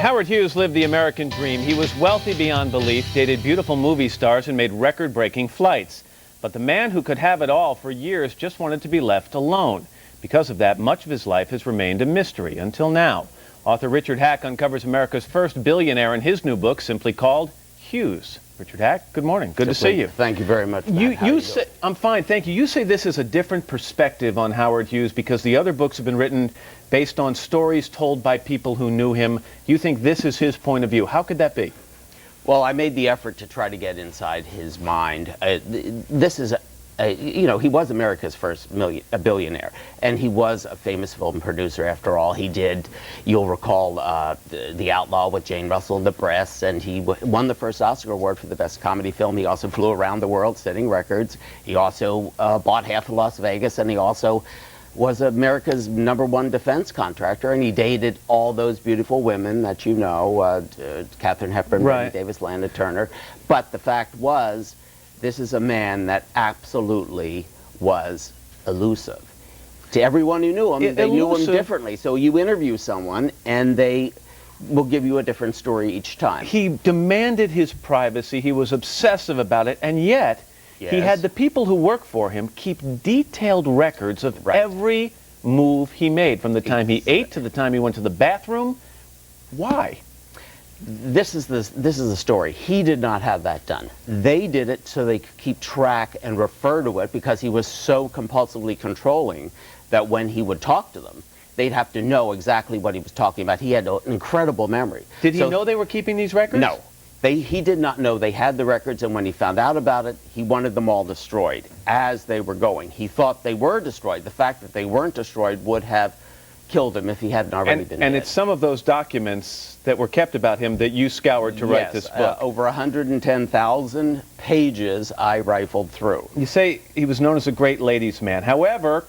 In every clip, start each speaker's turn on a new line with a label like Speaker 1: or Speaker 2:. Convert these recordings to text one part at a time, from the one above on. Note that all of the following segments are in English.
Speaker 1: Howard Hughes lived the American dream. He was wealthy beyond belief, dated beautiful movie stars, and made record-breaking flights. But the man who could have it all for years just wanted to be left alone. Because of that, much of his life has remained a mystery until now. Author Richard Hack uncovers America's first billionaire in his new book, simply called Hughes. Richard Hack, good morning. Good to see you.
Speaker 2: Thank you very much.
Speaker 1: You say, I'm fine, thank you. You say this is a different perspective on Howard Hughes because the other books have been written based on stories told by people who knew him. You think this is his point of view. How could that be?
Speaker 2: Well, I made the effort to try to get inside his mind. This is he was America's first billionaire, and he was a famous film producer after all. He did, you'll recall, The Outlaw with Jane Russell and the Breasts, and he won the first Oscar award for the best comedy film. He also flew around the world setting records. He also bought half of Las Vegas, and he also was America's #1 defense contractor, and he dated all those beautiful women that you know, Katharine Hepburn,
Speaker 1: right.
Speaker 2: Bette Davis, Lana Turner. But the fact was, this is a man that absolutely was elusive. To everyone who knew him, they knew him differently. So you interview someone, and they will give you a different story each time.
Speaker 1: He demanded his privacy. He was obsessive about it, and yet he had the people who work for him keep detailed records of every move he made, from the time he ate to the time he went to the bathroom. Why?
Speaker 2: This is the story. He did not have that done. They did it so they could keep track and refer to it, because he was so compulsively controlling that when he would talk to them, they'd have to know exactly what he was talking about. He had an incredible memory.
Speaker 1: Did he know they were keeping these records?
Speaker 2: No. He did not know they had the records, and when he found out about it, he wanted them all destroyed as they were going. He thought they were destroyed. The fact that they weren't destroyed would have killed him if he hadn't already been dead.
Speaker 1: And it's some of those documents that were kept about him that you scoured to write this book.
Speaker 2: Over 110,000 pages I rifled through.
Speaker 1: You say he was known as a great ladies' man. However,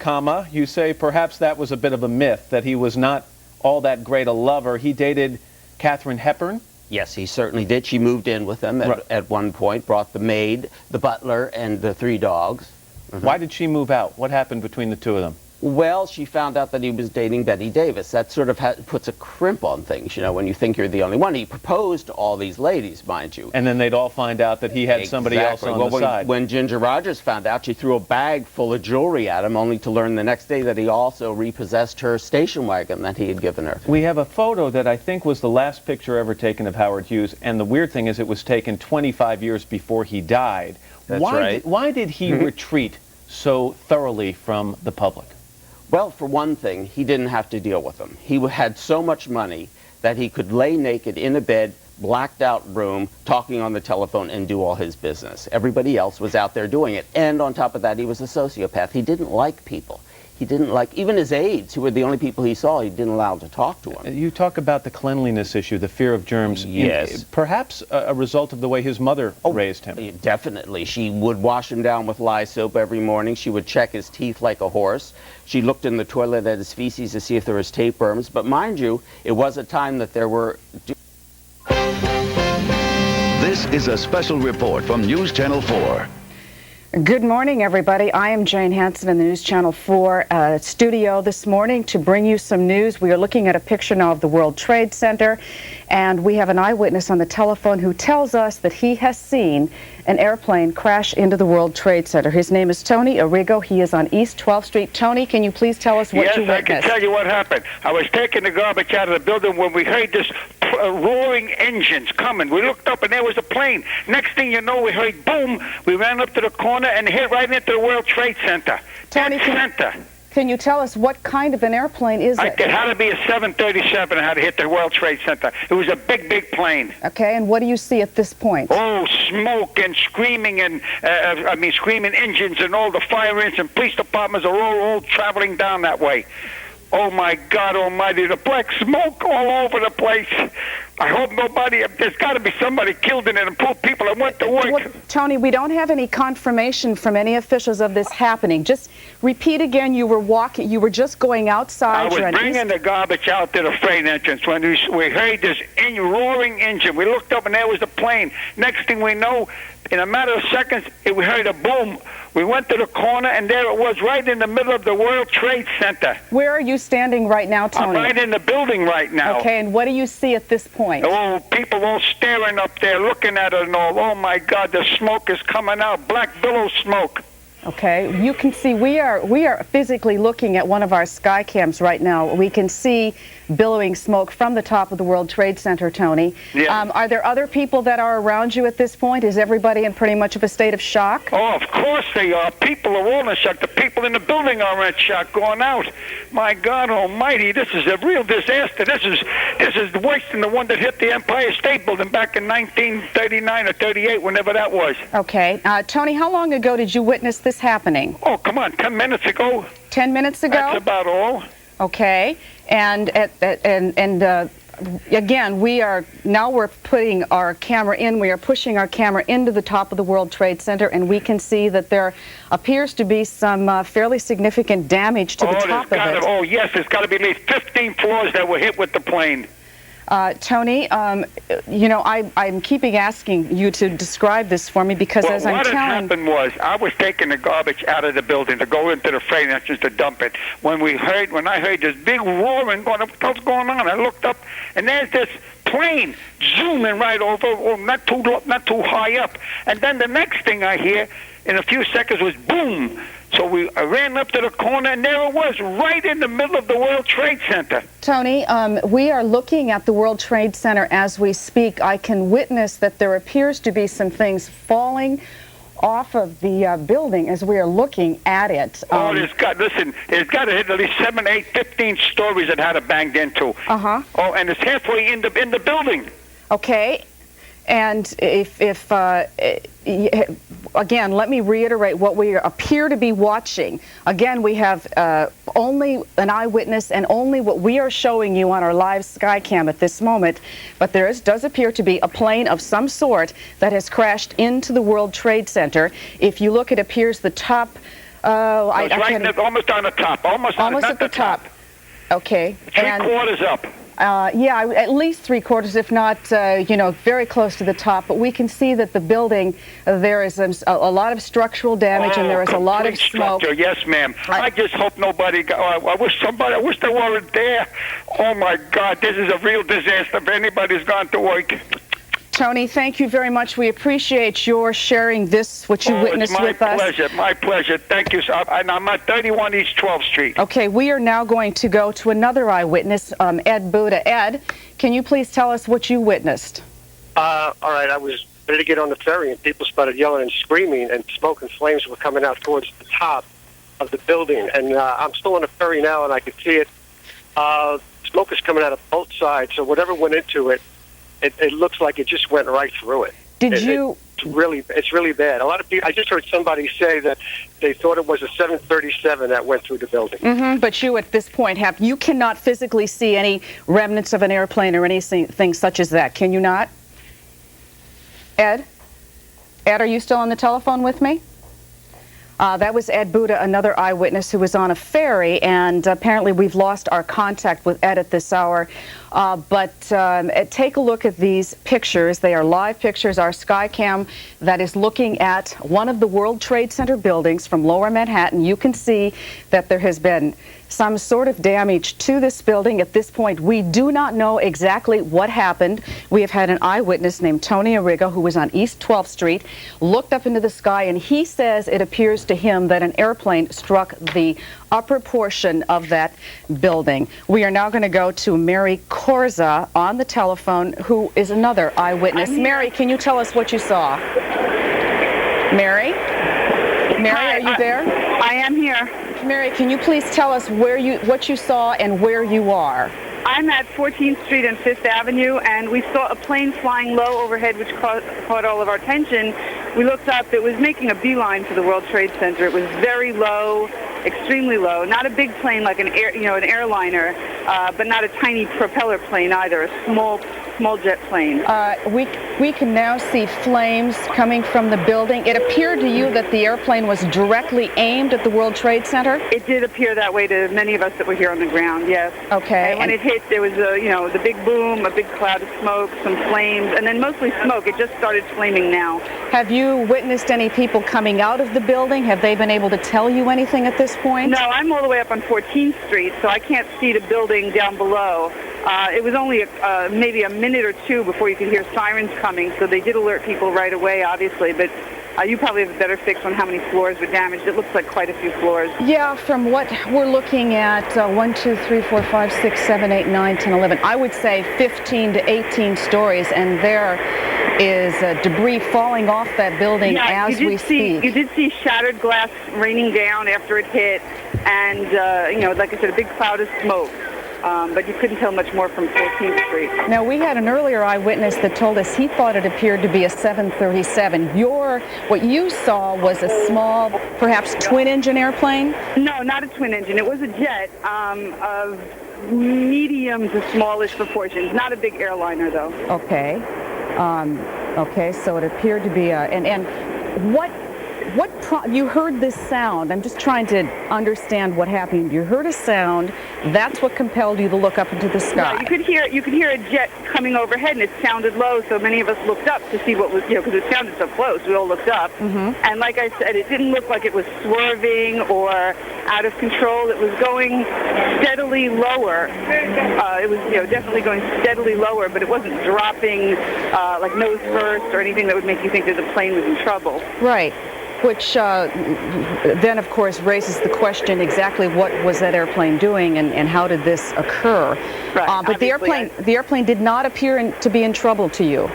Speaker 1: you say perhaps that was a bit of a myth, that he was not all that great a lover. He dated Katharine Hepburn?
Speaker 2: Yes, he certainly did. She moved in with him at one point, brought the maid, the butler, and the 3 dogs.
Speaker 1: Why did she move out? What happened between the two of them?
Speaker 2: Well, she found out that he was dating Bette Davis. That sort of puts a crimp on things, you know, when you think you're the only one. He proposed to all these ladies, mind you.
Speaker 1: And then they'd all find out that he had somebody else on the side.
Speaker 2: When Ginger Rogers found out, she threw a bag full of jewelry at him, only to learn the next day that he also repossessed her station wagon that he had given her.
Speaker 1: We have a photo that I think was the last picture ever taken of Howard Hughes, and the weird thing is it was taken 25 years before he died.
Speaker 2: That's right.
Speaker 1: Why did he retreat so thoroughly from the public?
Speaker 2: Well, for one thing, he didn't have to deal with them. He had so much money that he could lay naked in a bed, blacked out room, talking on the telephone, and do all his business. Everybody else was out there doing it. And on top of that, he was a sociopath. He didn't like people. He didn't like, even his aides, who were the only people he saw, he didn't allow to talk to him.
Speaker 1: You talk about the cleanliness issue, the fear of germs.
Speaker 2: Yes.
Speaker 1: Perhaps a result of the way his mother raised him.
Speaker 2: Definitely. She would wash him down with lye soap every morning. She would check his teeth like a horse. She looked in the toilet at his feces to see if there was tapeworms. But mind you, it was a time that there were...
Speaker 3: This is a special report from News Channel 4.
Speaker 4: Good morning, everybody. I am Jane Hansen in the News Channel 4 studio this morning to bring you some news. We are looking at a picture now of the World Trade Center, and we have an eyewitness on the telephone who tells us that he has seen an airplane crash into the World Trade Center. His name is Tony Arrigo. He is on East 12th Street. Tony, can you please tell us what you witnessed?
Speaker 5: Yes, I can tell you what happened. I was taking the garbage out of the building when we heard this roaring engines coming. We looked up and there was a plane. Next thing you know, we heard boom. We ran up to the corner and hit right into the World Trade Center.
Speaker 4: Tony, can you tell us what kind of an airplane is it?
Speaker 5: It had to be a 737. It had to hit the World Trade Center. It was a big, big plane.
Speaker 4: Okay, and what do you see at this point?
Speaker 5: Oh, smoke and screaming and, screaming engines, and all the fire engines and police departments are all traveling down that way. Oh, my God almighty, the black smoke all over the place. I hope there's got to be somebody killed in it and poor people that went to work.
Speaker 4: Well, Tony, we don't have any confirmation from any officials of this happening. Just repeat again, you were just going outside.
Speaker 5: I was bringing the garbage out to the freight entrance when we heard this roaring engine. We looked up and there was the plane. Next thing we know, in a matter of seconds, we heard a boom. We went to the corner, and there it was, right in the middle of the World Trade Center.
Speaker 4: Where are you standing right now, Tony?
Speaker 5: I'm right in the building right now.
Speaker 4: Okay, and what do you see at this point?
Speaker 5: Oh, people all staring up there, looking at it and all. Oh, my God, the smoke is coming out, black billow smoke.
Speaker 4: Okay, you can see we are physically looking at one of our sky cams right now. We can see billowing smoke from the top of the World Trade Center, Tony.
Speaker 5: Yeah.
Speaker 4: Are there other people that are around you at this point? Is everybody in pretty much of a state of shock?
Speaker 5: Oh, of course they are. People are all in shock. The people in the building are in shock, going out. My God Almighty, this is a real disaster. This is worse than the one that hit the Empire State Building back in 1939 or 38, whenever that was.
Speaker 4: Okay, Tony, how long ago did you witness this happening?
Speaker 5: Oh, come on, 10 minutes ago.
Speaker 4: 10 minutes ago?
Speaker 5: That's about all.
Speaker 4: Okay, and again, we're putting our camera in. We are pushing our camera into the top of the World Trade Center, and we can see that there appears to be some fairly significant damage to the top of it.
Speaker 5: Oh, yes, there's got to be at least 15 floors that were hit with the plane.
Speaker 4: Tony, you know, I'm keeping asking you to describe this for me because as I'm telling...
Speaker 5: What had happened was I was taking the garbage out of the building to go into the freight entrance to dump it. When I heard this big roaring going, what's going on? I looked up, and there's this plane zooming right over, not too high up. And then the next thing I hear in a few seconds was boom. So I ran up to the corner, and there it was, right in the middle of the World Trade Center.
Speaker 4: Tony, we are looking at the World Trade Center as we speak. I can witness that there appears to be some things falling off of the building as we are looking at it.
Speaker 5: It's got to hit at least 7, 8, 15 stories it had it banged into.
Speaker 4: Uh-huh.
Speaker 5: Oh, and it's halfway in the building.
Speaker 4: Okay. And again, let me reiterate what we appear to be watching. Again, we have only an eyewitness and only what we are showing you on our live Skycam at this moment. But there does appear to be a plane of some sort that has crashed into the World Trade Center. If you look, it appears the top.
Speaker 5: Almost on the top. Almost
Speaker 4: at the top. Okay.
Speaker 5: Three-quarters up.
Speaker 4: Yeah, at least three-quarters, if not, very close to the top. But we can see that the building, there is a lot of structural damage, and there is a lot of smoke.
Speaker 5: Structure. Yes, ma'am. I just hope nobody. I wish they weren't there. Oh my God, this is a real disaster. If anybody's gone to work.
Speaker 4: Tony, thank you very much. We appreciate your sharing this, what you witnessed with us.
Speaker 5: My pleasure. Thank you. And I'm at 31 East 12th Street.
Speaker 4: Okay, we are now going to go to another eyewitness, Ed Buddha. Ed, can you please tell us what you witnessed?
Speaker 6: All right, I was ready to get on the ferry, and people started yelling and screaming, and smoke and flames were coming out towards the top of the building. And I'm still on the ferry now, and I can see it. Smoke is coming out of both sides, so whatever went into it, it looks like it just went right through it. It's really bad. A lot of people. I just heard somebody say that they thought it was a 737 that went through the building.
Speaker 4: Mm-hmm, but you, at this point, you cannot physically see any remnants of an airplane or anything such as that. Can you not? Ed, are you still on the telephone with me? That was Ed Buddha, another eyewitness who was on a ferry, and apparently we've lost our contact with Ed at this hour. But take a look at these pictures. They are live pictures. Our Skycam that is looking at one of the World Trade Center buildings from Lower Manhattan. You can see that there has been some sort of damage to this building. At this point, we do not know exactly what happened. We have had an eyewitness named Tony Arriga, who was on East 12th Street, looked up into the sky, and he says it appears to him that an airplane struck the upper portion of that building. We are now going to go to Mary Corza on the telephone, who is another eyewitness. Mary, can you tell us what you saw? Mary? Mary, are you there?
Speaker 7: I am here.
Speaker 4: Mary, can you please tell us what you saw and where you are?
Speaker 7: I'm at 14th Street and 5th Avenue, and we saw a plane flying low overhead, which caught all of our attention. We looked up. It was making a beeline for the World Trade Center. It was very low, extremely low. Not a big plane like an airliner, but not a tiny propeller plane either. A small small jet plane?
Speaker 4: We can now see flames coming from the building. It appeared to you that the airplane was directly aimed at the World Trade Center?
Speaker 7: It did appear that way to many of us that were here on the ground, yes.
Speaker 4: Okay.
Speaker 7: And when it hit, there was the big boom, a big cloud of smoke, some flames, and then mostly smoke. It just started flaming now.
Speaker 4: Have you witnessed any people coming out of the building? Have they been able to tell you anything at this point?
Speaker 7: No, I'm all the way up on 14th Street, so I can't see the building down below. It was only maybe a minute or two before you could hear sirens coming, so they did alert people right away, obviously, but you probably have a better fix on how many floors were damaged. It looks like quite a few floors.
Speaker 4: Yeah, from what we're looking at, 1, 2, 3, 4, 5, 6, 7, 8, 9, 10, 11. I would say 15 to 18 stories, and there is debris falling off that building as we speak.
Speaker 7: You did see shattered glass raining down after it hit, and, like I said, a big cloud of smoke. But you couldn't tell much more from 14th Street.
Speaker 4: Now, we had an earlier eyewitness that told us he thought it appeared to be a 737. What you saw was a small, perhaps twin-engine airplane?
Speaker 7: No, not a twin-engine. It was a jet of medium to smallish proportions. Not a big airliner, though.
Speaker 4: Okay. Okay, so it appeared to be you heard this sound. I'm just trying to understand what happened. You heard a sound. That's what compelled you to look up into the sky.
Speaker 7: Right, you could hear a jet coming overhead, and it sounded low. So many of us looked up to see what was, because it sounded so close. We all looked up, and like I said, it didn't look like it was swerving or out of control. It was going steadily lower. It was, definitely going steadily lower, but it wasn't dropping like nose first or anything that would make you think that the plane was in trouble.
Speaker 4: Right. Which then, of course, raises the question exactly what was that airplane doing and how did this occur?
Speaker 7: Right.
Speaker 4: But the airplane did not appear to be in trouble to you.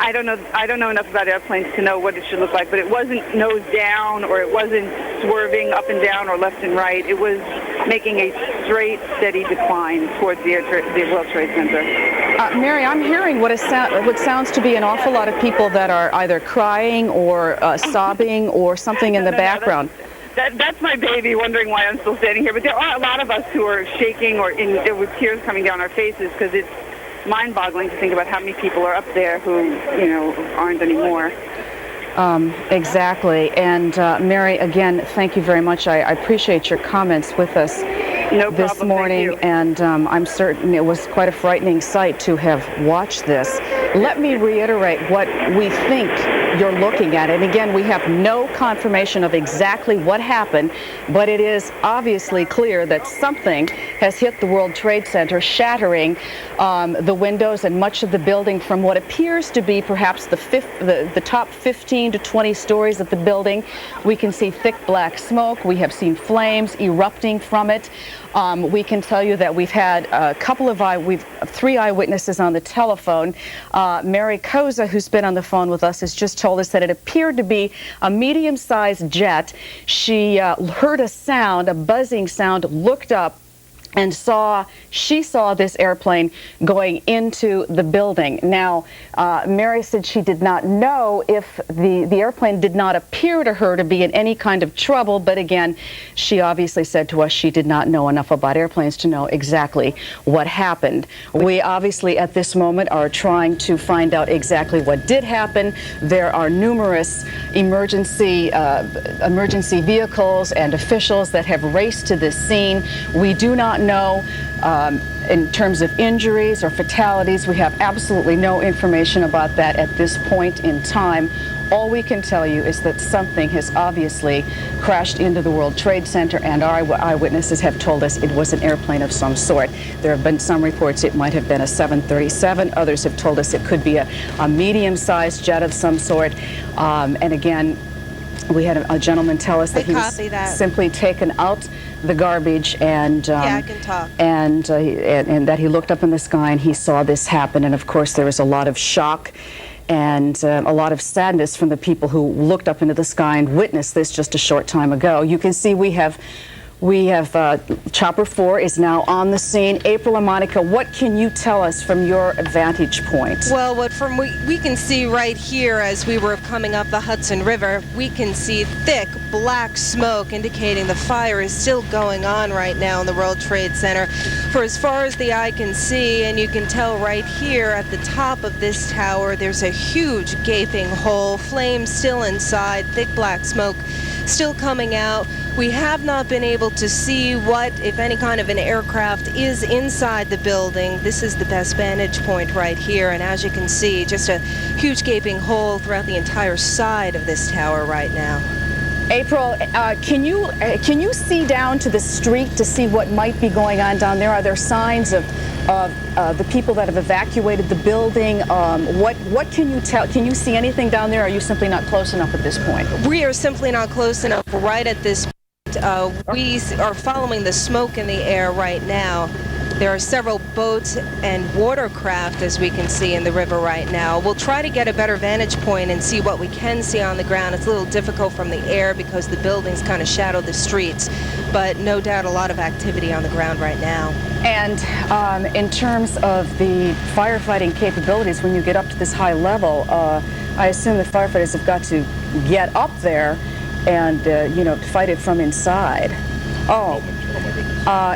Speaker 7: I don't know enough about airplanes to know what it should look like, but it wasn't nose down or it wasn't swerving up and down or left and right. It was making a straight, steady decline towards the World Trade Center.
Speaker 4: Mary, I'm hearing what sounds to be an awful lot of people that are either crying or sobbing or something in the background.
Speaker 7: That's my baby wondering why I'm still standing here. But there are a lot of us who are shaking or with tears coming down our faces because it's mind-boggling to think about how many people are up there who, aren't anymore.
Speaker 4: Exactly. And Mary, again, thank you very much. I appreciate your comments with us this morning, and I'm certain it was quite a frightening sight to have watched this. Let me reiterate what we think you're looking at. And again, we have no confirmation of exactly what happened, but it is obviously clear that something has hit the World Trade Center, shattering the windows and much of the building from what appears to be perhaps the top 15 to 20 stories of the building. We can see thick black smoke. We have seen flames erupting from it. We can tell you that we've had we've 3 eyewitnesses on the telephone. Mary Koza, who's been on the phone with us, has just told us that it appeared to be a medium-sized jet. She heard a sound, a buzzing sound, looked up, and she saw this airplane going into the building. Now, Mary said she did not know if the airplane did not appear to her to be in any kind of trouble, but again, she obviously said to us she did not know enough about airplanes to know exactly what happened. We obviously at this moment are trying to find out exactly what did happen. There are numerous emergency vehicles and officials that have raced to this scene. We do not know in terms of injuries or fatalities. We have absolutely no information about that at this point in time. All we can tell you is that something has obviously crashed into the World Trade Center, and our eyewitnesses have told us it was an airplane of some sort. There have been some reports it might have been a 737. Others have told us it could be a medium-sized jet of some sort. And again, we had a gentleman tell us that he was simply taken out the garbage and
Speaker 8: I can talk.
Speaker 4: And that he looked up in the sky and he saw this happen. And of course there was a lot of shock and a lot of sadness from the people who looked up into the sky and witnessed this just a short time ago. You can see we have We have Chopper 4 is now on the scene. April and Monica, what can you tell us from your vantage point?
Speaker 8: Well, what we can see right here as we were coming up the Hudson River, we can see thick black smoke indicating the fire is still going on right now in the World Trade Center. For as far as the eye can see, and you can tell right here at the top of this tower, there's a huge gaping hole, flames still inside, thick black smoke still coming out. We have not been able to see what, if any, kind of an aircraft is inside the building. This is the best vantage point right here, and as you can see, just a huge gaping hole throughout the entire side of this tower right now.
Speaker 4: April, can you see down to the street to see what might be going on down there? Are there signs of the people that have evacuated the building? What can you tell? Can you see anything down there, or are you simply not close enough at this point?
Speaker 8: We are simply not close enough right at this point. We are following the smoke in the air right now. There are several boats and watercraft, as we can see, in the river right now. We'll try to get a better vantage point and see what we can see on the ground. It's a little difficult from the air because the buildings kind of shadow the streets, but no doubt a lot of activity on the ground right now.
Speaker 4: And in terms of the firefighting capabilities, when you get up to this high level, I assume the firefighters have got to get up there and, fight it from inside. Oh.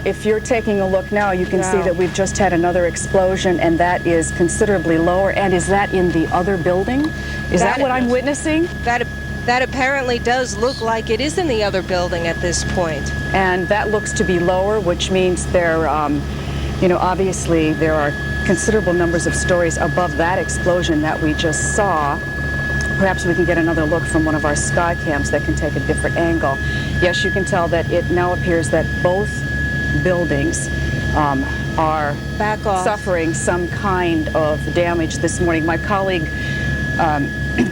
Speaker 4: If you're taking a look now, you can see that we've just had another explosion, and that is considerably lower. And is that in the other building? Is that what I'm witnessing?
Speaker 8: That apparently does look like it is in the other building at this point.
Speaker 4: And that looks to be lower, which means there, obviously there are considerable numbers of stories above that explosion that we just saw. Perhaps we can get another look from one of our sky cams that can take a different angle. Yes, you can tell that it now appears that both buildings are suffering some kind of damage this morning. My colleague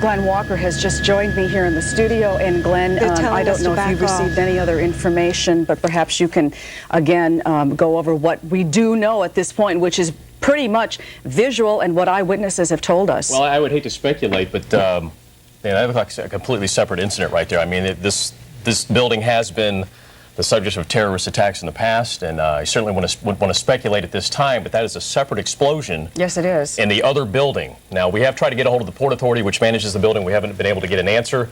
Speaker 4: Glenn Walker has just joined me here in the studio, and Glenn, I don't know if you've received any other information, but perhaps you can again go over what we do know at this point, which is pretty much visual and what eyewitnesses have told us.
Speaker 9: Well, I would hate to speculate, but that looks like a completely separate incident right there. I mean, this building has been the subject of terrorist attacks in the past, and I certainly wouldn't want to speculate at this time, but that is a separate explosion.
Speaker 4: Yes, it is.
Speaker 9: In the other building. Now, we have tried to get a hold of the Port Authority, which manages the building. We haven't been able to get an answer.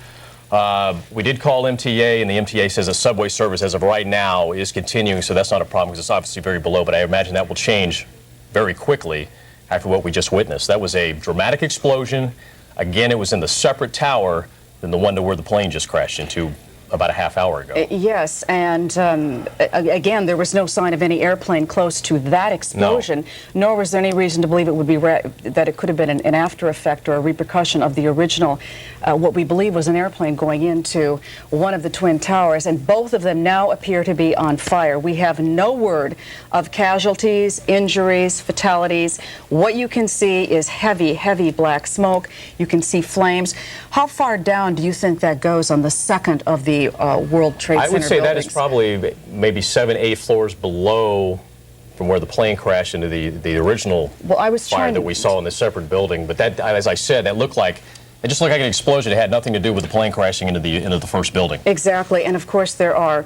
Speaker 9: We did call MTA, and the MTA says the subway service as of right now is continuing, so that's not a problem because it's obviously very below, but I imagine that will change very quickly after what we just witnessed. That was a dramatic explosion. Again, it was in the separate tower than the one to where the plane just crashed into about a half hour ago.
Speaker 4: Yes, and again, there was no sign of any airplane close to that explosion, nor was there any reason to believe it would be that it could have been an after effect or a repercussion of the original, what we believe was an airplane going into one of the twin towers, and both of them now appear to be on fire. We have no word of casualties, injuries, fatalities. What you can see is heavy, heavy black smoke. You can see flames. How far down do you think that goes on the second of the World Trade Center
Speaker 9: I would say
Speaker 4: buildings?
Speaker 9: that is probably maybe 7, 8 floors below from where the plane crashed into the original fire that we saw in the separate building. But that, as I said, it just looked like an explosion. It had nothing to do with the plane crashing into the first building.
Speaker 4: Exactly, and of course there are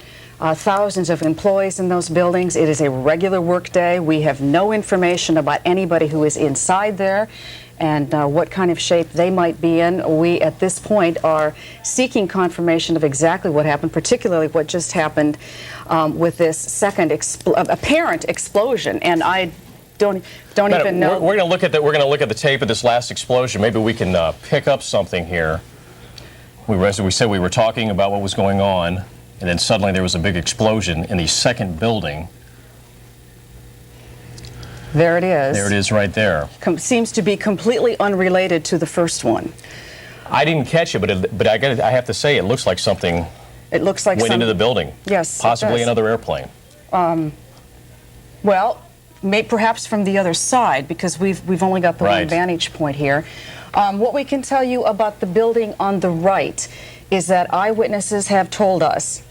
Speaker 4: thousands of employees in those buildings. It is a regular work day. We have no information about anybody who is inside there and what kind of shape they might be in. We, at this point, are seeking confirmation of exactly what happened, particularly what just happened with this second apparent explosion. And I don't even know.
Speaker 9: We're going to look at the tape of this last explosion. Maybe we can pick up something here. We said we were talking about what was going on, and then suddenly there was a big explosion in the second building.
Speaker 4: There it is.
Speaker 9: There it is right there.
Speaker 4: Seems to be completely unrelated to the first one.
Speaker 9: I didn't catch it, but I have to say it looks like something went into the building.
Speaker 4: Yes,
Speaker 9: possibly another airplane.
Speaker 4: Well, perhaps from the other side, because we've only got the one vantage point here. What we can tell you about the building on the right is that eyewitnesses have told us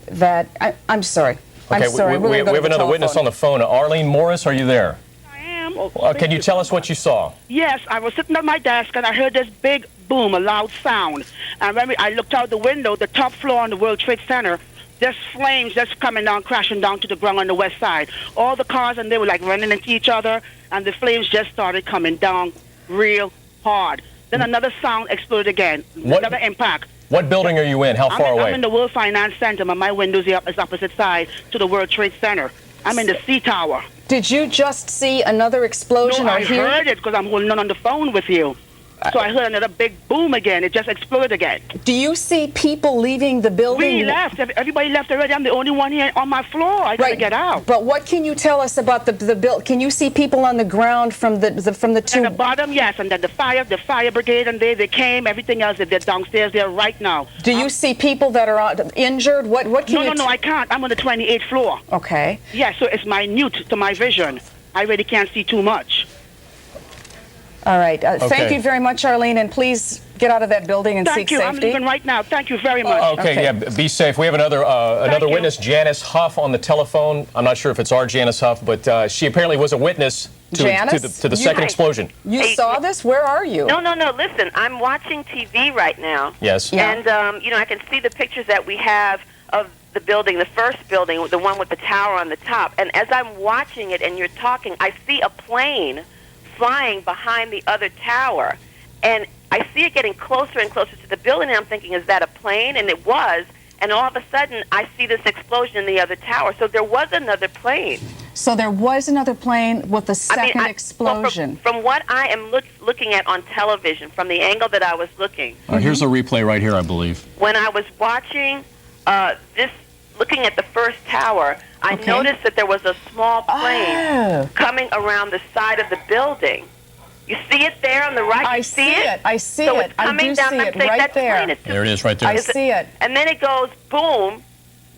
Speaker 4: that I'm sorry.
Speaker 9: Okay,
Speaker 4: I'm sorry.
Speaker 9: we have another witness on the phone. Arlene Morris, are you there?
Speaker 10: I am.
Speaker 9: Can you tell us what you saw?
Speaker 10: Yes, I was sitting at my desk and I heard this big boom, a loud sound. And when I looked out the window, the top floor on the World Trade Center there's flames that's coming down, crashing down to the ground on the west side. All the cars, and they were like running into each other, and the flames just started coming down real hard. Then another sound exploded again, another impact.
Speaker 9: What building are you in? How far away?
Speaker 10: I'm in the World Finance Center, but my window is opposite side to the World Trade Center. I'm in the C Tower.
Speaker 4: Did you just see another explosion?
Speaker 10: No, I heard it because I'm holding on the phone with you. So I heard another big boom again. It just exploded again.
Speaker 4: Do you see people leaving the building?
Speaker 10: We left. Everybody left already. I'm the only one here on my floor. I gotta get out.
Speaker 4: But what can you tell us about the build? Can you see people on the ground from the two?
Speaker 10: At the bottom, yes, and then the fire brigade, and they came. Everything else, they're downstairs there right now.
Speaker 4: Do you see people that are injured? What can you?
Speaker 10: No, I can't. I'm on the 28th floor.
Speaker 4: Okay.
Speaker 10: Yeah, so it's minute to my vision. I really can't see too much.
Speaker 4: All right. Thank you very much, Arlene, and please get out of that building and seek
Speaker 10: safety. Thank you. I'm leaving right now. Thank you very much.
Speaker 9: Okay, yeah, be safe. We have another witness, Janice Huff, on the telephone. I'm not sure if it's our Janice Huff, but she apparently was a witness to the second explosion.
Speaker 4: You saw this? Where are you?
Speaker 11: No. Listen, I'm watching TV right now.
Speaker 9: Yes.
Speaker 11: Yeah. And, I can see the pictures that we have of the building, the first building, the one with the tower on the top. And as I'm watching it and you're talking, I see a plane flying behind the other tower, and I see it getting closer and closer to the building, and I'm thinking, is that a plane? And it was, and all of a sudden I see this explosion in the other tower. So there was another plane.
Speaker 4: So there was another plane with a second explosion.
Speaker 11: From what I am looking at on television, from the angle that I was looking.
Speaker 9: Here's a replay right here, I believe.
Speaker 11: When I was watching looking at the first tower, I noticed that there was a small plane coming around the side of the building. You see it there on the right?
Speaker 4: I see it. I see
Speaker 11: so
Speaker 4: it.
Speaker 11: It's coming
Speaker 4: I do
Speaker 11: down,
Speaker 4: see it right there.
Speaker 9: There it is right there.
Speaker 4: I see it.
Speaker 11: And then it goes boom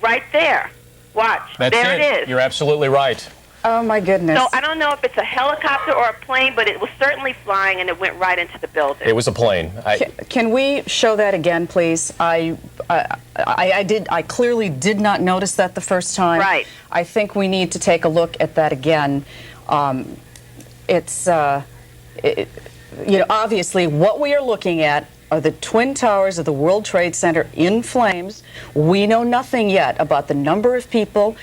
Speaker 11: right there. Watch.
Speaker 9: That's
Speaker 11: there it is.
Speaker 9: You're absolutely right.
Speaker 4: Oh, my goodness.
Speaker 11: So I don't know if it's a helicopter or a plane, but it was certainly flying, and it went right into the building.
Speaker 9: It was a plane.
Speaker 4: Can we show that again, please? I clearly did not notice that the first time.
Speaker 11: Right.
Speaker 4: I think we need to take a look at that again. Obviously, what we are looking at are the Twin Towers of the World Trade Center in flames. We know nothing yet about the number of people,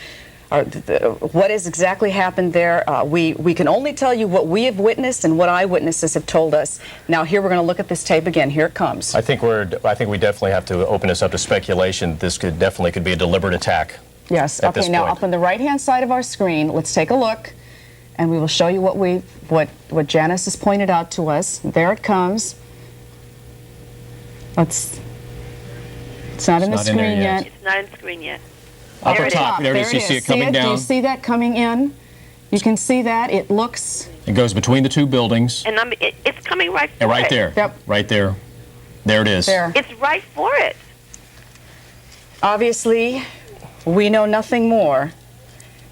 Speaker 4: or what has exactly happened there. We can only tell you what we have witnessed and what eyewitnesses have told us. Now, here we're going to look at this tape again. Here it comes.
Speaker 9: I think we definitely have to open this up to speculation. This could be a deliberate attack.
Speaker 4: Yes. Okay. Now, up on the right-hand side of our screen, let's take a look, and we will show you what Janice has pointed out to us. There it comes. It's not in the screen yet.
Speaker 11: It's not in the screen yet.
Speaker 9: Up at top, there it is. You see it coming down.
Speaker 4: Do you see that coming in? You can see that. It looks...
Speaker 9: It goes between the two buildings.
Speaker 11: And it's coming right for it.
Speaker 9: Right there.
Speaker 4: Yep.
Speaker 9: Right there. There it is.
Speaker 4: There.
Speaker 11: It's right for it.
Speaker 4: Obviously, we know nothing more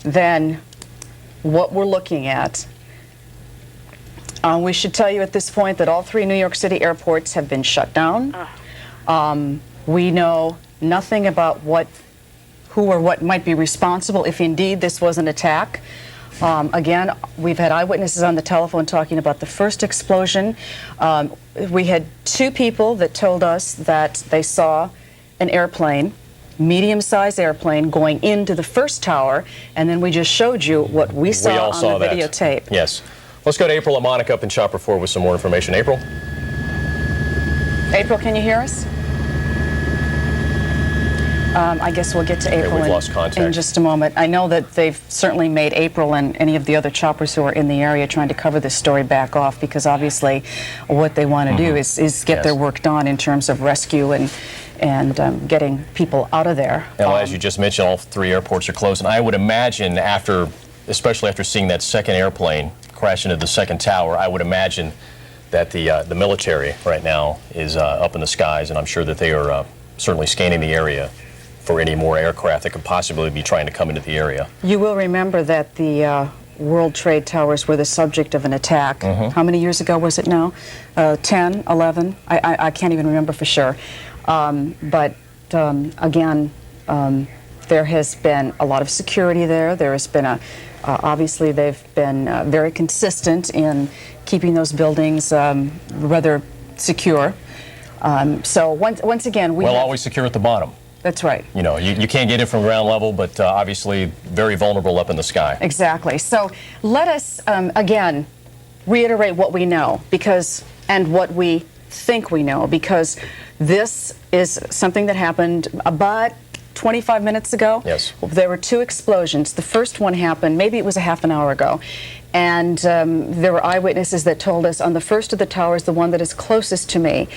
Speaker 4: than what we're looking at. We should tell you at this point that all 3 New York City airports have been shut down. We know nothing about who or what might be responsible if indeed this was an attack. Again, we've had eyewitnesses on the telephone talking about the first explosion. We had 2 people that told us that they saw an airplane, medium-sized airplane, going into the first tower, and then we just showed you what we saw on the videotape.
Speaker 9: Yes. Let's go to April and Monica up in Chopper 4 with some more information. April?
Speaker 4: April, can you hear us? I guess we'll get to April in just a moment. I know that they've certainly made April and any of the other choppers who are in the area trying to cover this story back off, because obviously what they want to do is get their work done in terms of rescue and getting people out of there.
Speaker 9: Well, as you just mentioned, all 3 airports are closed, and I would imagine especially after seeing that second airplane crash into the second tower, I would imagine that the military right now is up in the skies, and I'm sure that they are certainly scanning the area for any more aircraft that could possibly be trying to come into the area.
Speaker 4: You will remember that the World Trade Towers were the subject of an attack. How many years ago was it now? 10, 11? I can't even remember for sure. But again, there has been a lot of security there. There has been obviously they've been very consistent in keeping those buildings rather secure. So once again,
Speaker 9: always secure at the bottom.
Speaker 4: That's right.
Speaker 9: You know, you can't get it from ground level, but obviously very vulnerable up in the sky.
Speaker 4: Exactly. So let us, again, reiterate what we know and what we think we know, because this is something that happened about 25 minutes ago.
Speaker 9: Yes.
Speaker 4: There were 2 explosions. The first one happened, maybe it was a half an hour ago, and there were eyewitnesses that told us on the first of the towers, the one that is closest to me,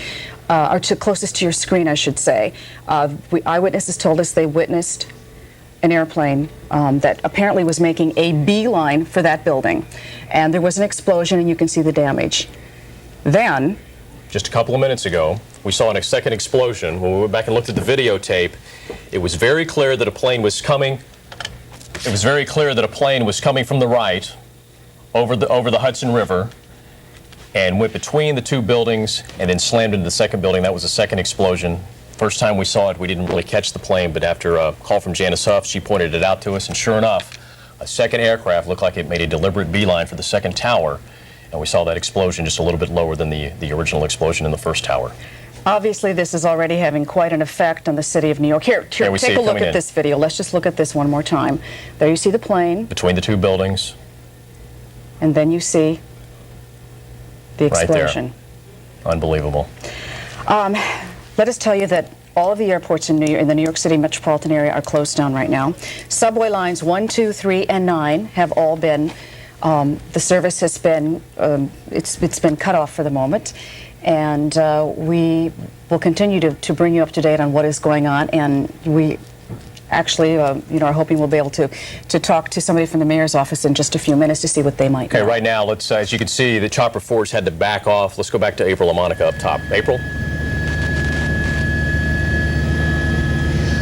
Speaker 4: closest to your screen, I should say, eyewitnesses told us they witnessed an airplane that apparently was making a beeline for that building, and there was an explosion, and you can see the damage. Then,
Speaker 9: just a couple of minutes ago, we saw a second explosion. When we went back and looked at the videotape, it was very clear that a plane was coming. It was very clear that a plane was coming from the right over the Hudson River and went between the 2 buildings and then slammed into the second building. That was the second explosion. First time we saw it, we didn't really catch the plane, but after a call from Janice Huff, she pointed it out to us, and sure enough, a second aircraft looked like it made a deliberate beeline for the second tower. And we saw that explosion just a little bit lower than the original explosion in the first tower.
Speaker 4: Obviously, this is already having quite an effect on the city of New York. Here take a look at this video. Let's just look at this one more time. There you see the plane.
Speaker 9: Between the 2 buildings.
Speaker 4: And then you see the explosion.
Speaker 9: Right there. Unbelievable.
Speaker 4: Let us tell you that all of the airports in the New York City metropolitan area are closed down right now. Subway lines 1, 2, 3, and 9 have all been the service has been, it's been cut off for the moment, and we will continue to bring you up to date on what is going on, and we actually, you know, are hoping we'll be able to talk to somebody from the mayor's office in just a few minutes to see what they might know.
Speaker 9: Okay, right now, let's, as you can see, the chopper force had to back off. Let's go back to April and Monica up top. April?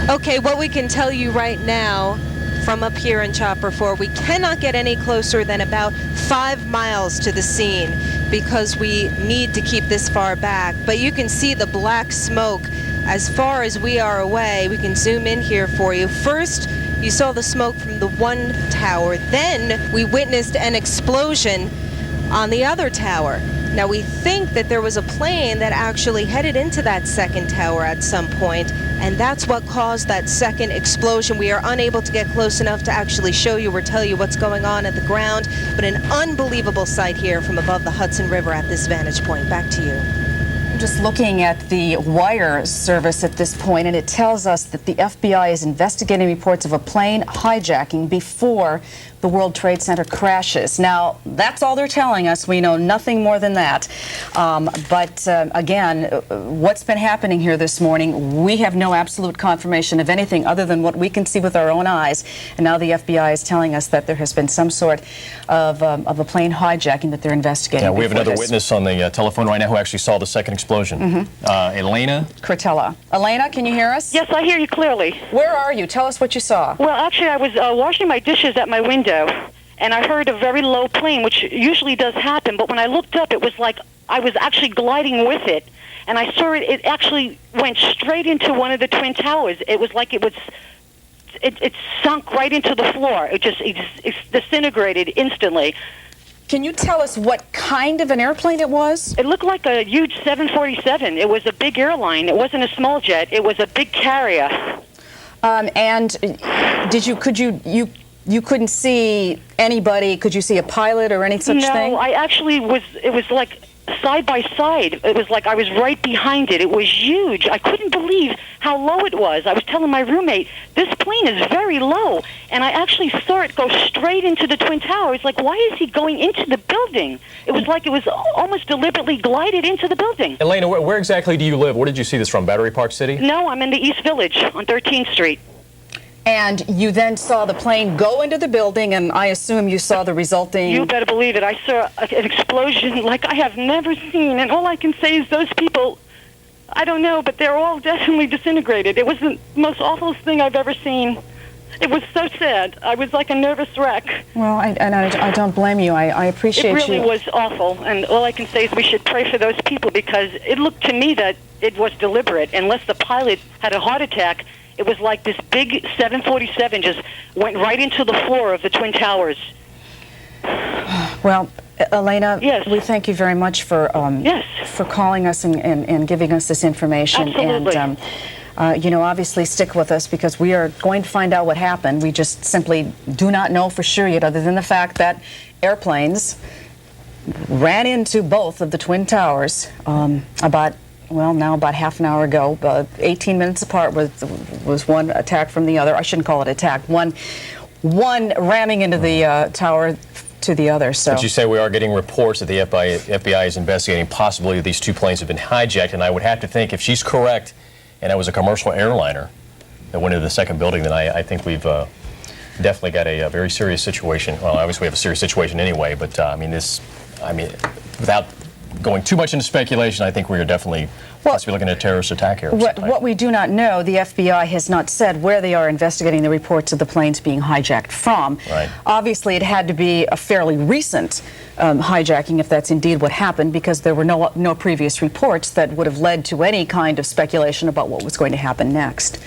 Speaker 8: Okay, what we can tell you right now from up here in Chopper 4, we cannot get any closer than about 5 miles to the scene because we need to keep this far back. But you can see the black smoke as far as we are away. We can zoom in here for you. First, you saw the smoke from the 1 tower. Then we witnessed an explosion on the other tower. Now, we think that there was a plane that actually headed into that second tower at some point, and that's what caused that second explosion. We are unable to get close enough to actually show you or tell you what's going on at the ground, but an unbelievable sight here from above the Hudson River at this vantage point. Back to you.
Speaker 4: I'm just looking at the wire service at this point, and it tells us that the FBI is investigating reports of a plane hijacking before the World Trade Center crashes. Now, that's all they're telling us. We know nothing more than that. Again, what's been happening here this morning, we have no absolute confirmation of anything other than what we can see with our own eyes. And now the FBI is telling us that there has been some sort of a plane hijacking that they're investigating.
Speaker 9: Yeah, we have another witness on the telephone right now who actually saw the second explosion. Elena?
Speaker 4: Cretella. Elena, can you hear us?
Speaker 12: Yes, I hear you clearly.
Speaker 4: Where are you? Tell us what you saw.
Speaker 12: Well, actually, I was washing my dishes at my window, and I heard a very low plane, which usually does happen, but when I looked up, it was like I was actually gliding with it, and I saw it actually went straight into one of the Twin Towers. It was like it sunk right into the floor. It disintegrated instantly.
Speaker 4: Can you tell us what kind of an airplane it was?
Speaker 12: It looked like a huge 747. It was a big airline. It wasn't a small jet. It was a big carrier.
Speaker 4: And you couldn't see anybody? Could you see a pilot or any such thing?
Speaker 12: No, I actually was. It was like side by side. It was like I was right behind it. It was huge. I couldn't believe how low it was. I was telling my roommate, this plane is very low. And I actually saw it go straight into the Twin Towers. Like, why is he going into the building? It was like it was almost deliberately glided into the building.
Speaker 9: Elena, where exactly do you live? Where did you see this from? Battery Park City?
Speaker 12: No, I'm in the East Village on 13th Street.
Speaker 4: And you then saw the plane go into the building, and I assume you saw the resulting...
Speaker 12: You better believe it. I saw an explosion like I have never seen, and all I can say is those people, I don't know, but they're all definitely disintegrated. It was the most awful thing I've ever seen. It was so sad. I was like a nervous wreck.
Speaker 4: Well, I don't blame you. I appreciate you.
Speaker 12: It really was awful, and all I can say is we should pray for those people, because it looked to me that it was deliberate. Unless the pilot had a heart attack, it was like this big 747 just went right into the floor of the Twin Towers.
Speaker 4: Well, Elena,
Speaker 12: yes.
Speaker 4: We thank you very much for
Speaker 12: yes.
Speaker 4: for calling us and giving us this information.
Speaker 12: Absolutely.
Speaker 4: And obviously stick with us because we are going to find out what happened. We just simply do not know for sure yet, other than the fact that airplanes ran into both of the Twin Towers about half an hour ago. 18 minutes apart was one attack from the other. I shouldn't call it attack. One ramming into the tower to the other. So.
Speaker 9: But you say we are getting reports that the FBI is investigating possibly these two planes have been hijacked, and I would have to think if she's correct and it was a commercial airliner that went into the second building, then I think we've definitely got a very serious situation. Well, obviously we have a serious situation anyway, but without going too much into speculation, I think we are definitely possibly looking at a terrorist attack here.
Speaker 4: What we do not know, the FBI has not said where they are investigating the reports of the planes being hijacked from.
Speaker 9: Right.
Speaker 4: Obviously, it had to be a fairly recent hijacking if that's indeed what happened, because there were no previous reports that would have led to any kind of speculation about what was going to happen next.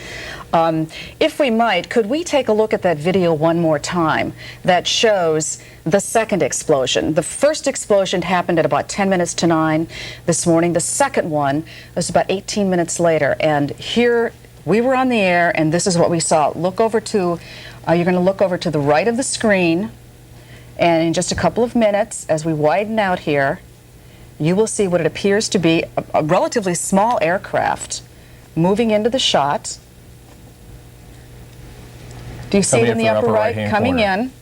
Speaker 4: If we might, could we take a look at that video one more time that shows the second explosion? The first explosion happened at about 10 minutes to 9 this morning. The second one was about 18 minutes later. And here we were on the air, and this is what we saw. Look over to, you're going to look over to the right of the screen, and in just a couple of minutes, as we widen out here, you will see what it appears to be a relatively small aircraft moving into the shot. Do you see it in the upper right? Coming in.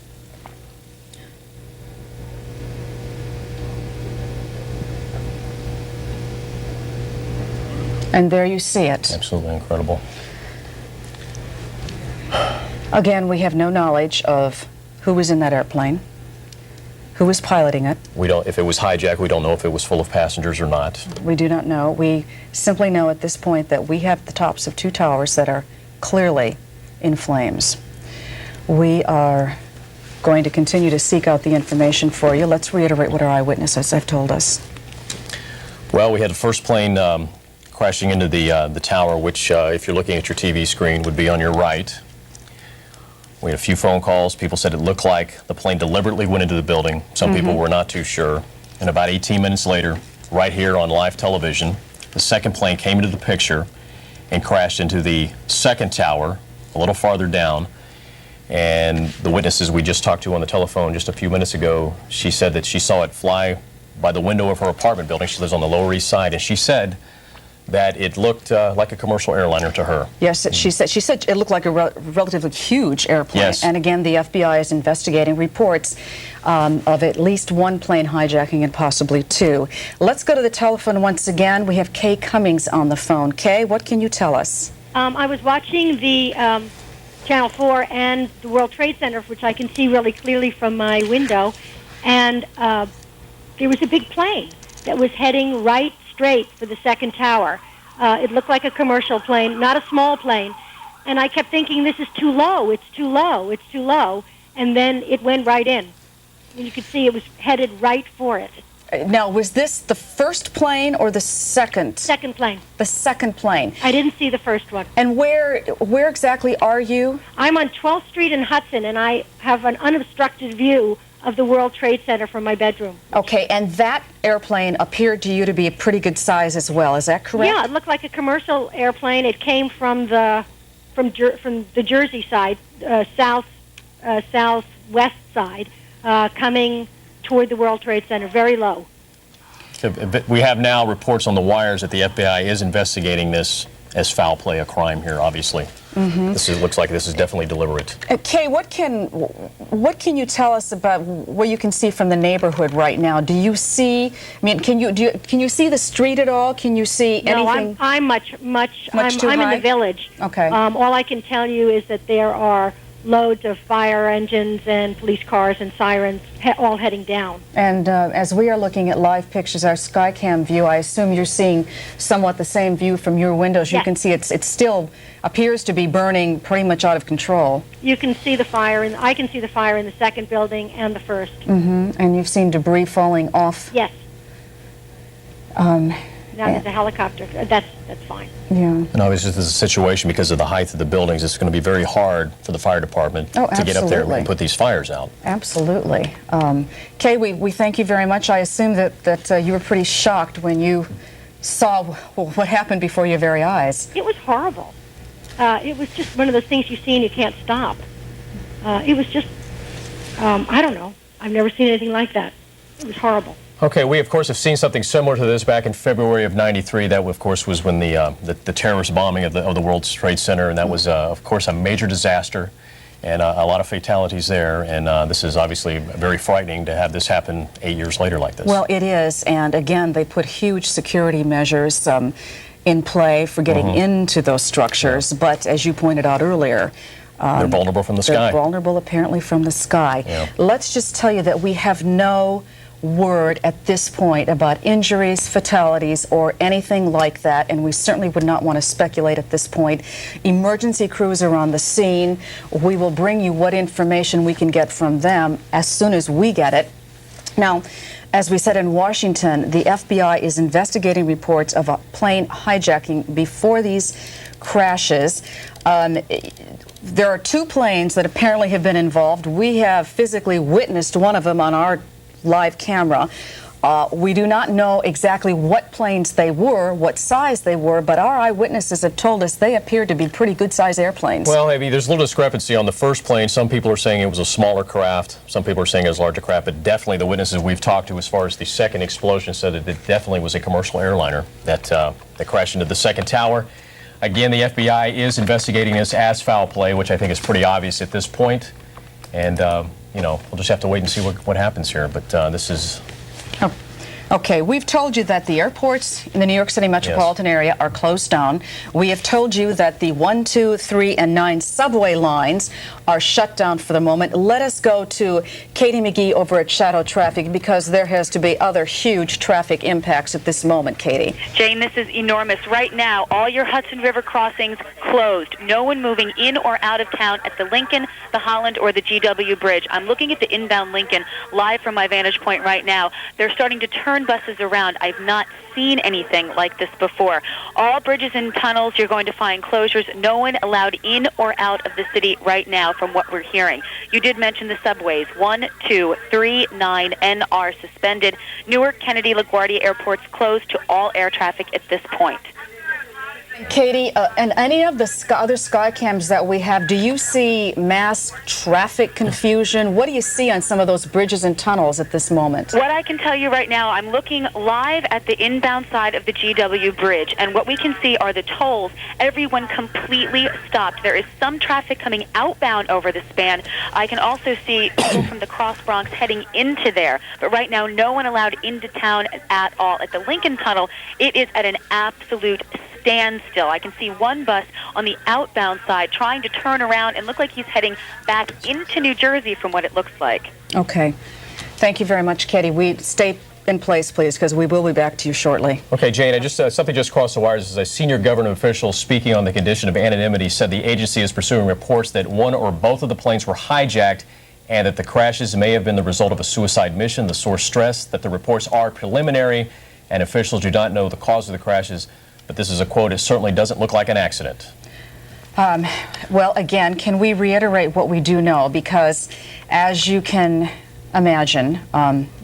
Speaker 4: And there you see it.
Speaker 9: Absolutely incredible.
Speaker 4: Again, we have no knowledge of who was in that airplane, who was piloting it.
Speaker 9: We don't, if it was hijacked, we don't know if it was full of passengers or not.
Speaker 4: We do not know. We simply know at this point that we have the tops of two towers that are clearly in flames. We are going to continue to seek out the information for you. Let's reiterate what our eyewitnesses have told us.
Speaker 9: Well, we had the first plane crashing into the tower, which, if you're looking at your TV screen, would be on your right. We had a few phone calls. People said it looked like the plane deliberately went into the building. Some people were not too sure. And about 18 minutes later, right here on live television, the second plane came into the picture and crashed into the second tower a little farther down. And the witnesses we just talked to on the telephone just a few minutes ago, she said that she saw it fly by the window of her apartment building. She lives on the Lower East Side, and she said that it looked like a commercial airliner to her.
Speaker 4: Yes, she said it looked like a relatively huge airplane.
Speaker 9: Yes.
Speaker 4: And again, the FBI is investigating reports of at least one plane hijacking and possibly two. Let's go to the telephone once again. We have Kay Cummings on the phone. Kay, what can you tell us?
Speaker 13: I was watching the Channel 4 and the World Trade Center, which I can see really clearly from my window, and there was a big plane that was heading right straight for the second tower. It looked like a commercial plane, not a small plane, and I kept thinking, this is too low, it's too low, it's too low, and then it went right in. You could see it was headed right for it.
Speaker 4: Now, was this the first plane or the second?
Speaker 13: Second plane.
Speaker 4: The second plane.
Speaker 13: I didn't see the first one.
Speaker 4: And where exactly are you?
Speaker 13: I'm on 12th Street in Hudson, and I have an unobstructed view of the World Trade Center from my bedroom.
Speaker 4: Okay, and that airplane appeared to you to be a pretty good size as well. Is that correct?
Speaker 13: Yeah, it looked like a commercial airplane. It came from the Jersey side, southwest side, coming toward the World Trade Center, very low.
Speaker 9: We have now reports on the wires that the FBI is investigating this as foul play, a crime here, obviously. Looks like this is definitely deliberate.
Speaker 4: Kay, what can you tell us about what you can see from the neighborhood right now? Do you see? I mean, can you see the street at all? Can you see anything?
Speaker 13: No, I'm I'm in the village.
Speaker 4: Okay.
Speaker 13: All I can tell you is that there are loads of fire engines and police cars and sirens all heading down.
Speaker 4: And as we are looking at live pictures, our Skycam view, I assume you're seeing somewhat the same view from your windows. You can see it still appears to be burning pretty much out of control.
Speaker 13: You can see the fire, and I can see the fire in the second building and the first.
Speaker 4: And you've seen debris falling off?
Speaker 13: Yes. Now there's a helicopter. That's fine.
Speaker 4: Yeah.
Speaker 9: And obviously this is a situation because of the height of the buildings. It's going to be very hard for the fire department to get up there and put these fires out.
Speaker 4: Absolutely. Kay, we thank you very much. I assume that you were pretty shocked when you saw what happened before your very eyes.
Speaker 13: It was horrible. It was just one of those things you see and you can't stop. It was just, I don't know. I've never seen anything like that. It was horrible.
Speaker 9: Okay, we of course have seen something similar to this back in February of '93. That of course was when the terrorist bombing of the World Trade Center, and that was of course a major disaster, and a lot of fatalities there. And this is obviously very frightening to have this happen 8 years later like this.
Speaker 4: Well, it is, and again, they put huge security measures in play for getting into those structures. Yeah. But as you pointed out earlier,
Speaker 9: they're vulnerable from the sky.
Speaker 4: They're vulnerable apparently from the sky.
Speaker 9: Yeah.
Speaker 4: Let's just tell you that we have no word at this point about injuries, fatalities, or anything like that, and we certainly would not want to speculate at this point. Emergency crews are on the scene. We will bring you what information we can get from them as soon as we get it. Now, as we said in Washington, the FBI is investigating reports of a plane hijacking before these crashes. There are 2 planes that apparently have been involved. We have physically witnessed one of them on our live camera. We do not know exactly what planes they were, what size they were, but our eyewitnesses have told us they appeared to be pretty good-sized airplanes.
Speaker 9: Well, maybe there's a little discrepancy on the first plane. Some people are saying it was a smaller craft. Some people are saying it was a larger craft, but definitely the witnesses we've talked to as far as the second explosion said that it definitely was a commercial airliner that crashed into the second tower. Again, the FBI is investigating this as foul play, which I think is pretty obvious at this point. And, you know, we'll just have to wait and see what happens here. But this is...
Speaker 4: Oh. Okay, we've told you that the airports in the New York City metropolitan area are closed down. We have told you that the 1, 2, 3, and 9 subway lines are shut down for the moment. Let us go to Katie McGee over at Shadow Traffic, because there has to be other huge traffic impacts at this moment, Katie.
Speaker 14: Jane, this is enormous. Right now, all your Hudson River crossings closed. No one moving in or out of town at the Lincoln, the Holland, or the GW Bridge. I'm looking at the inbound Lincoln live from my vantage point right now. They're starting to turn buses around. I've not seen anything like this before. All bridges and tunnels, you're going to find closures. No one allowed in or out of the city right now from what we're hearing. You did mention the subways. 1, 2, 3, 9, and are suspended. Newark, Kennedy, LaGuardia airports closed to all air traffic at this point.
Speaker 4: Katie, and any of the other sky cams that we have, do you see mass traffic confusion? What do you see on some of those bridges and tunnels at this moment?
Speaker 14: What I can tell you right now, I'm looking live at the inbound side of the GW Bridge, and what we can see are the tolls. Everyone completely stopped. There is some traffic coming outbound over the span. I can also see people from the Cross Bronx heading into there, but right now no one allowed into town at all. At the Lincoln Tunnel, it is at an absolute standstill. I can see one bus on the outbound side trying to turn around and look like he's heading back into New Jersey from what it looks like.
Speaker 4: Okay. Thank you very much, Katie. We stay in place, please, because we will be back to you shortly.
Speaker 9: Okay, Jane, I just something just crossed the wires. As a senior government official speaking on the condition of anonymity said the agency is pursuing reports that one or both of the planes were hijacked and that the crashes may have been the result of a suicide mission. The source stressed that the reports are preliminary and officials do not know the cause of the crashes. But this is a quote, "It certainly doesn't look like an accident."
Speaker 4: Well, again, can we reiterate what we do know? Because as you can imagine,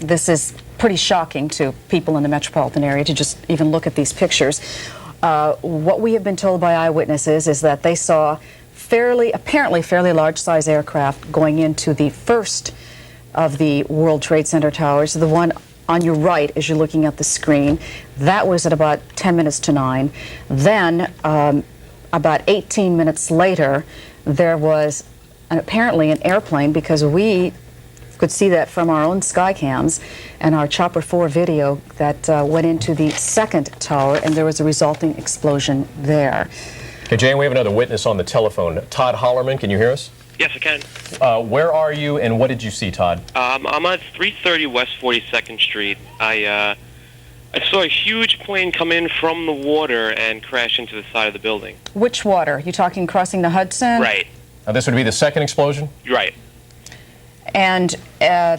Speaker 4: this is pretty shocking to people in the metropolitan area to just even look at these pictures. What we have been told by eyewitnesses is that they saw apparently fairly large-size aircraft going into the first of the World Trade Center towers, the one on your right as you're looking at the screen. That was at about 10 minutes to 9. Then, about 18 minutes later, there was apparently an airplane, because we could see that from our own sky cams and our Chopper 4 video, that went into the second tower, and there was a resulting explosion there.
Speaker 9: Okay, Jane, we have another witness on the telephone. Todd Hollerman, can you hear us?
Speaker 15: Yes, I can.
Speaker 9: Where are you, and what did you see, Todd?
Speaker 15: I'm on 330 West 42nd Street. I saw a huge plane come in from the water and crash into the side of the building.
Speaker 4: Which water? You talking crossing the Hudson?
Speaker 15: Right.
Speaker 9: This would be the second explosion?
Speaker 15: Right.
Speaker 4: And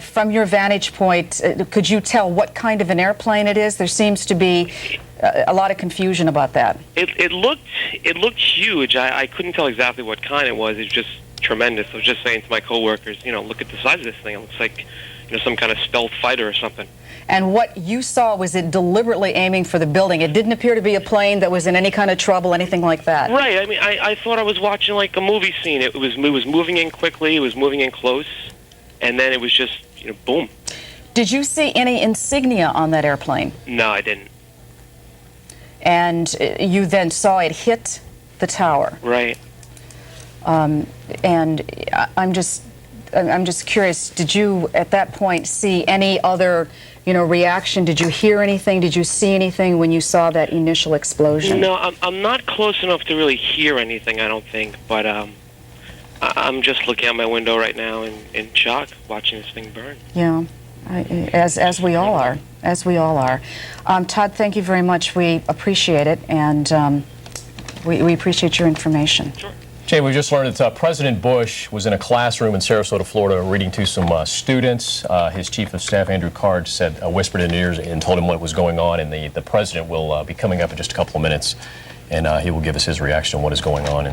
Speaker 4: from your vantage point, could you tell what kind of an airplane it is? There seems to be a lot of confusion about that.
Speaker 15: It looked huge. I couldn't tell exactly what kind it was. It was just tremendous. I was just saying to my coworkers, you know, look at the size of this thing. It looks like, you know, some kind of stealth fighter or something.
Speaker 4: And what you saw, was it deliberately aiming for the building? It didn't appear to be a plane that was in any kind of trouble, anything like that.
Speaker 15: Right. I mean, I thought I was watching like a movie scene. It was moving in quickly. It was moving in close, and then it was just, you know, boom.
Speaker 4: Did you see any insignia on that airplane?
Speaker 15: No, I didn't.
Speaker 4: And you then saw it hit the tower.
Speaker 15: Right.
Speaker 4: And I'm just curious, did you at that point see any other, reaction? Did you hear anything? Did you see anything when you saw that initial explosion?
Speaker 15: No, I'm not close enough to really hear anything, I don't think, but I'm just looking out my window right now in shock, watching this thing burn.
Speaker 4: Yeah, as we all are. As we all are. Todd, thank you very much. We appreciate it, and we appreciate your information.
Speaker 15: Sure.
Speaker 9: Jay, we just learned that President Bush was in a classroom in Sarasota, Florida, reading to some students. His chief of staff, Andrew Card, whispered in ears and told him what was going on, and the president will be coming up in just a couple of minutes, and he will give us his reaction to what is going on.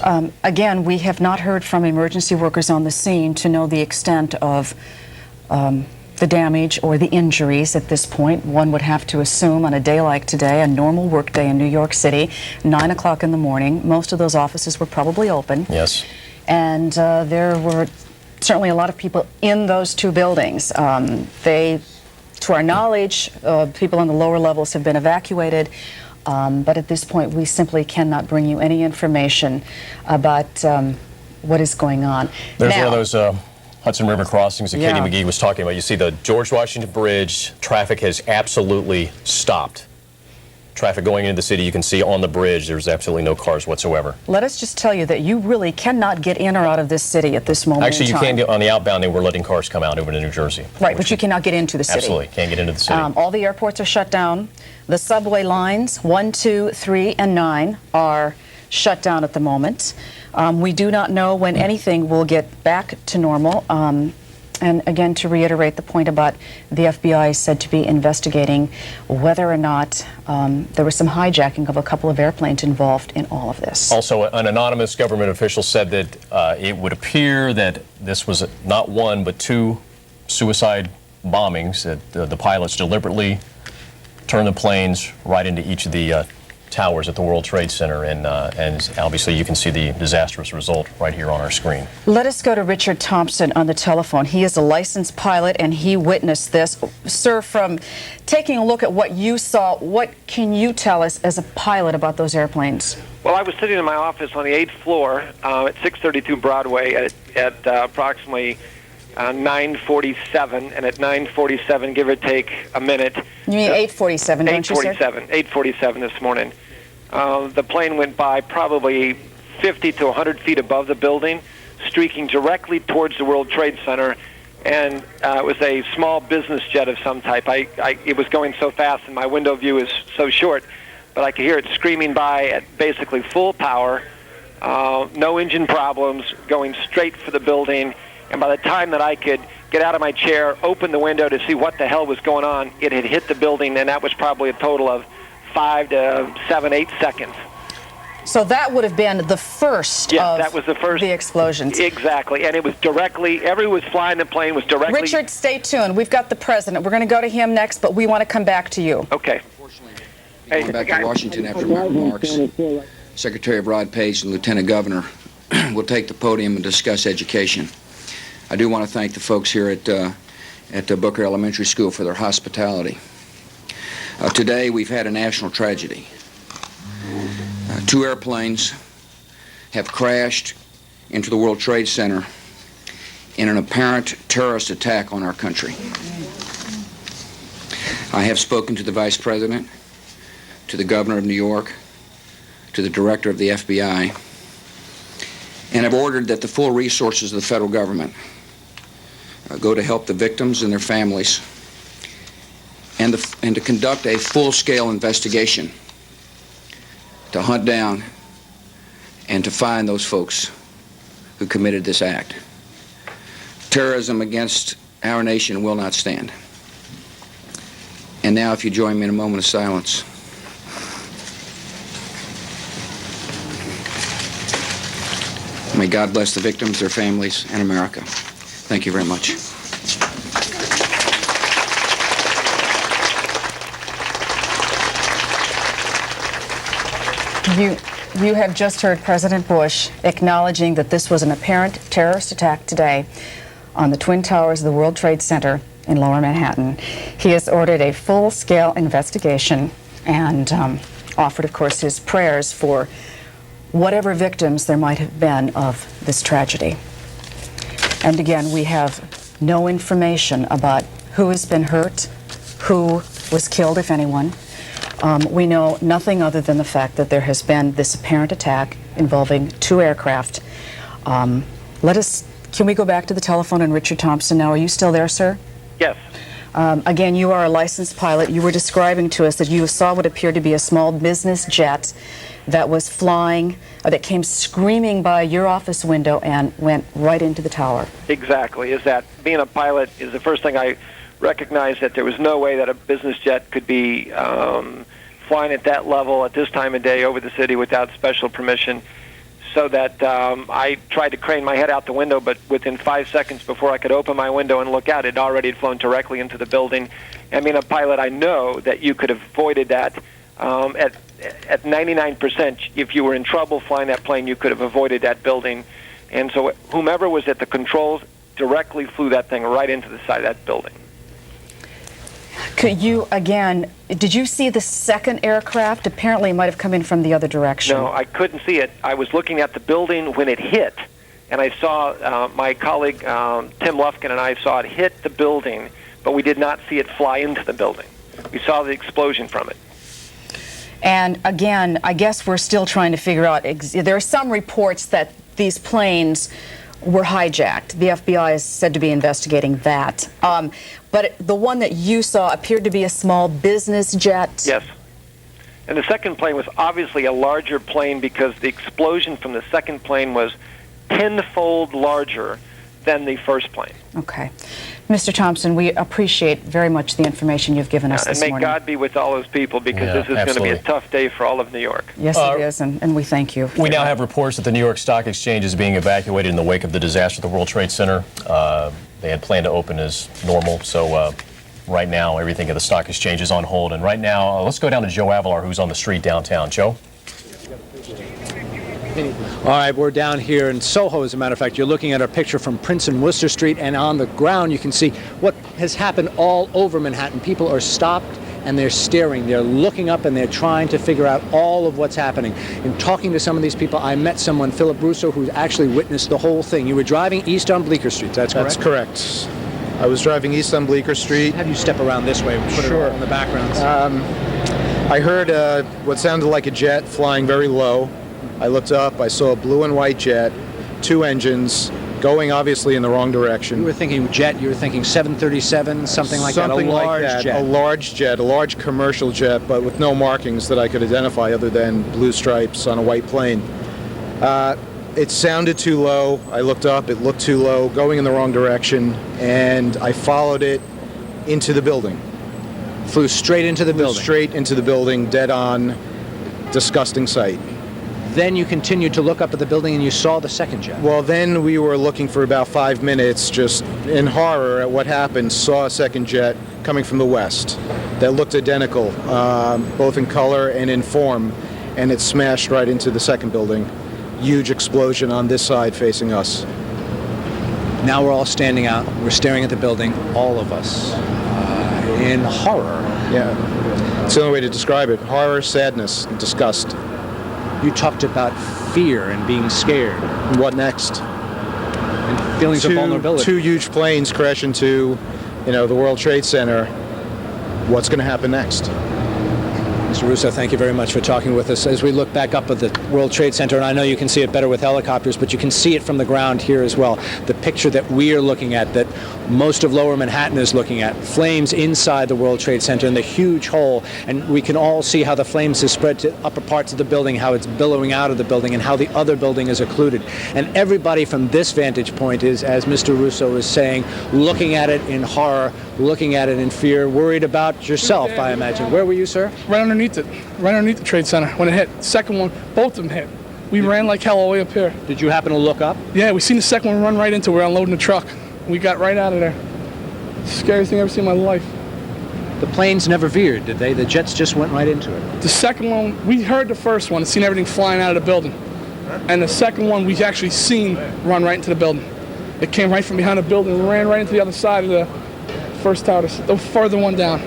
Speaker 9: And
Speaker 4: again, we have not heard from emergency workers on the scene to know the extent of the damage or the injuries at this point. One would have to assume on a day like today, a normal work day in New York City, 9 o'clock in the morning, most of those offices were probably open.
Speaker 9: Yes.
Speaker 4: And there were certainly a lot of people in those two buildings. To our knowledge, people on the lower levels have been evacuated, but at this point we simply cannot bring you any information about what is going on.
Speaker 9: There's one of those Hudson River crossings that Katie McGee was talking about. You see the George Washington Bridge, traffic has absolutely stopped. Traffic going into the city, you can see on the bridge, there's absolutely no cars whatsoever.
Speaker 4: Let us just tell you that you really cannot get in or out of this city at this moment.
Speaker 9: Actually, you can get on the outbound. They were letting cars come out over to New Jersey.
Speaker 4: Right, but you cannot get into the city.
Speaker 9: Absolutely, can't get into the city.
Speaker 4: All the airports are shut down. The subway lines 1, 2, 3, and 9 are shut down at the moment. We do not know when anything will get back to normal. And again, to reiterate the point about the FBI said to be investigating whether or not there was some hijacking of a couple of airplanes involved in all of this.
Speaker 9: Also, an anonymous government official said that it would appear that this was not one but two suicide bombings, that the pilots deliberately turned the planes right into each of the towers at the World Trade Center, and obviously you can see the disastrous result right here on our screen.
Speaker 4: Let us go to Richard Thompson on the telephone. He is a licensed pilot and he witnessed this. Sir, from taking a look at what you saw, what can you tell us as a pilot about those airplanes?
Speaker 16: Well, I was sitting in my office on the 8th floor at 632 Broadway at approximately 9:47, and at 9:47, give or take a minute.
Speaker 4: You mean 8:47, don't you, sir?
Speaker 16: 8:47 this morning. The plane went by probably 50 to 100 feet above the building, streaking directly towards the World Trade Center, and it was a small business jet of some type. It was going so fast, and my window view is so short, but I could hear it screaming by at basically full power, no engine problems, going straight for the building. And by the time that I could get out of my chair, open the window to see what the hell was going on, it had hit the building, and that was probably a total of 5 to 7, 8 seconds.
Speaker 4: So that would have been the first
Speaker 16: that was the first.
Speaker 4: The explosions.
Speaker 16: Exactly, and it was directly, everyone was flying the plane was directly...
Speaker 4: Richard, stay tuned. We've got the president. We're going to go to him next, but we want to come back to you.
Speaker 16: Okay.
Speaker 17: Going back to Washington after my remarks, Secretary of Rod Pace and Lieutenant Governor will take the podium and discuss education. I do want to thank the folks here at Booker Elementary School for their hospitality. Today we've had a national tragedy. 2 airplanes have crashed into the World Trade Center in an apparent terrorist attack on our country. I have spoken to the Vice President, to the Governor of New York, to the Director of the FBI, and have ordered that the full resources of the federal government go to help the victims and their families, and to conduct a full-scale investigation to hunt down and to find those folks who committed this act. Terrorism against our nation will not stand. And now, if you join me in a moment of silence. May God bless the victims, their families, and America. Thank you very much.
Speaker 4: You have just heard President Bush acknowledging that this was an apparent terrorist attack today on the Twin Towers of the World Trade Center in Lower Manhattan. He has ordered a full-scale investigation and offered, of course, his prayers for whatever victims there might have been of this tragedy. And again, we have no information about who has been hurt, who was killed, if anyone. We know nothing other than the fact that there has been this apparent attack involving 2 aircraft. Can we go back to the telephone and Richard Thompson now? Are you still there, sir?
Speaker 16: Yes.
Speaker 4: Again, you are a licensed pilot. You were describing to us that you saw what appeared to be a small business jet that was flying, that came screaming by your office window and went right into the tower.
Speaker 16: Exactly. Is that being a pilot is the first thing I recognized, that there was no way that a business jet could be flying at that level at this time of day over the city without special permission. So that I tried to crane my head out the window, but within 5 seconds before I could open my window and look out, it already had flown directly into the building. I mean, a pilot, I know that you could have avoided that at 99%. If you were in trouble flying that plane, you could have avoided that building. And so whomever was at the controls directly flew that thing right into the side of that building.
Speaker 4: Could you, again, did you see the second aircraft? Apparently it might have come in from the other direction.
Speaker 16: No, I couldn't see it. I was looking at the building when it hit, and I saw my colleague Tim Lufkin and I saw it hit the building, but we did not see it fly into the building. We saw the explosion from it.
Speaker 4: And again, I guess we're still trying to figure out, there are some reports that these planes were hijacked. The FBI is said to be investigating that. But the one that you saw appeared to be a small business jet.
Speaker 16: Yes. And the second plane was obviously a larger plane because the explosion from the second plane was tenfold larger than the first plane.
Speaker 4: Okay. Mr. Thompson, we appreciate very much the information you've given us this morning.
Speaker 16: And may God be with all those people, because this is going to be a tough day for all of New York.
Speaker 4: Yes, it is, and we thank you.
Speaker 9: We now have reports that the New York Stock Exchange is being evacuated in the wake of the disaster at the World Trade Center. They had planned to open as normal, so right now everything at the Stock Exchange is on hold. And right now, let's go down to Joe Avalar, who's on the street downtown. Joe?
Speaker 18: All right, we're down here in Soho, as a matter of fact. You're looking at a picture from Prince and Worcester Street, and on the ground you can see what has happened all over Manhattan. People are stopped and they're staring. They're looking up and they're trying to figure out all of what's happening. In talking to some of these people, I met someone, Philip Russo, who actually witnessed the whole thing. You were driving east on Bleecker Street, that's correct?
Speaker 19: That's correct. I was driving east on Bleecker Street.
Speaker 18: Have you step around this way? Put it all in the background.
Speaker 19: I heard what sounded like a jet flying very low. I looked up, I saw a blue and white jet, 2 engines, going obviously in the wrong direction.
Speaker 18: You were thinking jet, you were thinking 737, something like that, a large jet.
Speaker 19: A large jet, a large commercial jet, but with no markings that I could identify other than blue stripes on a white plane. It sounded too low. I looked up, it looked too low, going in the wrong direction, and I followed it into the building.
Speaker 18: Flew straight into the building?
Speaker 19: Straight into the building, dead on, disgusting sight.
Speaker 18: Then you continued to look up at the building and you saw the second jet.
Speaker 19: Well, then we were looking for about 5 minutes, just in horror at what happened, saw a second jet coming from the west that looked identical, both in color and in form, and it smashed right into the second building. Huge explosion on this side facing us.
Speaker 18: Now we're all standing out, we're staring at the building, all of us, in horror.
Speaker 19: Yeah, it's the only way to describe it. Horror, sadness, and disgust.
Speaker 18: You talked about fear and being scared.
Speaker 19: What next?
Speaker 18: And feelings of vulnerability.
Speaker 19: 2 huge planes crash into, the World Trade Center. What's going to happen next?
Speaker 18: Mr. Russo, thank you very much for talking with us. As we look back up at the World Trade Center, and I know you can see it better with helicopters, but you can see it from the ground here as well. The picture that we are looking at, that most of Lower Manhattan is looking at, flames inside the World Trade Center and the huge hole, and we can all see how the flames have spread to upper parts of the building, how it's billowing out of the building, and how the other building is occluded. And everybody from this vantage point is, as Mr. Russo is saying, looking at it in horror, looking at it in fear, worried about yourself, I imagine. Where were you, sir?
Speaker 20: Right underneath the Trade Center when it hit. The second one, both of them hit. We ran like hell all the way up here.
Speaker 18: Did you happen to look up?
Speaker 20: Yeah, we seen the second one run right into it. We're unloading the truck. We got right out of there. Scariest thing I've ever seen in my life.
Speaker 18: The planes never veered, did they? The jets just went right into it.
Speaker 20: The second one, we heard the first one and seen everything flying out of the building. And the second one, we actually seen run right into the building. It came right from behind the building and ran right into the other side of the first tower, the further one down.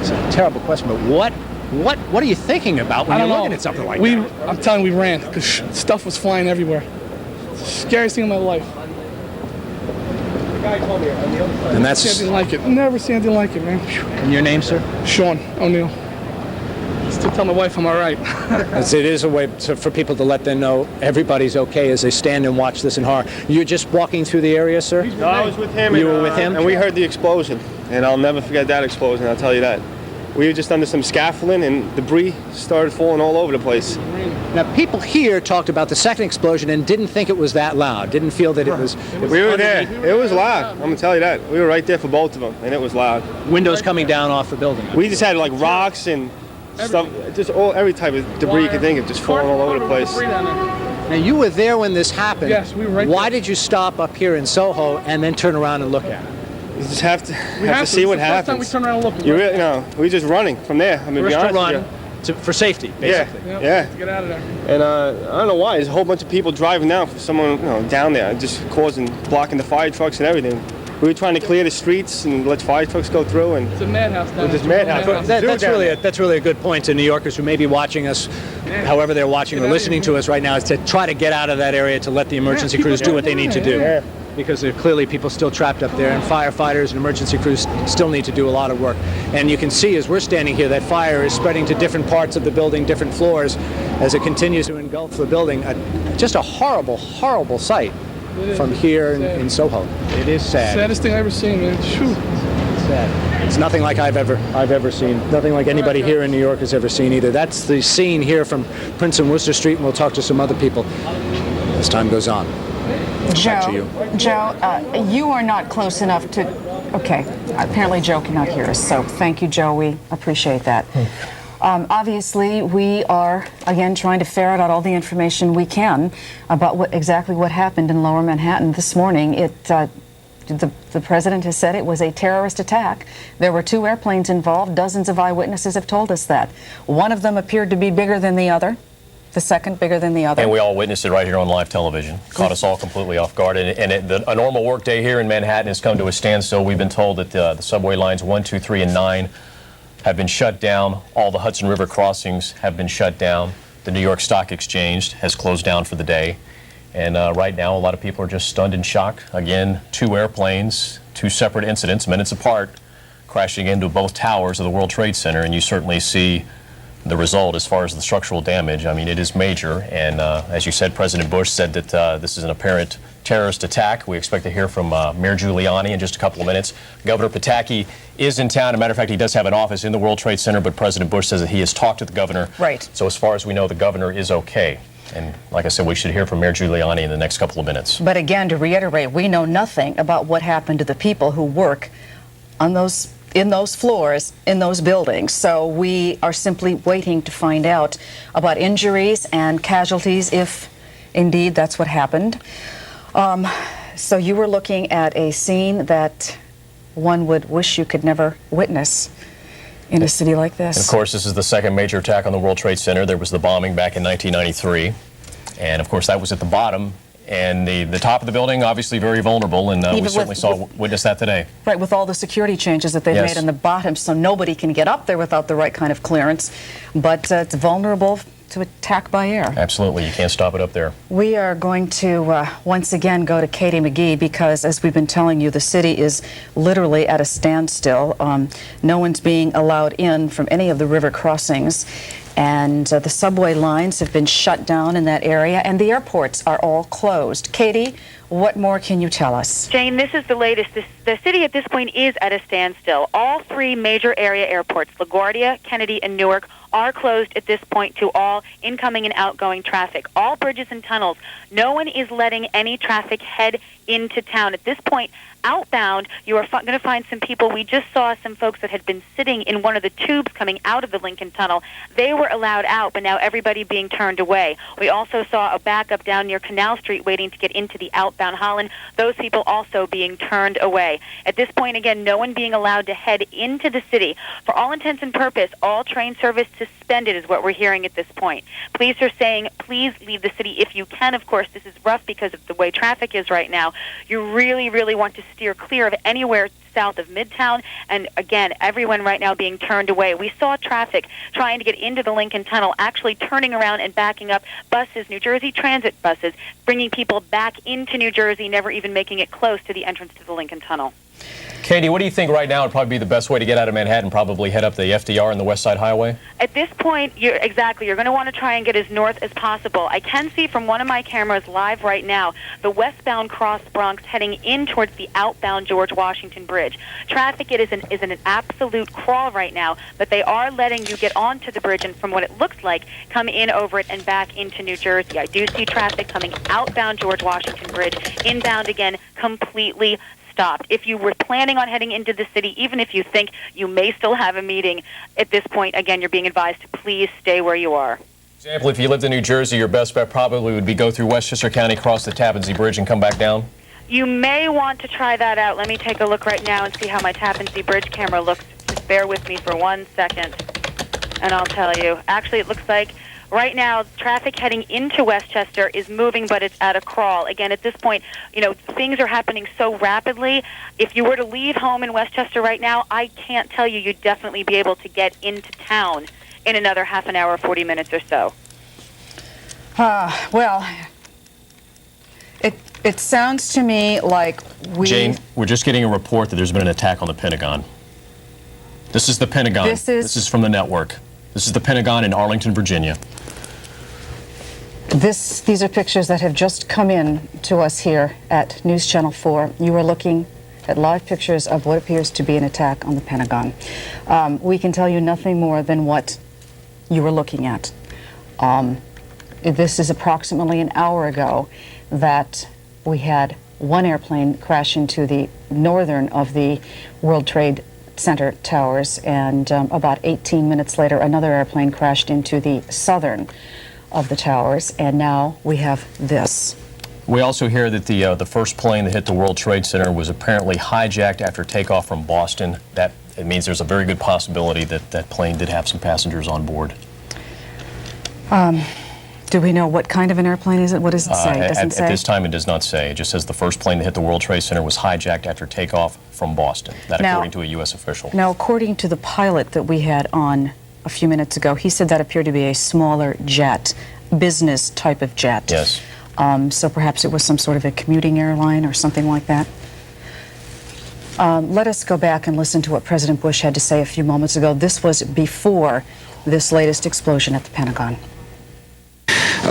Speaker 18: It's a terrible question, but what are you thinking about when you're looking at something like that?
Speaker 20: I'm telling you, we ran because stuff was flying everywhere. It's the scariest thing in my life.
Speaker 18: And that's...
Speaker 20: Never seen anything like it. Never seen anything like it, man.
Speaker 18: And your name, sir?
Speaker 20: Sean O'Neill. Still tell my wife I'm all right.
Speaker 18: It is a way for people to let them know everybody's okay as they stand and watch this in horror. You're just walking through the area, sir?
Speaker 21: No, I was with him.
Speaker 18: You were with him?
Speaker 21: And we heard the explosion. And I'll never forget that explosion, I'll tell you that. We were just under some scaffolding and debris started falling all over the place.
Speaker 18: Now, people here talked about the second explosion and didn't think it was that loud, didn't feel that it was...
Speaker 21: We were there. It was loud. I'm going to tell you that. We were right there for both of them, and it was loud.
Speaker 18: Windows coming down off the building.
Speaker 21: We just had like rocks and stuff, just every type of debris you could think of, just falling all over the place.
Speaker 18: Now, you were there when this happened.
Speaker 20: Yes, we were right there.
Speaker 18: Why did you stop up here in Soho and then turn around and look at it?
Speaker 21: You just have to see what happens.
Speaker 20: First time we turn around and look.
Speaker 21: You really, we're just running from there. I mean,
Speaker 18: First
Speaker 21: be
Speaker 18: to
Speaker 21: honest
Speaker 18: run
Speaker 21: with you.
Speaker 18: for safety, basically.
Speaker 21: Yeah.
Speaker 20: To get out of there.
Speaker 21: And I don't know why. There's a whole bunch of people driving down for someone down there, just blocking the fire trucks and everything. We were trying to clear the streets and let fire trucks go through. And
Speaker 20: it's a madhouse down there.
Speaker 21: It's madhouse.
Speaker 18: That's really a good point to New Yorkers who may be watching us, however they're watching or listening to us right now, is to try to get out of that area to let the emergency crews do what they need to do.
Speaker 21: Yeah.
Speaker 18: Because there are clearly people still trapped up there, and firefighters and emergency crews still need to do a lot of work. And you can see as we're standing here that fire is spreading to different parts of the building, different floors, as it continues to engulf the building. Just a horrible, horrible sight from here in Soho. It is sad.
Speaker 20: Saddest thing I've ever seen, man. Shoo.
Speaker 18: It's sad. It's nothing like I've ever seen. Nothing like anybody here in New York has ever seen either. That's the scene here from Prince and Worcester Street, and we'll talk to some other people as time goes on.
Speaker 4: Joe, you are not close enough to... Okay, apparently Joe cannot hear us, so thank you, Joe. We appreciate that. Obviously, we are, again, trying to ferret out all the information we can about exactly what happened in Lower Manhattan this morning. The president has said it was a terrorist attack. There were 2 airplanes involved. Dozens of eyewitnesses have told us that. One of them appeared to be bigger than the other. The second bigger than the other.
Speaker 9: And we all witnessed it right here on live television. Caught us all completely off guard. A normal work day here in Manhattan has come to a standstill. We've been told that the subway lines 1, 2, 3, and 9 have been shut down. All the Hudson River crossings have been shut down. The New York Stock Exchange has closed down for the day. And right now, a lot of people are just stunned in shock. Again, 2 airplanes, 2 separate incidents, minutes apart, crashing into both towers of the World Trade Center. And you certainly see the result as far as the structural damage. I mean, it is major, and as you said, President Bush said that this is an apparent terrorist attack. We expect to hear from Mayor Giuliani in just a couple of minutes. Governor Pataki is in town. As a matter of fact, he does have an office in the World Trade Center, but President Bush says that he has talked to the governor.
Speaker 4: Right.
Speaker 9: So as far as we know, the governor is okay. And like I said, we should hear from Mayor Giuliani in the next couple of minutes.
Speaker 4: But again, to reiterate, we know nothing about what happened to the people who work on in those floors, in those buildings. So we are simply waiting to find out about injuries and casualties, if indeed that's what happened. So you were looking at a scene that one would wish you could never witness in a city like this.
Speaker 9: And of course, this is the second major attack on the World Trade Center. There was the bombing back in 1993. And of course, that was at the bottom. And the top of the building, obviously very vulnerable, and we certainly witnessed that today.
Speaker 4: Right, with all the security changes that they've made on the bottom, so nobody can get up there without the right kind of clearance. But it's vulnerable to attack by air.
Speaker 9: Absolutely, you can't stop it up there.
Speaker 4: We are going to once again go to Katie McGee because, as we've been telling you, the city is literally at a standstill. No one's being allowed in from any of the river crossings. And the subway lines have been shut down in that area, and the airports are all closed. Katie, what more can you tell us?
Speaker 14: Jane, this is the latest. The city at this point is at a standstill. All 3 major area airports, LaGuardia, Kennedy, and Newark, are closed at this point to all incoming and outgoing traffic. All bridges and tunnels. No one is letting any traffic head into town. At this point, outbound, you are going to find some people. We just saw some folks that had been sitting in one of the tubes coming out of the Lincoln Tunnel. They were allowed out, but now everybody being turned away. We also saw a backup down near Canal Street waiting to get into the outbound Holland. Those people also being turned away. At this point, again, no one being allowed to head into the city. For all intents and purpose, all train service suspended is what we're hearing at this point. Police are saying, please leave the city if you can. Of course, this is rough because of the way traffic is right now. You really, really want to steer clear of anywhere south of Midtown, and again, everyone right now being turned away. We saw traffic trying to get into the Lincoln Tunnel, actually turning around and backing up buses, New Jersey Transit buses, bringing people back into New Jersey, never even making it close to the entrance to the Lincoln Tunnel.
Speaker 9: Katie, what do you think right now would probably be the best way to get out of Manhattan? Probably head up the FDR and the West Side Highway?
Speaker 14: At this point, you're going to want to try and get as north as possible. I can see from one of my cameras live right now the westbound Cross Bronx heading in towards the outbound George Washington Bridge. Traffic is in an absolute crawl right now, but they are letting you get onto the bridge and from what it looks like, come in over it and back into New Jersey. I do see traffic coming outbound George Washington Bridge, inbound again, completely stopped. If you were planning on heading into the city, even if you think you may still have a meeting, at this point, again, you're being advised to please stay where you are.
Speaker 9: For example, if you lived in New Jersey, your best bet probably would be go through Westchester County, cross the Tappan Zee Bridge, and come back down?
Speaker 14: You may want to try that out. Let me take a look right now and see how my Tappan Zee Bridge camera looks. Just bear with me for 1 second, and I'll tell you. Actually, it looks like right now, traffic heading into Westchester is moving, but it's at a crawl. Again, at this point, things are happening so rapidly. If you were to leave home in Westchester right now, I can't tell you you'd definitely be able to get into town in another half an hour, 40 minutes or so.
Speaker 4: Well, it sounds to me like
Speaker 9: Jane, we're just getting a report that there's been an attack on the Pentagon. This is the Pentagon. This is from the network. This is the Pentagon in Arlington, Virginia.
Speaker 4: These are pictures that have just come in to us here at News Channel 4. You are looking at live pictures of what appears to be an attack on the Pentagon. We can tell you nothing more than what you were looking at. This is approximately an hour ago that we had one airplane crash into the northern of the World Trade Center towers, and about 18 minutes later another airplane crashed into the southern of the towers, and now we have this.
Speaker 9: We also hear that the first plane that hit the World Trade Center was apparently hijacked after takeoff from Boston. It means there's a very good possibility that that plane did have some passengers on board.
Speaker 4: Do we know what kind of an airplane is it? What does it say? It doesn't say?
Speaker 9: At this time, it does not say. It just says the first plane that hit the World Trade Center was hijacked after takeoff from Boston. That according to a U.S. official.
Speaker 4: Now, according to the pilot that we had on a few minutes ago, he said that appeared to be a smaller jet, business type of jet.
Speaker 9: Yes.
Speaker 4: So perhaps it was some sort of a commuting airline or something like that. Let us go back and listen to what President Bush had to say a few moments ago. This was before this latest explosion at the Pentagon.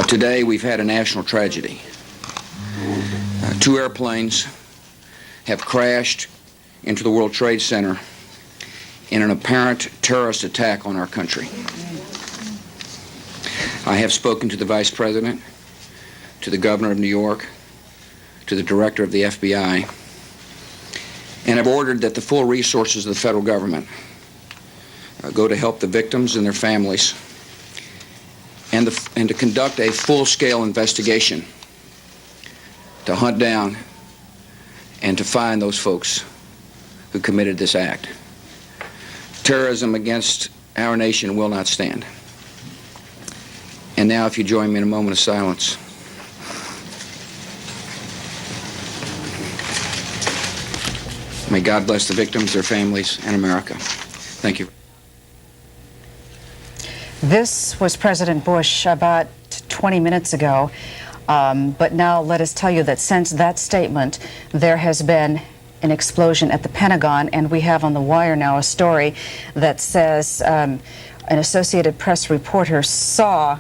Speaker 17: Today we've had a national tragedy. Two airplanes have crashed into the World Trade Center in an apparent terrorist attack on our country. I have spoken to the Vice President, to the Governor of New York, to the Director of the FBI, and have ordered that the full resources of the federal government go to help the victims and their families, and to conduct a full-scale investigation to hunt down and to find those folks who committed this act. Terrorism against our nation will not stand. And now, if you join me in a moment of silence. May God bless the victims, their families, and America. Thank you.
Speaker 4: This was President Bush about 20 minutes ago, but now let us tell you that since that statement, there has been an explosion at the Pentagon, and we have on the wire now a story that says an Associated Press reporter saw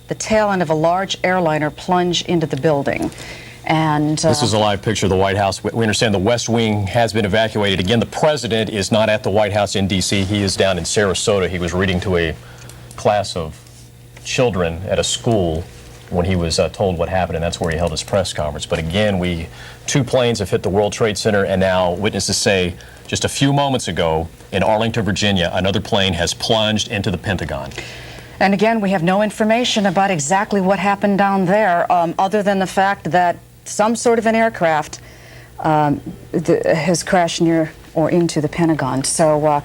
Speaker 4: the tail end of a large airliner plunge into the building. And
Speaker 9: this is a live picture of the White House. We understand the West Wing has been evacuated. Again, the president is not at the White House in D.C. He is down in Sarasota. He was reading to a class of children at a school when he was told what happened, and that's where he held his press conference. But again, two planes have hit the World Trade Center, and now witnesses say just a few moments ago in Arlington, Virginia, another plane has plunged into the Pentagon.
Speaker 4: And again, we have no information about exactly what happened down there, other than the fact that some sort of an aircraft has crashed near or into the Pentagon. So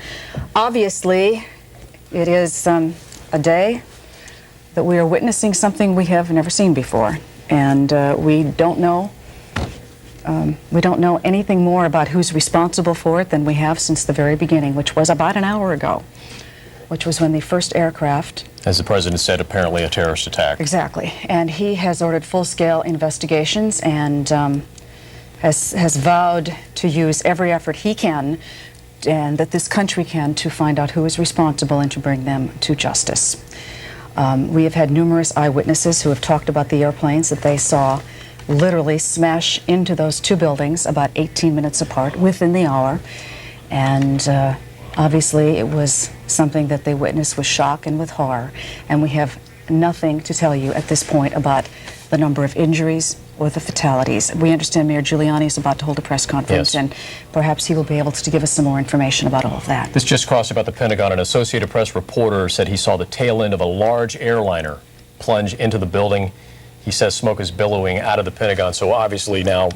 Speaker 4: obviously, it is a day that we are witnessing something we have never seen before, and we don't know anything more about who's responsible for it than we have since the very beginning, which was about an hour ago, which was when the first aircraft,
Speaker 9: as the president said, apparently a terrorist attack.
Speaker 4: Exactly, and he has ordered full-scale investigations and has vowed to use every effort he can and that this country can to find out who is responsible and to bring them to justice. We have had numerous eyewitnesses who have talked about the airplanes that they saw literally smash into those two buildings about 18 minutes apart within the hour, and obviously it was something that they witnessed with shock and with horror, and we have nothing to tell you at this point about the number of injuries or the fatalities. We understand Mayor Giuliani is about to hold a press conference, and perhaps he will be able to give us some more information about all of that.
Speaker 9: This just crossed about the Pentagon. An Associated Press reporter said he saw the tail end of a large airliner plunge into the building. He says smoke is billowing out of the Pentagon. So obviously now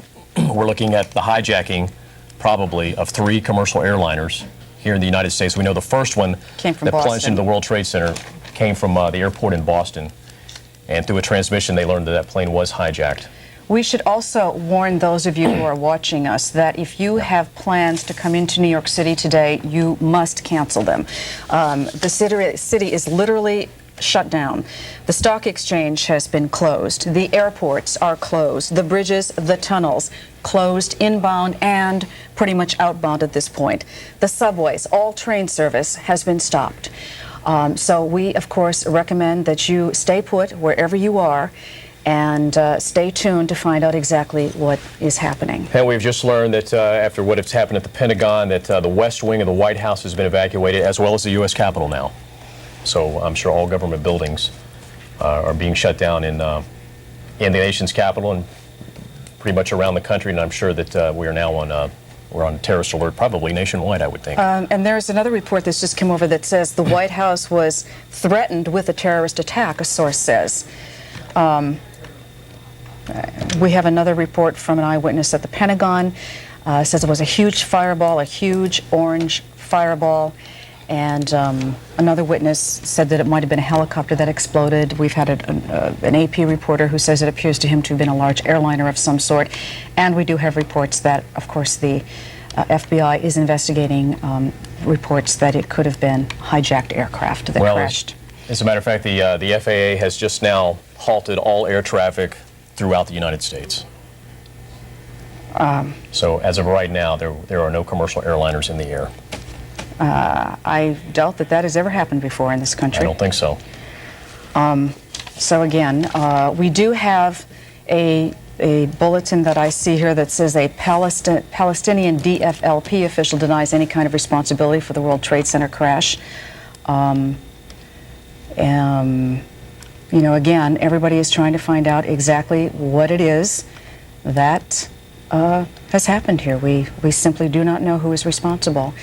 Speaker 9: we're looking at the hijacking probably of 3 commercial airliners here in the United States. We know the first one that plunged into the World Trade Center came from the airport in Boston. And through a transmission, they learned that that plane was hijacked.
Speaker 4: We should also warn those of you who are watching us that if you have plans to come into New York City today, you must cancel them. The city is literally shut down. The stock exchange has been closed. The airports are closed. The bridges, the tunnels, closed inbound and pretty much outbound at this point. The subways, all train service has been stopped. So we, of course, recommend that you stay put wherever you are and stay tuned to find out exactly what is happening.
Speaker 9: And we've just learned that after what has happened at the Pentagon, that the West Wing of the White House has been evacuated, as well as the U.S. Capitol now. So I'm sure all government buildings are being shut down in the nation's capital and pretty much around the country. And I'm sure that we are now on we're on terrorist alert, probably nationwide, I would think.
Speaker 4: And there's another report that's just come over that says the White House was threatened with a terrorist attack, a source says. We have another report from an eyewitness at the Pentagon. Says it was a huge fireball, a huge orange fireball. And another witness said that it might have been a helicopter that exploded. We've had an AP reporter who says it appears to him to have been a large airliner of some sort. And we do have reports that, of course, the FBI is investigating reports that it could have been hijacked aircraft that crashed.
Speaker 9: As a matter of fact, the FAA has just now halted all air traffic throughout the United States. So as of right now, there are no commercial airliners in the air.
Speaker 4: I doubt that has ever happened before in this country.
Speaker 9: I don't think so.
Speaker 4: So again, we do have a bulletin that I see here that says a Palestinian DFLP official denies any kind of responsibility for the World Trade Center crash. You know, again, everybody is trying to find out exactly what it is that has happened here. We simply do not know who is responsible.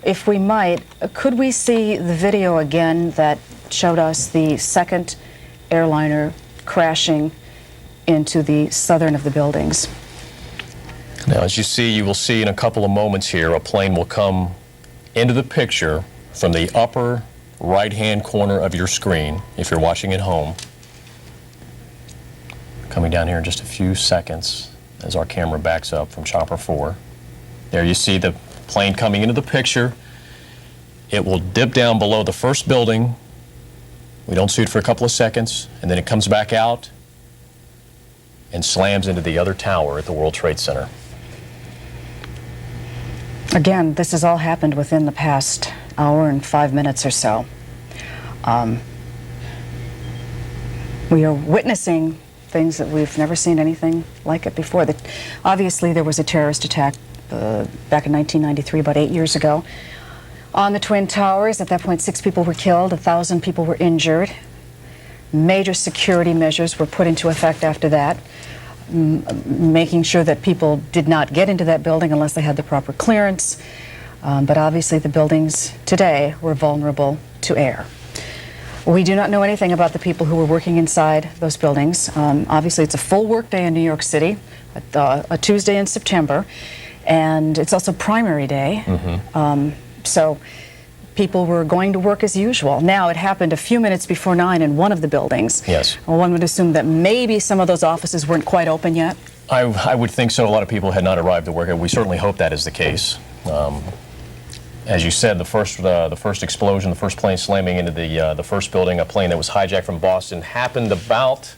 Speaker 4: If we might, could we see the video again that showed us the second airliner crashing into the southern of the buildings?
Speaker 9: Now, as you will see in a couple of moments here, a plane will come into the picture from the upper right-hand corner of your screen, if you're watching at home. Coming down here in just a few seconds as our camera backs up from Chopper 4. There you see the plane coming into the picture. It will dip down below the first building. We don't see it for a couple of seconds, and then it comes back out and slams into the other tower at the World Trade Center.
Speaker 4: Again, this has all happened within the past hour and 5 minutes or so. We are witnessing things that we've never seen anything like it before. Obviously, there was a terrorist attack back in 1993, about 8 years ago, on the Twin Towers. At that point, 6 people were killed, 1,000 people were injured. Major security measures were put into effect after that, making sure that people did not get into that building unless they had the proper clearance. But obviously the buildings today were vulnerable to air. We do not know anything about the people who were working inside those buildings. Obviously it's a full work day in New York City, a Tuesday in September, and it's also primary day. So people were going to work as usual. Now, it happened a few minutes before 9 in one of the buildings.
Speaker 9: Yes.
Speaker 4: Well, one would assume that maybe some of those offices weren't quite open yet.
Speaker 9: I would think so. A lot of people had not arrived to work. We certainly hope that is the case. As you said, the first explosion, the first plane slamming into the first building, a plane that was hijacked from Boston, happened about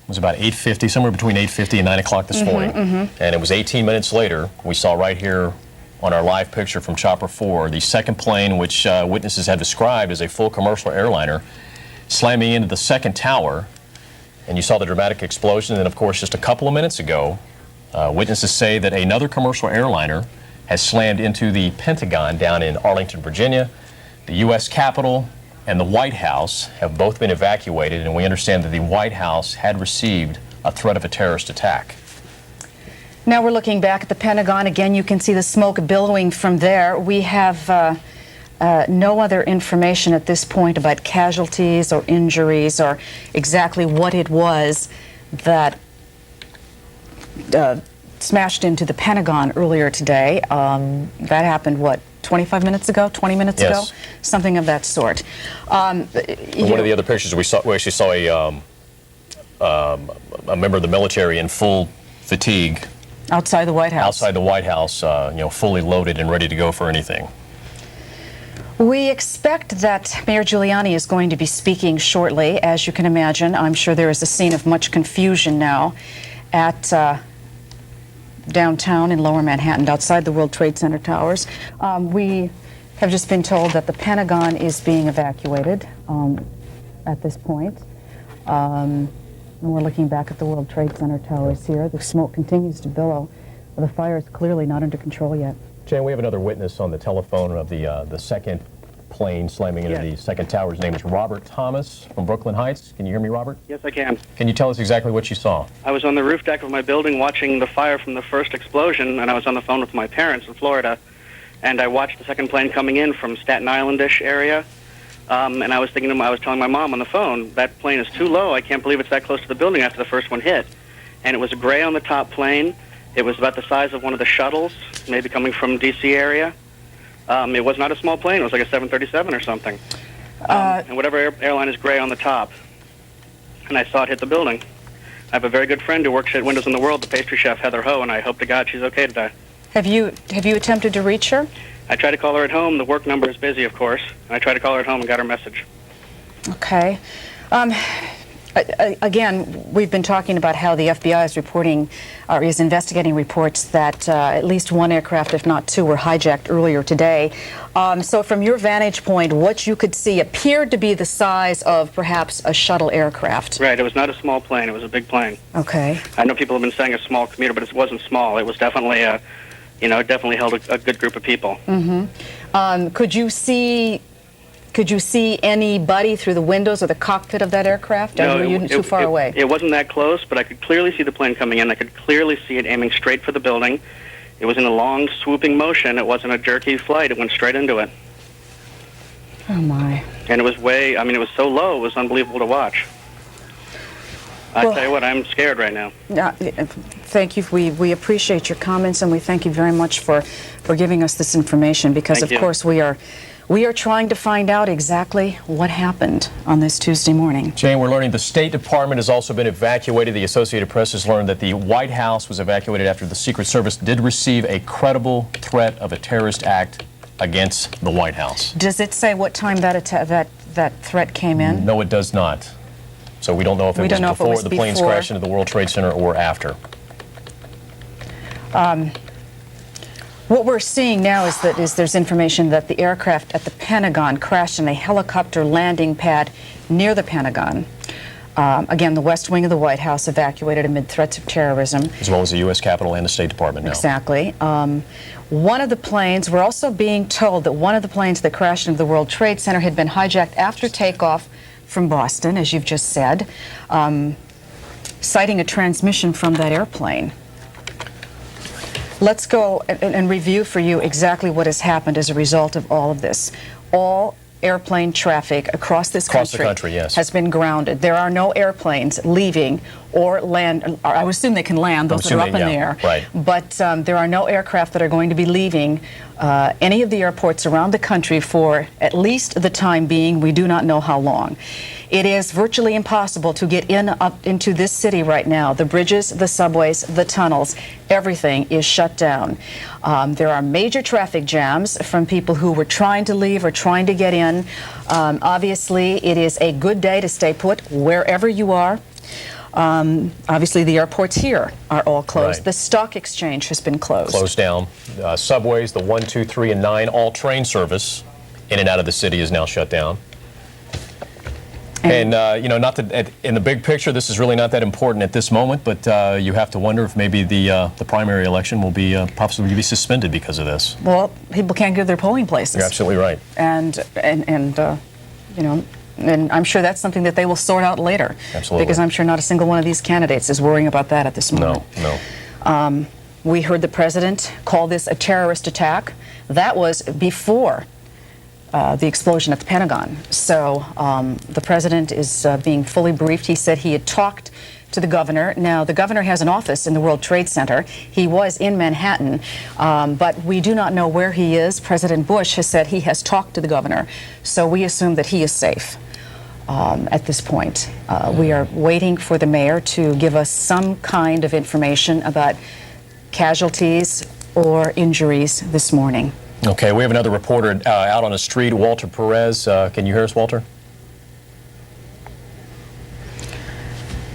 Speaker 9: 8:50, somewhere between 8:50 and 9 o'clock this morning. And it was 18 minutes later, we saw right here on our live picture from Chopper 4, the second plane, which witnesses have described as a full commercial airliner, slamming into the second tower. And you saw the dramatic explosion. And of course, just a couple of minutes ago, witnesses say that another commercial airliner has slammed into the Pentagon down in Arlington, Virginia. The U.S. Capitol and the White House have both been evacuated, and we understand that the White House had received a threat of a terrorist attack.
Speaker 4: Now we're looking back at the Pentagon. Again, you can see the smoke billowing from there. We have no other information at this point about casualties or injuries or exactly what it was that smashed into the Pentagon earlier today. That happened, what, 25 minutes ago, 20 minutes ago? Something of that sort.
Speaker 9: One of the other pictures we actually saw a member of the military in full fatigue.
Speaker 4: Outside the White House.
Speaker 9: Outside the White House, fully loaded and ready to go for anything.
Speaker 4: We expect that Mayor Giuliani is going to be speaking shortly. As you can imagine, I'm sure there is a scene of much confusion now at downtown in Lower Manhattan, outside the World Trade Center towers. We have just been told that the Pentagon is being evacuated at this point. And we're looking back at the World Trade Center towers here. The smoke continues to billow. The fire is clearly not under control yet.
Speaker 9: Jan, we have another witness on the telephone of the second plane slamming into the second tower. His name is Robert Thomas from Brooklyn Heights. Can you hear me, Robert?
Speaker 1: Yes, I can.
Speaker 9: Can you tell us exactly what you saw?
Speaker 1: I was on the roof deck of my building watching the fire from the first explosion, and I was on the phone with my parents in Florida, and I watched the second plane coming in from Staten Island-ish area, and I was telling my mom on the phone, that plane is too low. I can't believe it's that close to the building after the first one hit. And it was a gray on the top plane. It was about the size of one of the shuttles, maybe coming from D.C. area. It was not a small plane. It was like a 737 or something. And whatever airline is gray on the top. And I saw it hit the building. I have a very good friend who works at Windows in the World, the pastry chef, Heather Ho, and I hope to God she's okay today.
Speaker 4: Have you attempted to reach her?
Speaker 1: I tried to call her at home. The work number is busy, of course. And I tried to call her at home and got her message.
Speaker 4: Okay. Again, we've been talking about how the FBI is reporting, or is investigating reports that at least one aircraft, if not two, were hijacked earlier today. So from your vantage point, what you could see appeared to be the size of perhaps a shuttle aircraft.
Speaker 1: Right. It was not a small plane. It was a big plane.
Speaker 4: Okay.
Speaker 1: I know people have been saying a small commuter, but it wasn't small. It was definitely it definitely held a good group of people. Could you see anybody through the windows or the cockpit of that aircraft? No,
Speaker 4: or were you too far away?
Speaker 1: It wasn't that close, but I could clearly see the plane coming in. I could clearly see it aiming straight for the building. It was in a long, swooping motion. It wasn't a jerky flight. It went straight into it.
Speaker 4: Oh, my.
Speaker 1: And it was it was so low, it was unbelievable to watch. I tell you what, I'm scared right now.
Speaker 4: Thank you. We appreciate your comments, and we thank you very much for giving us this information, because, of course, we are trying to find out exactly what happened on this Tuesday morning.
Speaker 9: Jane, we're learning the State Department has also been evacuated. The Associated Press has learned that the White House was evacuated after the Secret Service did receive a credible threat of a terrorist act against the White House.
Speaker 4: Does it say what time that threat came in?
Speaker 9: No, it does not. So we don't know if it was before the planes crashed into the World Trade Center or after.
Speaker 4: What we're seeing now is there's information that the aircraft at the Pentagon crashed in a helicopter landing pad near the Pentagon. Again, the West Wing of the White House evacuated amid threats of terrorism.
Speaker 9: As well as the U.S. Capitol and the State Department now.
Speaker 4: Exactly. One of the planes, we're also being told that one of the planes that crashed into the World Trade Center had been hijacked after takeoff from Boston, as you've just said, citing a transmission from that airplane. Let's go and review for you exactly what has happened as a result of all of this. All airplane traffic across this country
Speaker 9: yes,
Speaker 4: has been grounded. There are no airplanes leaving or land. I would assume they can land, those that are up in the air.
Speaker 9: Right.
Speaker 4: But there are no aircraft that are going to be leaving any of the airports around the country for at least the time being. We do not know how long. It is virtually impossible to get up into this city right now. The bridges, the subways, the tunnels, everything is shut down. There are major traffic jams from people who were trying to leave or trying to get in. Obviously, it is a good day to stay put wherever you are. Obviously, the airports here are all closed.
Speaker 9: Right.
Speaker 4: The stock exchange has been closed.
Speaker 9: Closed down. Subways, the 1, 2, 3, and 9, all train service in and out of the city is now shut down. And you know, not that in the big picture, this is really not that important at this moment, but you have to wonder if maybe the primary election will be possibly be suspended because of this.
Speaker 4: Well, people can't go to their polling places.
Speaker 9: You're absolutely right.
Speaker 4: And you know, and I'm sure that's something that they will sort out later.
Speaker 9: Absolutely.
Speaker 4: Because I'm sure not a single one of these candidates is worrying about that at this moment.
Speaker 9: No.
Speaker 4: We heard the president call this a terrorist attack. That was before the explosion at the Pentagon. So the president is being fully briefed. He said he had talked to the governor. Now, the governor has an office in the World Trade Center. He was in Manhattan, but we do not know where he is. President Bush has said he has talked to the governor, so we assume that he is safe at this point. We are waiting for the mayor to give us some kind of information about casualties or injuries this morning.
Speaker 9: Okay, we have another reporter out on the street, Walter Perez. Can you hear us, Walter?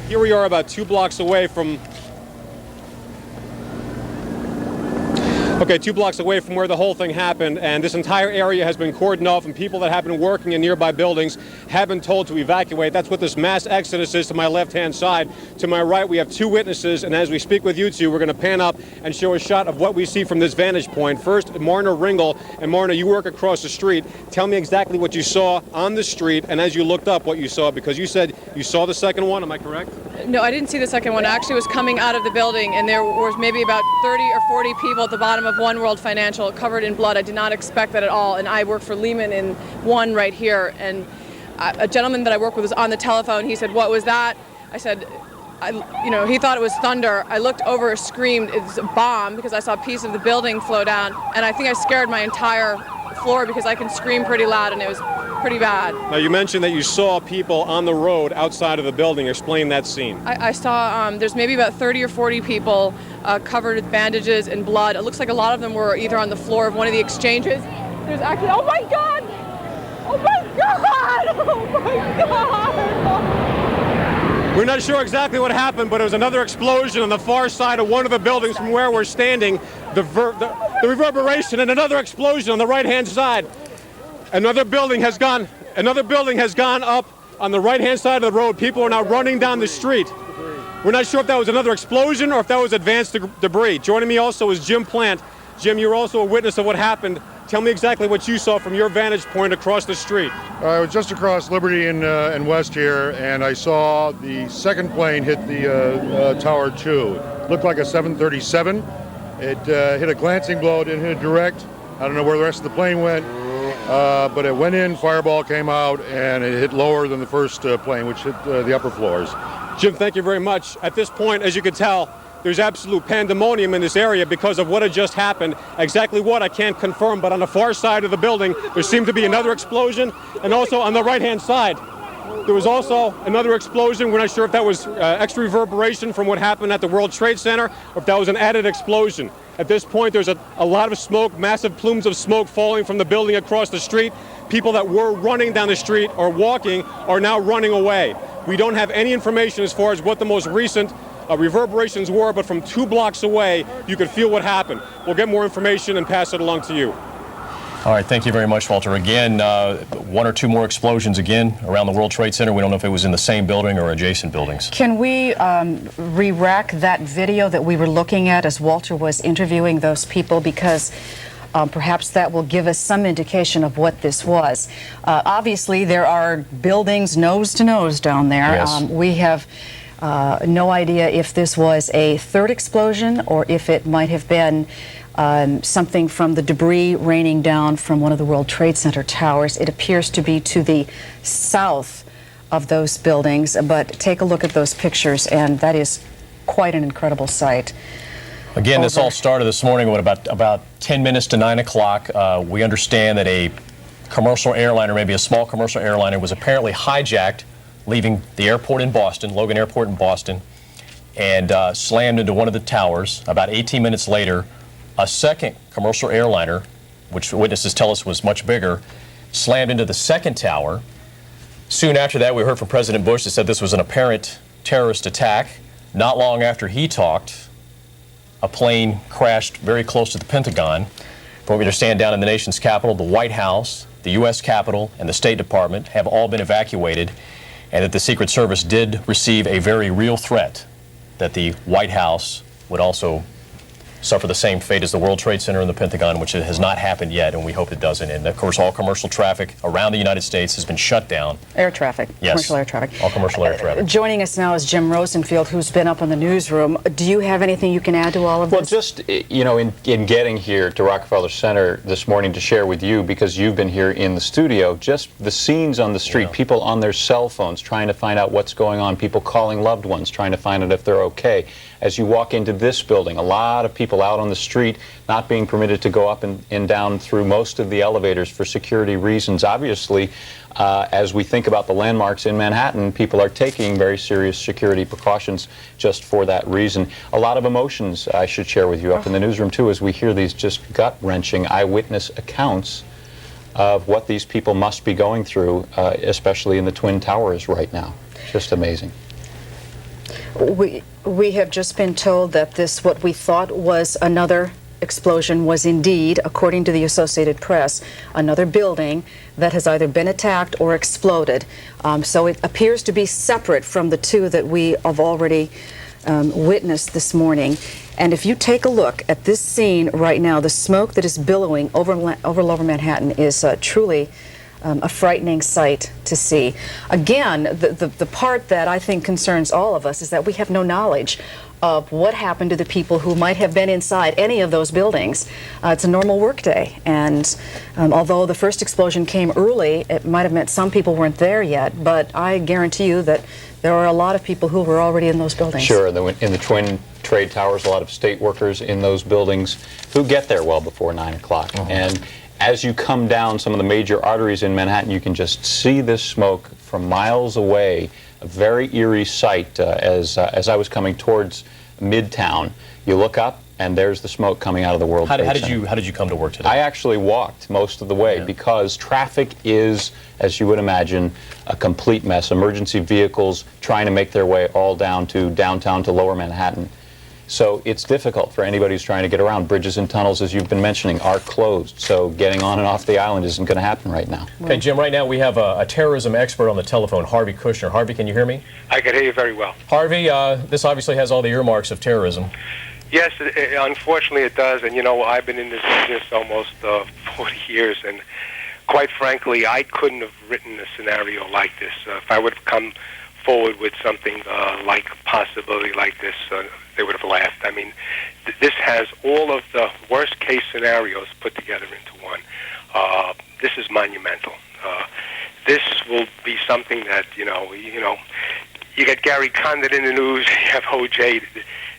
Speaker 2: Here we are about 2 blocks away from... Okay, 2 blocks away from where the whole thing happened, and this entire area has been cordoned off, and people that have been working in nearby buildings have been told to evacuate. That's what this mass exodus is to my left-hand side. To my right, we have 2 witnesses, and as we speak with you two, we're going to pan up and show a shot of what we see from this vantage point. First, Marna Ringel, and Marna, you work across the street. Tell me exactly what you saw on the street, and as you looked up, what you saw, because you said you saw the second one. Am I correct?
Speaker 22: No, I didn't see the second one. I actually was coming out of the building, and there was maybe about 30 or 40 people at the bottom of One World Financial covered in blood. I did not expect that at all, and I work for Lehman in One right here, and a gentleman that I work with was on the telephone. He said, "What was that?" I said, he thought it was thunder. I looked over, screamed, "It's a bomb," because I saw a piece of the building flow down, and I think I scared my entire floor because I can scream pretty loud, and it was pretty bad.
Speaker 2: Now, you mentioned that you saw people on the road outside of the building. Explain that scene.
Speaker 22: I saw there's maybe about 30 or 40 people covered with bandages and blood. It looks like a lot of them were either on the floor of one of the exchanges. There's actually, oh my God! Oh my God! Oh my God!
Speaker 2: We're not sure exactly what happened, but it was another explosion on the far side of one of the buildings from where we're standing. The reverberation and another explosion on the right-hand side. Another building has gone up on the right-hand side of the road. People are now running down the street. We're not sure if that was another explosion or if that was advanced debris. Joining me also is Jim Plant. Jim, you're also a witness of what happened. Tell me exactly what you saw from your vantage point across the street.
Speaker 23: I was just across Liberty and West here, and I saw the second plane hit the Tower 2. It looked like a 737. It hit a glancing blow. It didn't hit it direct. I don't know where the rest of the plane went. But it went in, fireball came out, and it hit lower than the first plane, which hit the upper floors.
Speaker 2: Jim, thank you very much. At this point, as you can tell, there's absolute pandemonium in this area because of what had just happened. Exactly what, I can't confirm, but on the far side of the building, there seemed to be another explosion, and also on the right-hand side, there was also another explosion. We're not sure if that was extra reverberation from what happened at the World Trade Center, or if that was an added explosion. At this point, there's a lot of smoke, massive plumes of smoke falling from the building across the street. People that were running down the street or walking are now running away. We don't have any information as far as what the most recent reverberations were, but from 2 blocks away, you could feel what happened. We'll get more information and pass it along to you.
Speaker 9: All right, thank you very much, Walter. Again, 1 or 2 more explosions again around the World Trade Center. We don't know if it was in the same building or adjacent buildings.
Speaker 4: Can we re-rack that video that we were looking at as Walter was interviewing those people? Because Perhaps that will give us some indication of what this was. Obviously, there are buildings nose to nose down there.
Speaker 9: Yes.
Speaker 4: We have no idea if this was a third explosion or if it might have been something from the debris raining down from one of the World Trade Center towers. It appears to be to the south of those buildings, but take a look at those pictures, and that is quite an incredible sight.
Speaker 9: Again, this all started this morning when about 10 minutes to 9 o'clock. We understand that a commercial airliner, maybe a small commercial airliner, was apparently hijacked leaving the airport in Boston, Logan Airport in Boston, and slammed into one of the towers. About 18 minutes later, a second commercial airliner, which witnesses tell us was much bigger, slammed into the second tower. Soon after that, we heard from President Bush that said this was an apparent terrorist attack. Not long after he talked, a plane crashed very close to the Pentagon. From what we understand, down in the nation's capital, the White House, the U.S. Capitol, and the State Department have all been evacuated, and that the Secret Service did receive a very real threat that the White House would also suffer the same fate as the World Trade Center and the Pentagon, which has not happened yet, and we hope it doesn't. And of course, all commercial traffic around the United States has been shut down.
Speaker 4: Air traffic,
Speaker 9: yes.
Speaker 4: Commercial air traffic.
Speaker 9: All commercial air traffic.
Speaker 4: Joining us now is Jim Rosenfield, who's been up in the newsroom. Do you have anything you can add to all of this?
Speaker 3: Well, just, you know, in getting here to Rockefeller Center this morning to share with you, because you've been here in the studio, just the scenes on the street, people on their cell phones trying to find out what's going on, people calling loved ones trying to find out if they're okay. As you walk into this building, a lot of people out on the street not being permitted to go up and down through most of the elevators for security reasons. Obviously, as we think about the landmarks in Manhattan, people are taking very serious security precautions just for that reason. A lot of emotions I should share with you up in the newsroom too, as we hear these just gut-wrenching eyewitness accounts of what these people must be going through, especially in the Twin Towers right now. Just amazing.
Speaker 4: We have just been told that this, what we thought was another explosion, was indeed, according to the Associated Press, another building that has either been attacked or exploded. So it appears to be separate from the two that we have already witnessed this morning. And if you take a look at this scene right now, the smoke that is billowing over Lower Manhattan is truly a frightening sight to see. Again, the part that I think concerns all of us is that we have no knowledge of what happened to the people who might have been inside any of those buildings. It's a normal work day, and although the first explosion came early, it might have meant some people weren't there yet, but I guarantee you that there are a lot of people who were already in those buildings.
Speaker 3: Sure, in the Twin Trade Towers, a lot of state workers in those buildings who get there well before 9 o'clock. And as you come down some of the major arteries in Manhattan, you can just see this smoke from miles away. A very eerie sight as I was coming towards Midtown. You look up, and there's the smoke coming out of the World Trade Center.
Speaker 9: How did you come to work today?
Speaker 3: I actually walked most of the way because traffic is, as you would imagine, a complete mess. Emergency vehicles trying to make their way all down to downtown to Lower Manhattan. So it's difficult for anybody who's trying to get around. Bridges and tunnels, as you've been mentioning, are closed. So getting on and off the island isn't going to happen right now.
Speaker 9: Okay, Jim, right now we have a terrorism expert on the telephone, Harvey Kushner. Harvey, can you hear me?
Speaker 5: I can hear you very well.
Speaker 9: Harvey, this obviously has all the earmarks of terrorism.
Speaker 5: Yes, unfortunately it does. And, you know, I've been in this business almost 40 years, and quite frankly, I couldn't have written a scenario like this. If I would have come forward with something like a possibility like this, they would have laughed. I mean, this has all of the worst-case scenarios put together into one. This is monumental. This will be something that, you got Gary Condon in the news, you have O.J.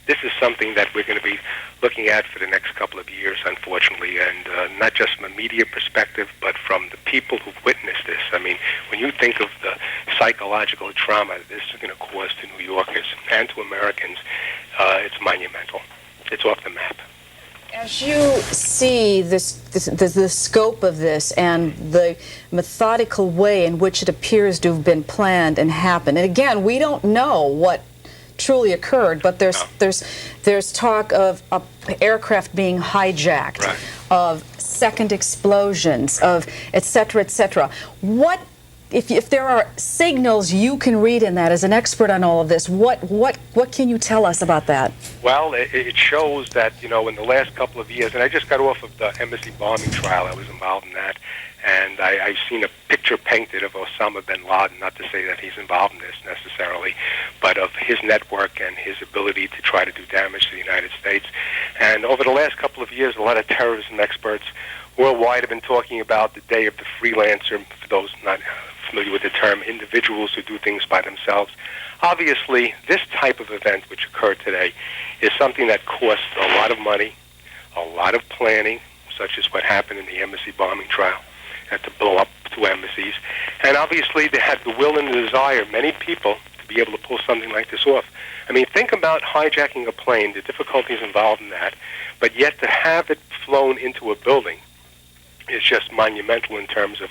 Speaker 5: This is something that we're going to be looking at for the next couple of years, unfortunately, and not just from a media perspective, but from the people who've witnessed this. I mean, when you think of the psychological trauma this is going to cause to New Yorkers and to Americans, it's monumental. It's off the map.
Speaker 4: As you see the scope of this and the methodical way in which it appears to have been planned and happened, and again, we don't know what truly occurred, but there's talk of aircraft being hijacked, of second explosions, of et cetera, et cetera. What if there are signals you can read in that as an expert on all of this, what can you tell us about that?
Speaker 5: Well, it shows that, in the last couple of years, and I just got off of the embassy bombing trial. I was involved in that, and I've seen a picture painted of Osama bin Laden, not to say that he's involved in this necessarily, but of his network and his ability to try to do damage to the United States. And over the last couple of years, a lot of terrorism experts worldwide have been talking about the day of the freelancer, for those not familiar with the term, individuals who do things by themselves. Obviously, this type of event which occurred today is something that costs a lot of money, a lot of planning, such as what happened in the embassy bombing trial, had to blow up 2 embassies. And obviously, they had the will and the desire, many people, to be able to pull something like this off. I mean, think about hijacking a plane, the difficulties involved in that, but yet to have it flown into a building is just monumental in terms of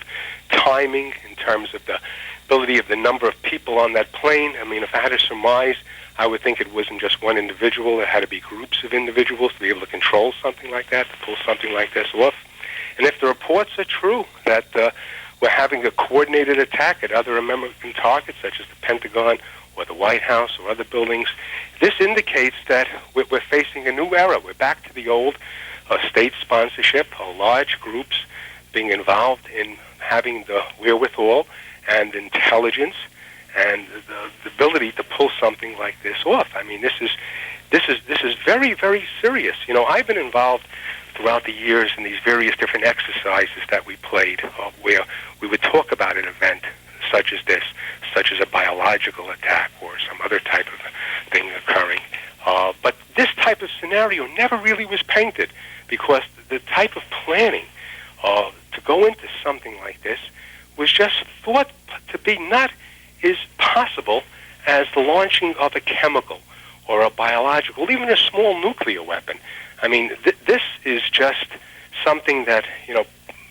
Speaker 5: timing, in terms of the ability of the number of people on that plane. I mean, if I had to surmise, I would think it wasn't just one individual. It had to be groups of individuals to be able to control something like that, to pull something like this off. And if the reports are true that we're having a coordinated attack at other American targets, such as the Pentagon or the White House or other buildings, this indicates that we're facing a new era. We're back to the old state sponsorship, large groups being involved in having the wherewithal and intelligence and the ability to pull something like this off. I mean, this is very, very serious. I've been involved throughout the years in these various different exercises that we played, where we would talk about an event such as this, such as a biological attack or some other type of thing occurring. But this type of scenario never really was painted, because the type of planning to go into something like this was just thought to be not as possible as the launching of a chemical or a biological, even a small nuclear weapon. I mean, this is just something that,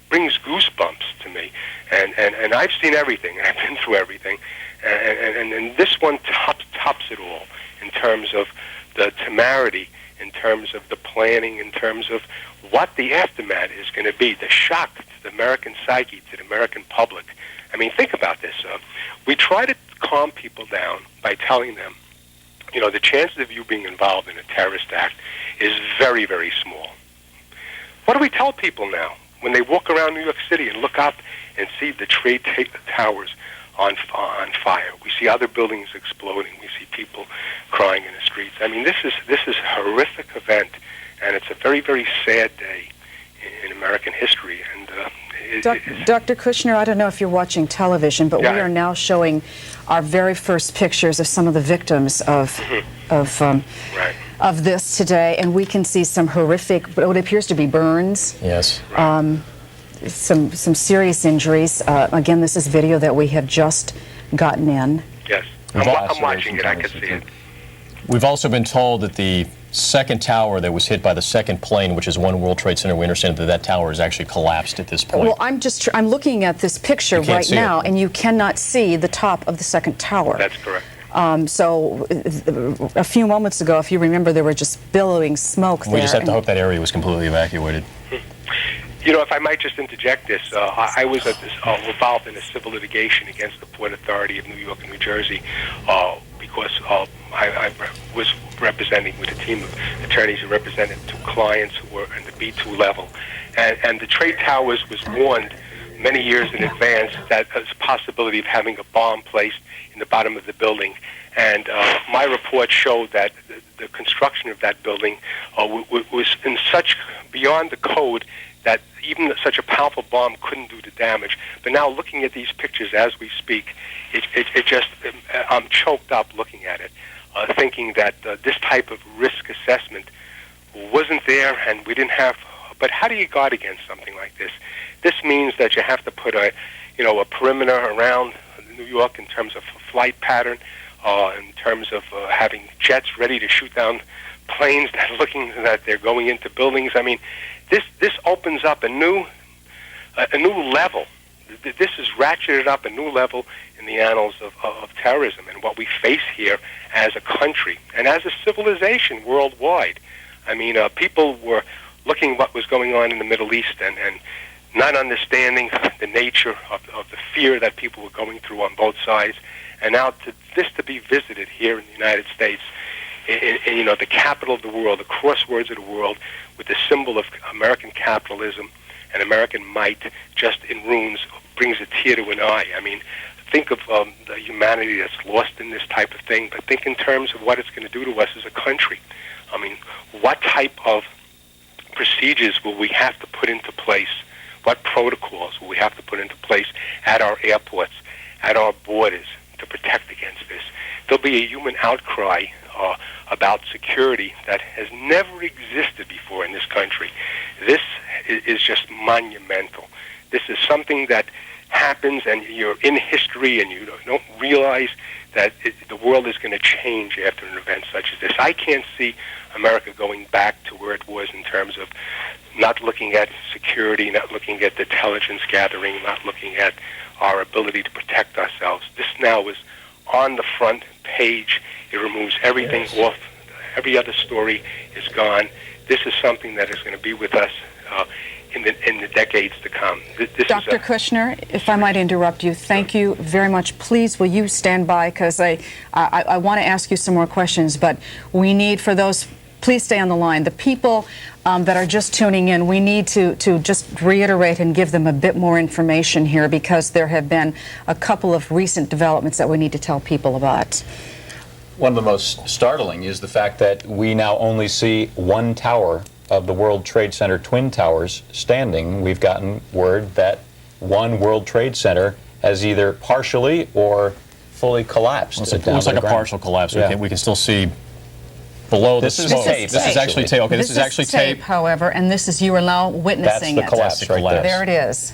Speaker 5: brings goosebumps to me. And I've seen everything. I've been through everything. And this one tops it all in terms of the temerity, in terms of the planning, in terms of what the aftermath is going to be, the shock to the American psyche, to the American public. I mean, think about this. We try to calm people down by telling them, the chances of you being involved in a terrorist act is very, very small. What do we tell people now when they walk around New York City and look up and see the trade towers on fire? We see other buildings exploding. We see people crying in the streets. I mean, this is a horrific event, and it's a very, very sad day in American history. And
Speaker 4: Dr. Kushner, I don't know if you're watching television, but we are now showing our very first pictures of some of the victims of this today, and we can see some horrific, what appears to be burns.
Speaker 9: Yes.
Speaker 4: Some serious injuries. Again, this is video that we have just gotten in.
Speaker 5: Yes, I'm watching it. I can see it.
Speaker 9: We've also been told that the second tower that was hit by the second plane, which is One World Trade Center, we understand that tower is actually collapsed at this point.
Speaker 4: Well, I'm looking at this picture right now, and you cannot see the top of the second tower.
Speaker 5: That's correct.
Speaker 4: So a few moments ago, if you remember, there were just billowing smoke there.
Speaker 9: We just have to hope that area was completely evacuated.
Speaker 5: If I might just interject this, I was involved in a civil litigation against the Port Authority of New York and New Jersey because I was representing with a team of attorneys who represented 2 clients who were in the B2 level. And the trade towers was warned many years in advance that there's a possibility of having a bomb placed in the bottom of the building. And my report showed that the construction of that building was in such beyond the code that even such a powerful bomb couldn't do the damage. But now looking at these pictures as we speak, it just, I'm choked up looking at it, thinking that this type of risk assessment wasn't there and we didn't have, but how do you guard against something like this? This means that you have to put a perimeter around New York in terms of flight pattern, in terms of having jets ready to shoot down planes that they're going into buildings. I mean, this opens up a new level. This is ratcheted up a new level in the annals of terrorism and what we face here as a country and as a civilization worldwide. I mean, people were looking what was going on in the Middle East and not understanding the nature of the fear that people were going through on both sides, and now to be visited here in the United States, in the capital of the world, the crosswords of the world, with the symbol of American capitalism and American might, just in ruins, brings a tear to an eye. I mean, think of the humanity that's lost in this type of thing, but think in terms of what it's going to do to us as a country. I mean, what type of procedures will we have to put into place? What protocols will we have to put into place at our airports, at our borders to protect against this? There'll be a human outcry about security that has never existed before in this country. This is just monumental. This is something that happens, and you're in history, and you don't realize that the world is going to change after an event such as this. I can't see America going back to where it was in terms of not looking at security, not looking at the intelligence gathering, not looking at our ability to protect ourselves. This now is on the front page. It removes everything off. Every other story is gone. This is something that is going to be with us in the decades to come.
Speaker 4: Dr. Kushner, if I might interrupt you, thank you very much. Please, will you stand by, because I want to ask you some more questions, but we need, for those, please stay on the line. The people that are just tuning in, we need to just reiterate and give them a bit more information here, because there have been a couple of recent developments that we need to tell people about.
Speaker 3: One of the most startling is the fact that we now only see one tower of the World Trade Center Twin Towers standing. We've gotten word that one World Trade Center has either partially or fully collapsed.
Speaker 9: It looks like a partial collapse. Yeah. We can still see below the smoke. This is actually tape. Okay, this is actually tape.
Speaker 4: However, and this is, you are now witnessing
Speaker 3: That's the collapse right there.
Speaker 4: There it is.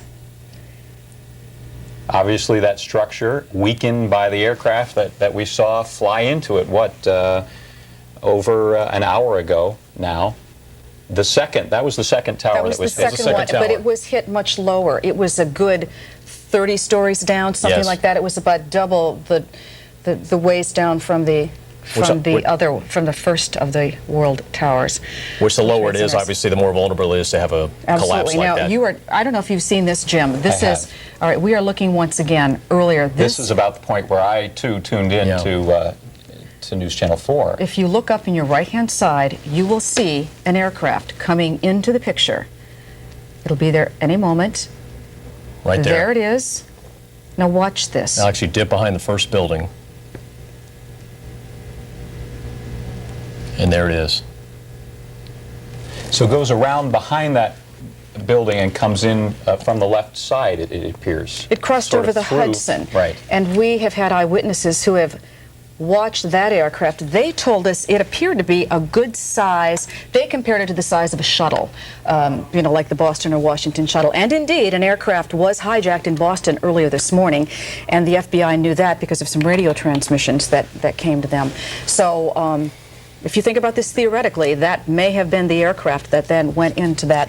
Speaker 3: Obviously, that structure weakened by the aircraft that we saw fly into it, over an hour ago now. That was the second tower that was hit.
Speaker 4: That was the second one, but it was hit much lower. It was a good 30 stories down, something like that. It was about double the ways down from the first of the world towers.
Speaker 9: Which the lower it is, obviously, the more vulnerable it is to have a collapse like that.
Speaker 4: Now, I don't know if you've seen this, Jim. This is, all right, we are looking once again earlier.
Speaker 3: This is about the point where I, too, tuned in to News Channel 4.
Speaker 4: If you look up in your right-hand side, you will see an aircraft coming into the picture. It'll be there any moment.
Speaker 9: Right there.
Speaker 4: There it is. Now watch this.
Speaker 9: I'll actually dip behind the first building. And there it is.
Speaker 3: So it goes around behind that building and comes in from the left side, it appears.
Speaker 4: It crossed over the Hudson.
Speaker 3: Right.
Speaker 4: And we have had eyewitnesses who have watched that aircraft. They told us it appeared to be a good size. They compared it to the size of a shuttle, like the Boston or Washington shuttle. And indeed, an aircraft was hijacked in Boston earlier this morning, and the FBI knew that because of some radio transmissions that came to them. So if you think about this theoretically, that may have been the aircraft that then went into that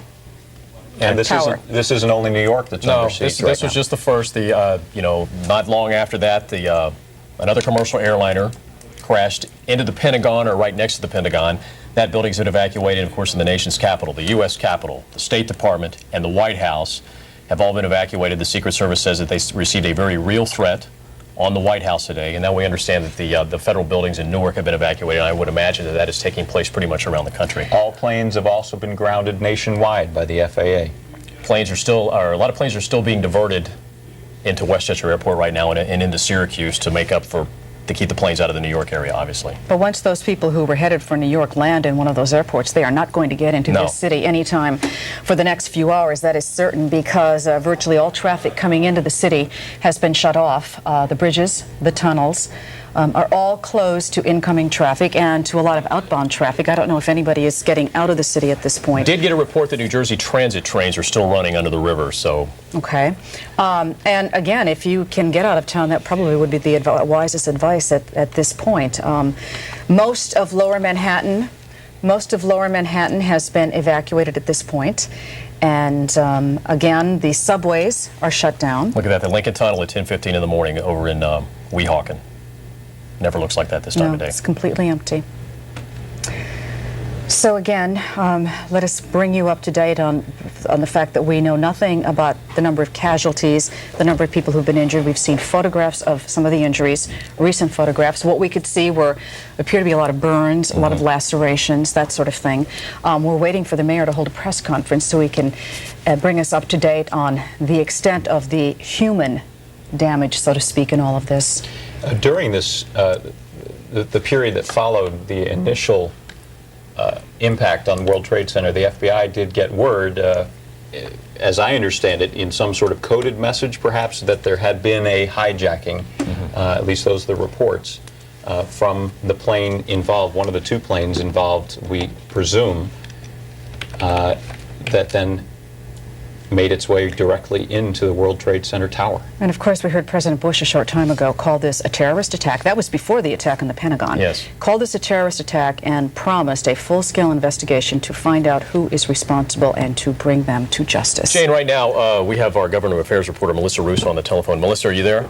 Speaker 4: tower.
Speaker 3: This isn't only New York that's under siege right now.
Speaker 9: This was just the first. Not long after that, another commercial airliner crashed into the Pentagon, or right next to the Pentagon. That building's been evacuated, of course, in the nation's capital. The U.S. Capitol, the State Department, and the White House have all been evacuated. The Secret Service says that they received a very real threat on the White House today, and now we understand that the federal buildings in Newark have been evacuated. And I would imagine that is taking place pretty much around the country.
Speaker 3: All planes have also been grounded nationwide by the FAA.
Speaker 9: A lot of planes are still being diverted into Westchester Airport right now and into Syracuse to keep the planes out of the New York area, obviously.
Speaker 4: But once those people who were headed for New York land in one of those airports, they are not going to get into this city anytime for the next few hours. That is certain, because virtually all traffic coming into the city has been shut off. The bridges, the tunnels are all closed to incoming traffic and to a lot of outbound traffic. I don't know if anybody is getting out of the city at this point.
Speaker 9: Did get a report that New Jersey Transit trains are still running under the river, so.
Speaker 4: Okay. And again, if you can get out of town, that probably would be the wisest advice at this point. Most of Lower Manhattan has been evacuated at this point. And again, the subways are shut down.
Speaker 9: Look at that, the Lincoln Tunnel at 10:15 in the morning over in Weehawken. Never looks like that this time of day.
Speaker 4: It's completely empty. So again, let us bring you up to date on the fact that we know nothing about the number of casualties, the number of people who've been injured. We've seen photographs of some of the injuries, recent photographs. What we could see appear to be a lot of burns, a lot of lacerations, that sort of thing. We're waiting for the mayor to hold a press conference so he can bring us up to date on the extent of the human damage, so to speak, in all of this.
Speaker 3: During this, the period that followed the initial impact on the World Trade Center, the FBI did get word, as I understand it, in some sort of coded message perhaps, that there had been a hijacking, at least those are the reports, from the plane involved, one of the two planes involved, we presume, that then made its way directly into the World Trade Center tower.
Speaker 4: And of course, we heard President Bush a short time ago call this a terrorist attack. That was before the attack in the Pentagon.
Speaker 9: Yes.
Speaker 4: Called this a terrorist attack and promised a full-scale investigation to find out who is responsible and to bring them to justice.
Speaker 9: Jane, right now we have our Government Affairs reporter Melissa Russo on the telephone. Melissa, are you there?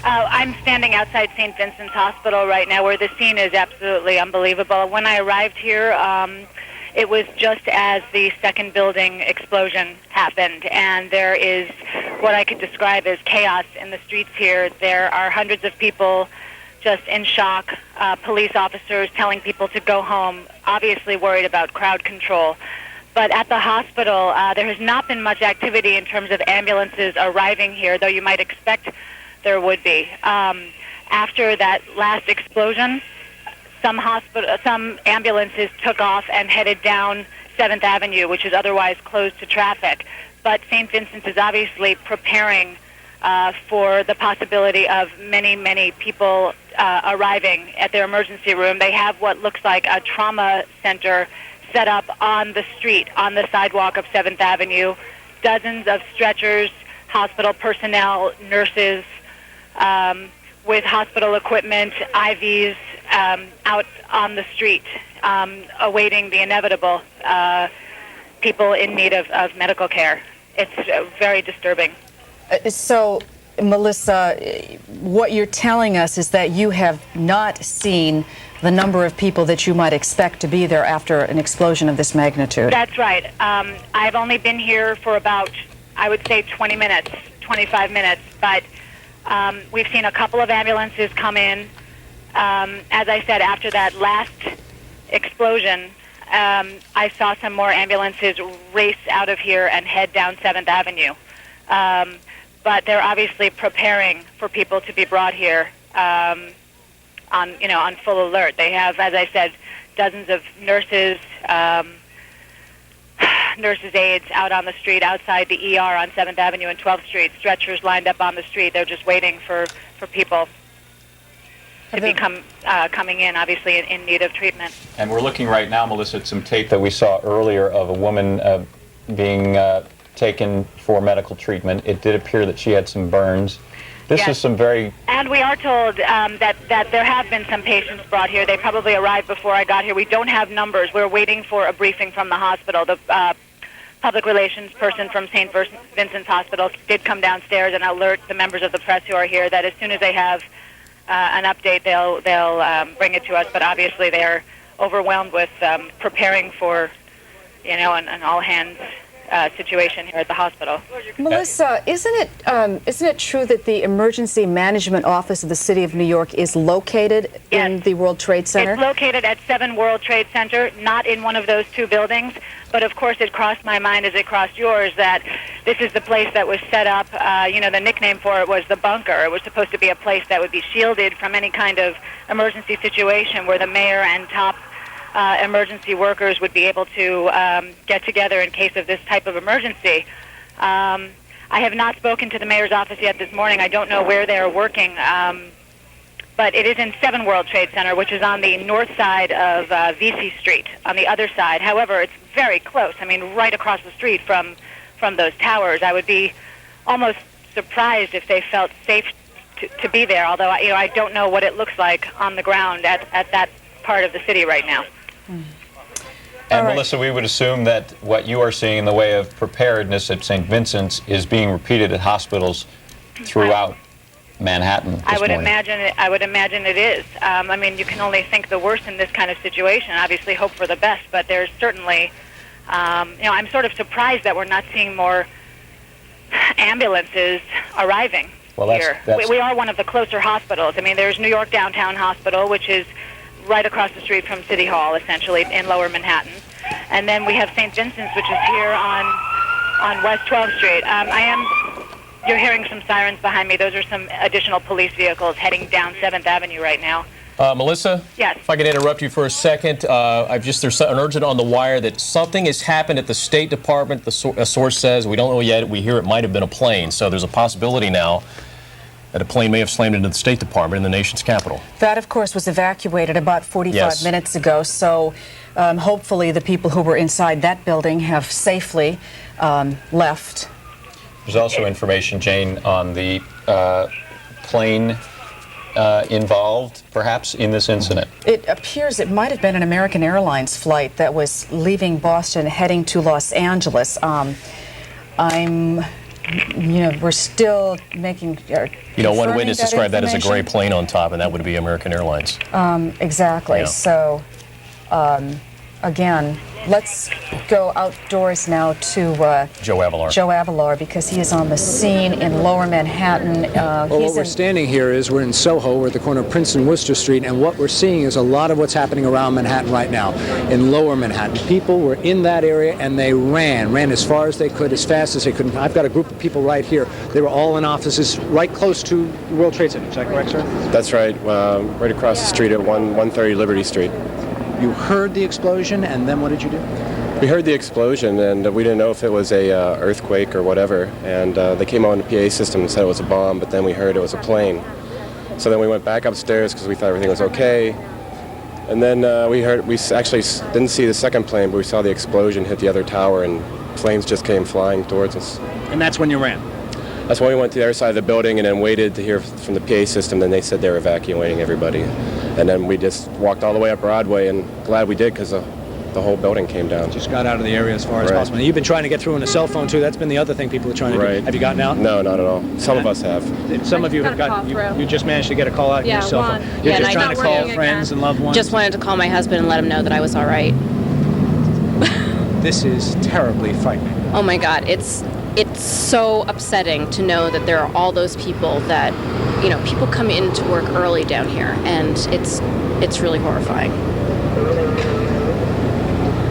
Speaker 14: I'm standing outside St. Vincent's Hospital right now, where the scene is absolutely unbelievable. When I arrived here, it was just as the second building explosion happened, and there is what I could describe as chaos in the streets here. There are hundreds of people just in shock, police officers telling people to go home, obviously worried about crowd control. But at the hospital, there has not been much activity in terms of ambulances arriving here, though you might expect there would be. After that last explosion, some ambulances took off and headed down 7th Avenue, which is otherwise closed to traffic. But St. Vincent's is obviously preparing for the possibility of many, many people arriving at their emergency room. They have what looks like a trauma center set up on the street, on the sidewalk of 7th Avenue. Dozens of stretchers, hospital personnel, nurses, with hospital equipment, IVs, out on the street, awaiting the inevitable, people in need of medical care. It's very disturbing.
Speaker 4: So, Melissa, what you're telling us is that you have not seen the number of people that you might expect to be there after an explosion of this magnitude.
Speaker 14: That's right. I've only been here for about, I would say, 20 minutes, 25 minutes, but we've seen a couple of ambulances come in. As I said, after that last explosion, I saw some more ambulances race out of here and head down 7th Avenue. But they're obviously preparing for people to be brought here on full alert. They have, as I said, dozens of nurses, nurses' aides out on the street outside the ER on 7th Avenue and 12th Street, stretchers lined up on the street. They're just waiting for people to be coming in, obviously in need of treatment.
Speaker 3: And we're looking right now, Melissa, at some tape that we saw earlier of a woman being taken for medical treatment. It did appear that she had some burns. This is some very...
Speaker 14: And we are told that there have been some patients brought here. They probably arrived before I got here. We don't have numbers. We're waiting for a briefing from the hospital. The public relations person from St. Vincent's Hospital did come downstairs and alert the members of the press who are here that as soon as they have an update, they'll bring it to us. But obviously they're overwhelmed with preparing for, an all-hands situation here at the hospital.
Speaker 4: Melissa, isn't it true that the Emergency Management Office of the City of New York is located in the World Trade Center?
Speaker 14: It's located at 7 World Trade Center, not in one of those two buildings. But of course, it crossed my mind as it crossed yours that this is the place that was set up. The nickname for it was the bunker. It was supposed to be a place that would be shielded from any kind of emergency situation where the mayor and top emergency workers would be able to get together in case of this type of emergency. I have not spoken to the mayor's office yet this morning. I don't know where they are working, but it is in 7 World Trade Center, which is on the north side of VC Street, on the other side. However, it's very close. I mean, right across the street from those towers. I would be almost surprised if they felt safe to be there, although I don't know what it looks like on the ground at that part of the city right now.
Speaker 3: And Melissa, we would assume that what you are seeing in the way of preparedness at St. Vincent's is being repeated at hospitals throughout Manhattan this morning.
Speaker 14: I would imagine it is. I mean, you can only think the worst in this kind of situation. Obviously, hope for the best, but there's certainly, I'm sort of surprised that we're not seeing more ambulances arriving here. We are one of the closer hospitals. I mean, there's New York Downtown Hospital, which is right across the street from City Hall, essentially, in Lower Manhattan. And then we have St. Vincent's, which is here on West 12th Street. You're hearing some sirens behind me. Those are some additional police vehicles heading down 7th Avenue right now.
Speaker 9: Melissa?
Speaker 14: Yes.
Speaker 9: If I could interrupt you for a second. There's an urgent on the wire that something has happened at the State Department. A source says, we don't know yet, we hear it might have been a plane. So there's a possibility now that a plane may have slammed into the State Department in the nation's capital.
Speaker 4: That, of course, was evacuated about 45 minutes ago. So hopefully the people who were inside that building have safely left.
Speaker 3: There's also information, Jane, on the plane involved, perhaps, in this incident.
Speaker 4: It appears it might have been an American Airlines flight that was leaving Boston heading to Los Angeles. We're still making...
Speaker 9: one witness described that as a gray plane on top, and that would be American Airlines.
Speaker 4: Exactly.
Speaker 9: Yeah.
Speaker 4: So, again, let's go outdoors now to
Speaker 9: Joe Avalar.
Speaker 4: Joe Avalar, because he is on the scene in Lower Manhattan.
Speaker 18: What we're standing here is we're in Soho. We're at the corner of Princeton and Worcester Street, and what we're seeing is a lot of what's happening around Manhattan right now. In Lower Manhattan, people were in that area and they ran as far as they could, as fast as they could. I've got a group of people right here. They were all in offices right close to the World Trade Center. Is that correct, sir?
Speaker 6: That's right. Right across the street at 130 Liberty Street.
Speaker 18: You heard the explosion, and then what did you do?
Speaker 6: We heard the explosion, and we didn't know if it was a earthquake or whatever. And they came on the PA system and said it was a bomb, but then we heard it was a plane. So then we went back upstairs because we thought everything was okay. And then we actually didn't see the second plane, but we saw the explosion hit the other tower, and planes just came flying towards us.
Speaker 18: And that's when you ran?
Speaker 6: That's when we went to the other side of the building and then waited to hear from the PA system. Then they said they were evacuating everybody. And then we just walked all the way up Broadway, and glad we did because the whole building came down.
Speaker 18: Just got out of the area as far as possible. And you've been trying to get through on a cell phone, too. That's been the other thing people are trying to do. Have you gotten out?
Speaker 6: No, not at all. Some of us have.
Speaker 18: Some of you have gotten, you just managed to get a call out on your cell phone. You're just trying to call friends and loved ones?
Speaker 7: Just wanted to call my husband and let him know that I was all right.
Speaker 18: This is terribly frightening.
Speaker 7: Oh, my God. It's so upsetting to know that there are all those people that, people come in to work early down here, and it's really horrifying.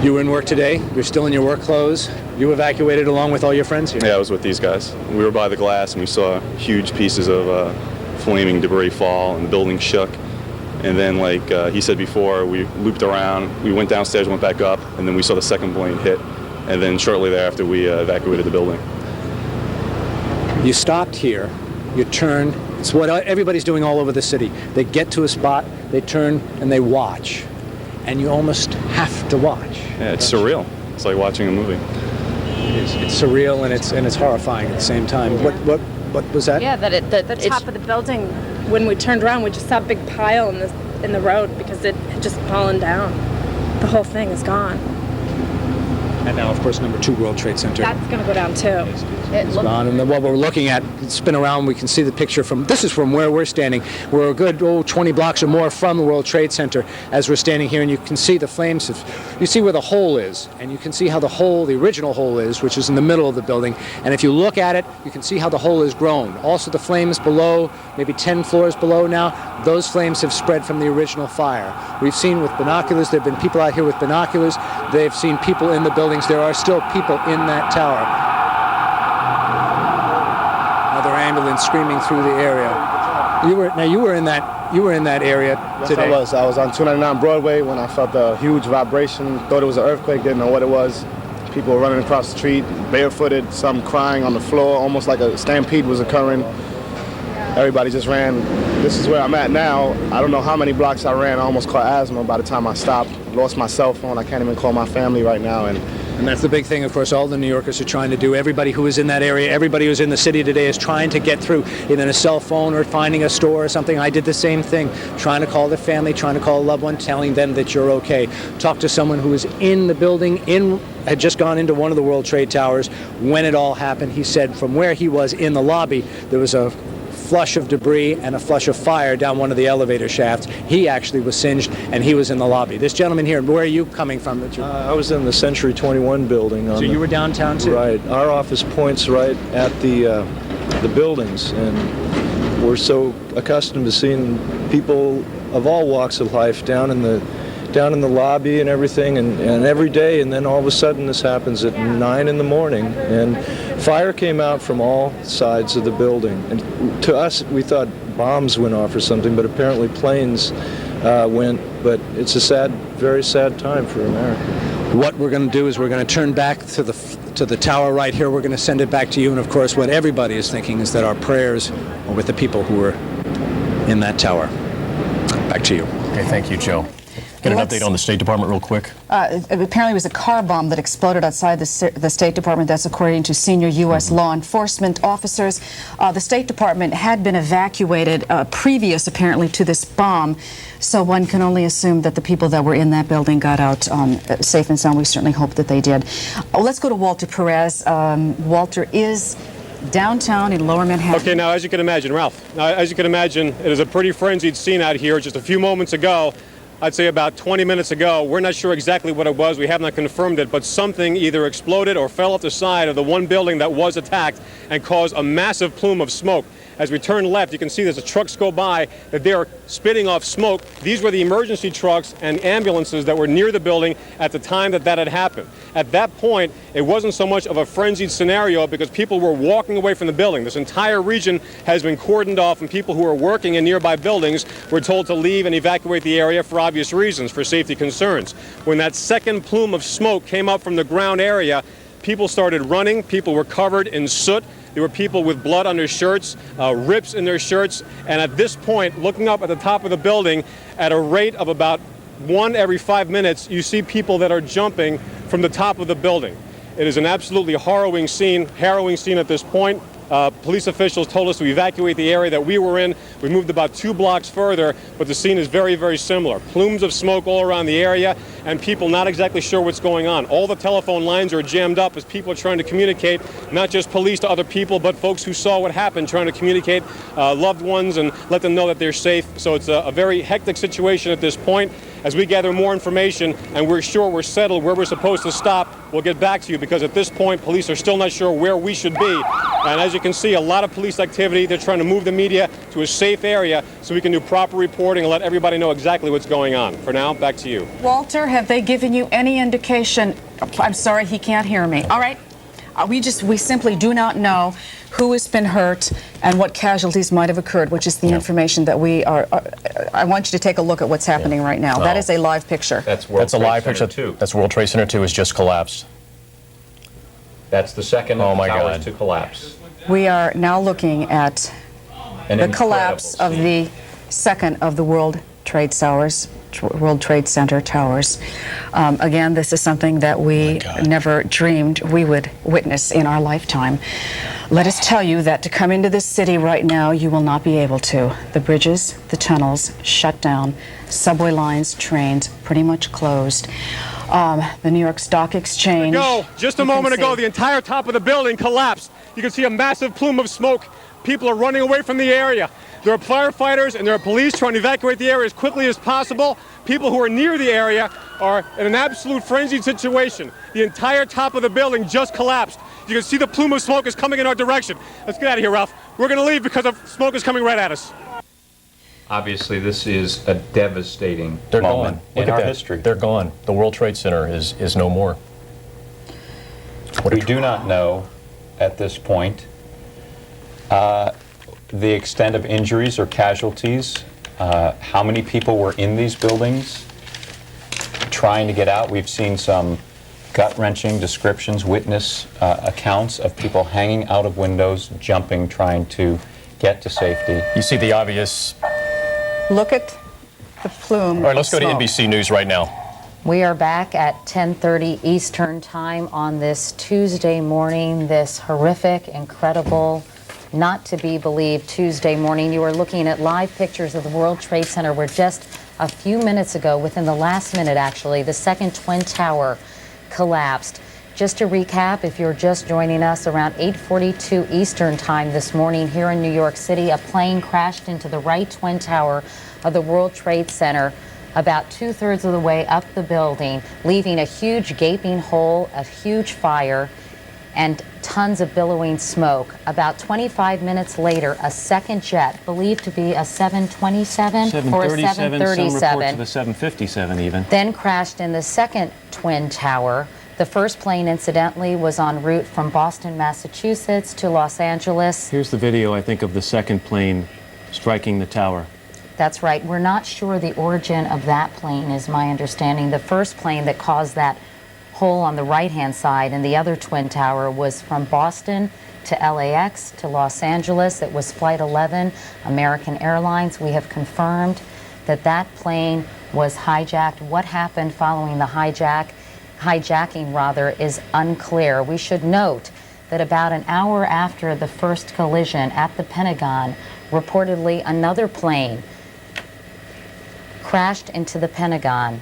Speaker 18: You were in work today. You're still in your work clothes. You evacuated along with all your friends here?
Speaker 10: Yeah, I was with these guys. We were by the glass, and we saw huge pieces of flaming debris fall, and the building shook. And then, like he said before, we looped around. We went downstairs, went back up, and then we saw the second plane hit. And then shortly thereafter, we evacuated the building.
Speaker 18: You stopped here, you turned. It's what everybody's doing all over the city. They get to a spot, they turn, and they watch. And you almost have to watch.
Speaker 10: Yeah, it's surreal. It's like watching a movie.
Speaker 18: It is. It's surreal and it's horrifying at the same time. What was that?
Speaker 22: Yeah, the top of the building. When we turned around, we just saw a big pile in the road because it had just fallen down. The whole thing is gone.
Speaker 18: And now, of course, number 2 World Trade Center.
Speaker 22: That's going to go down, too.
Speaker 18: It's gone. And then what we're looking at, spin around, we can see the picture from, this is from where we're standing. We're a good 20 blocks or more from the World Trade Center as we're standing here, and you can see the flames. You see where the hole is, and you can see how the original hole is, which is in the middle of the building. And if you look at it, you can see how the hole has grown. Also, the flames below, maybe 10 floors below now, those flames have spread from the original fire. We've seen with binoculars, there have been people out here with binoculars. They've seen people in the buildings. There are still people in that tower. Another ambulance screaming through the area. You were in that area today.
Speaker 21: Yes, I was on 299 Broadway when I felt a huge vibration. Thought it was an earthquake. Didn't know what it was. People were running across the street, barefooted. Some crying on the floor, almost like a stampede was occurring. Everybody just ran. This is where I'm at now. I don't know how many blocks I ran. I almost caught asthma by the time I stopped. Lost my cell phone. I can't even call my family right now.
Speaker 18: And that's the big thing, of course, all the New Yorkers are trying to do. Everybody who is in that area, everybody who's in the city today is trying to get through, either in a cell phone or finding a store or something. I did the same thing, trying to call their family, trying to call a loved one, telling them that you're okay. Talk to someone who was in the building, had just gone into one of the World Trade Towers when it all happened. He said from where he was in the lobby, there was a flush of debris and a flush of fire down one of the elevator shafts. He actually was singed, and he was in the lobby. This gentleman here, where are you coming from?
Speaker 8: I was in the Century 21 building.
Speaker 18: So you were downtown too?
Speaker 8: Right. Our office points right at the buildings, and we're so accustomed to seeing people of all walks of life down in the lobby and everything, and every day, and then all of a sudden this happens at 9 in the morning, and fire came out from all sides of the building. And to us, we thought bombs went off or something, but apparently planes went. But it's a sad, very sad time for America.
Speaker 18: What we're going to do is we're going to turn back to the tower right here. We're going to send it back to you, and of course what everybody is thinking is that our prayers are with the people who are in that tower. Back to you.
Speaker 9: Okay, thank you, Joe. Get an update on the State Department real quick.
Speaker 4: Apparently it was a car bomb that exploded outside the State Department. That's according to senior U.S. law enforcement officers. The State Department had been evacuated previous, apparently, to this bomb. So one can only assume that the people that were in that building got out safe and sound. We certainly hope that they did. Let's go to Walter Perez. Walter is downtown in Lower Manhattan.
Speaker 2: Okay, now as you can imagine, Ralph, it is a pretty frenzied scene out here. Just a few moments ago, I'd say about 20 minutes ago, we're not sure exactly what it was. We have not confirmed it, but something either exploded or fell off the side of the one building that was attacked and caused a massive plume of smoke. As we turn left, you can see there's trucks go by that they are spitting off smoke. These were the emergency trucks and ambulances that were near the building at the time that had happened. At that point, it wasn't so much of a frenzied scenario because people were walking away from the building. This entire region has been cordoned off, and people who are working in nearby buildings were told to leave and evacuate the area for obvious reasons, for safety concerns. When that second plume of smoke came up from the ground area, people started running. People were covered in soot. There were people with blood on their shirts, rips in their shirts, and at this point, looking up at the top of the building, at a rate of about 1 every 5 minutes, you see people that are jumping from the top of the building. It is an absolutely harrowing scene at this point. Police officials told us to evacuate the area that we were in. We moved about 2 blocks further, but the scene is very, very similar. Plumes of smoke all around the area, and people not exactly sure what's going on. All the telephone lines are jammed up as people are trying to communicate, not just police to other people, but folks who saw what happened, trying to communicate loved ones and let them know that they're safe. So it's a very hectic situation at this point. As we gather more information and we're sure we're settled where we're supposed to stop, we'll get back to you, because at this point, police are still not sure where we should be. And as you can see, a lot of police activity. They're trying to move the media to a safe area so we can do proper reporting and let everybody know exactly what's going on. For now, back to you.
Speaker 4: Walter, have they given you any indication? I'm sorry, he can't hear me. All right. We simply do not know who has been hurt and what casualties might have occurred, which is the information that we are. I want you to take a look at what's happening right now. That is a live picture.
Speaker 3: That's a live picture
Speaker 9: too. That's World Trade Center 2 has just collapsed.
Speaker 3: That's the second of the towers to collapse.
Speaker 4: We are now looking at the collapse of the second of the World Trade Center towers. Again, this is something that we never dreamed we would witness in our lifetime. Let us tell you that to come into this city right now, you will not be able to. The bridges, the tunnels, shut down. Subway lines, trains, pretty much closed. The New York Stock Exchange.
Speaker 2: Just a moment ago, the entire top of the building collapsed. You can see a massive plume of smoke. People are running away from the area. There are firefighters and there are police trying to evacuate the area as quickly as possible. People who are near the area are in an absolute frenzied situation. The entire top of the building just collapsed. You can see the plume of smoke is coming in our direction. Let's get out of here, Ralph. We're going to leave because the smoke is coming right at us.
Speaker 3: Obviously, this is a devastating
Speaker 9: They're
Speaker 3: moment
Speaker 9: gone.
Speaker 3: in our history.
Speaker 9: They're gone. The World Trade Center is no more.
Speaker 3: We do not know at this point the extent of injuries or casualties, how many people were in these buildings trying to get out. We've seen some gut-wrenching descriptions, witness accounts of people hanging out of windows, jumping, trying to get to safety.
Speaker 9: You see the obvious.
Speaker 4: Look at the plume.
Speaker 9: All right, let's go to NBC News right now.
Speaker 11: We are back at 10:30 Eastern Time on this Tuesday morning, this horrific, incredible, not to be believed Tuesday morning. You are looking at live pictures of the World Trade Center where just a few minutes ago, within the last minute actually, the second Twin Tower collapsed. Just to recap, if you're just joining us, around 8:42 Eastern Time this morning here in New York City, a plane crashed into the right twin tower of the World Trade Center about 2/3 of the way up the building, leaving a huge gaping hole, a huge fire, and tons of billowing smoke. About 25 minutes later, a second jet, believed to be a 727 or a 737,
Speaker 3: some reports of a 757 even,
Speaker 11: then crashed in the second twin tower. The first plane, incidentally, was en route from Boston, Massachusetts to Los Angeles.
Speaker 3: Here's the video, I think, of the second plane striking the tower.
Speaker 11: That's right. We're not sure the origin of that plane, is my understanding. The first plane that caused that hole on the right-hand side in the other twin tower was from Boston to LAX to Los Angeles. It was Flight 11, American Airlines. We have confirmed that that plane was hijacked. What happened following the hijacking is unclear. We should note that about an hour after the first collision at the Pentagon, reportedly another plane crashed into the Pentagon,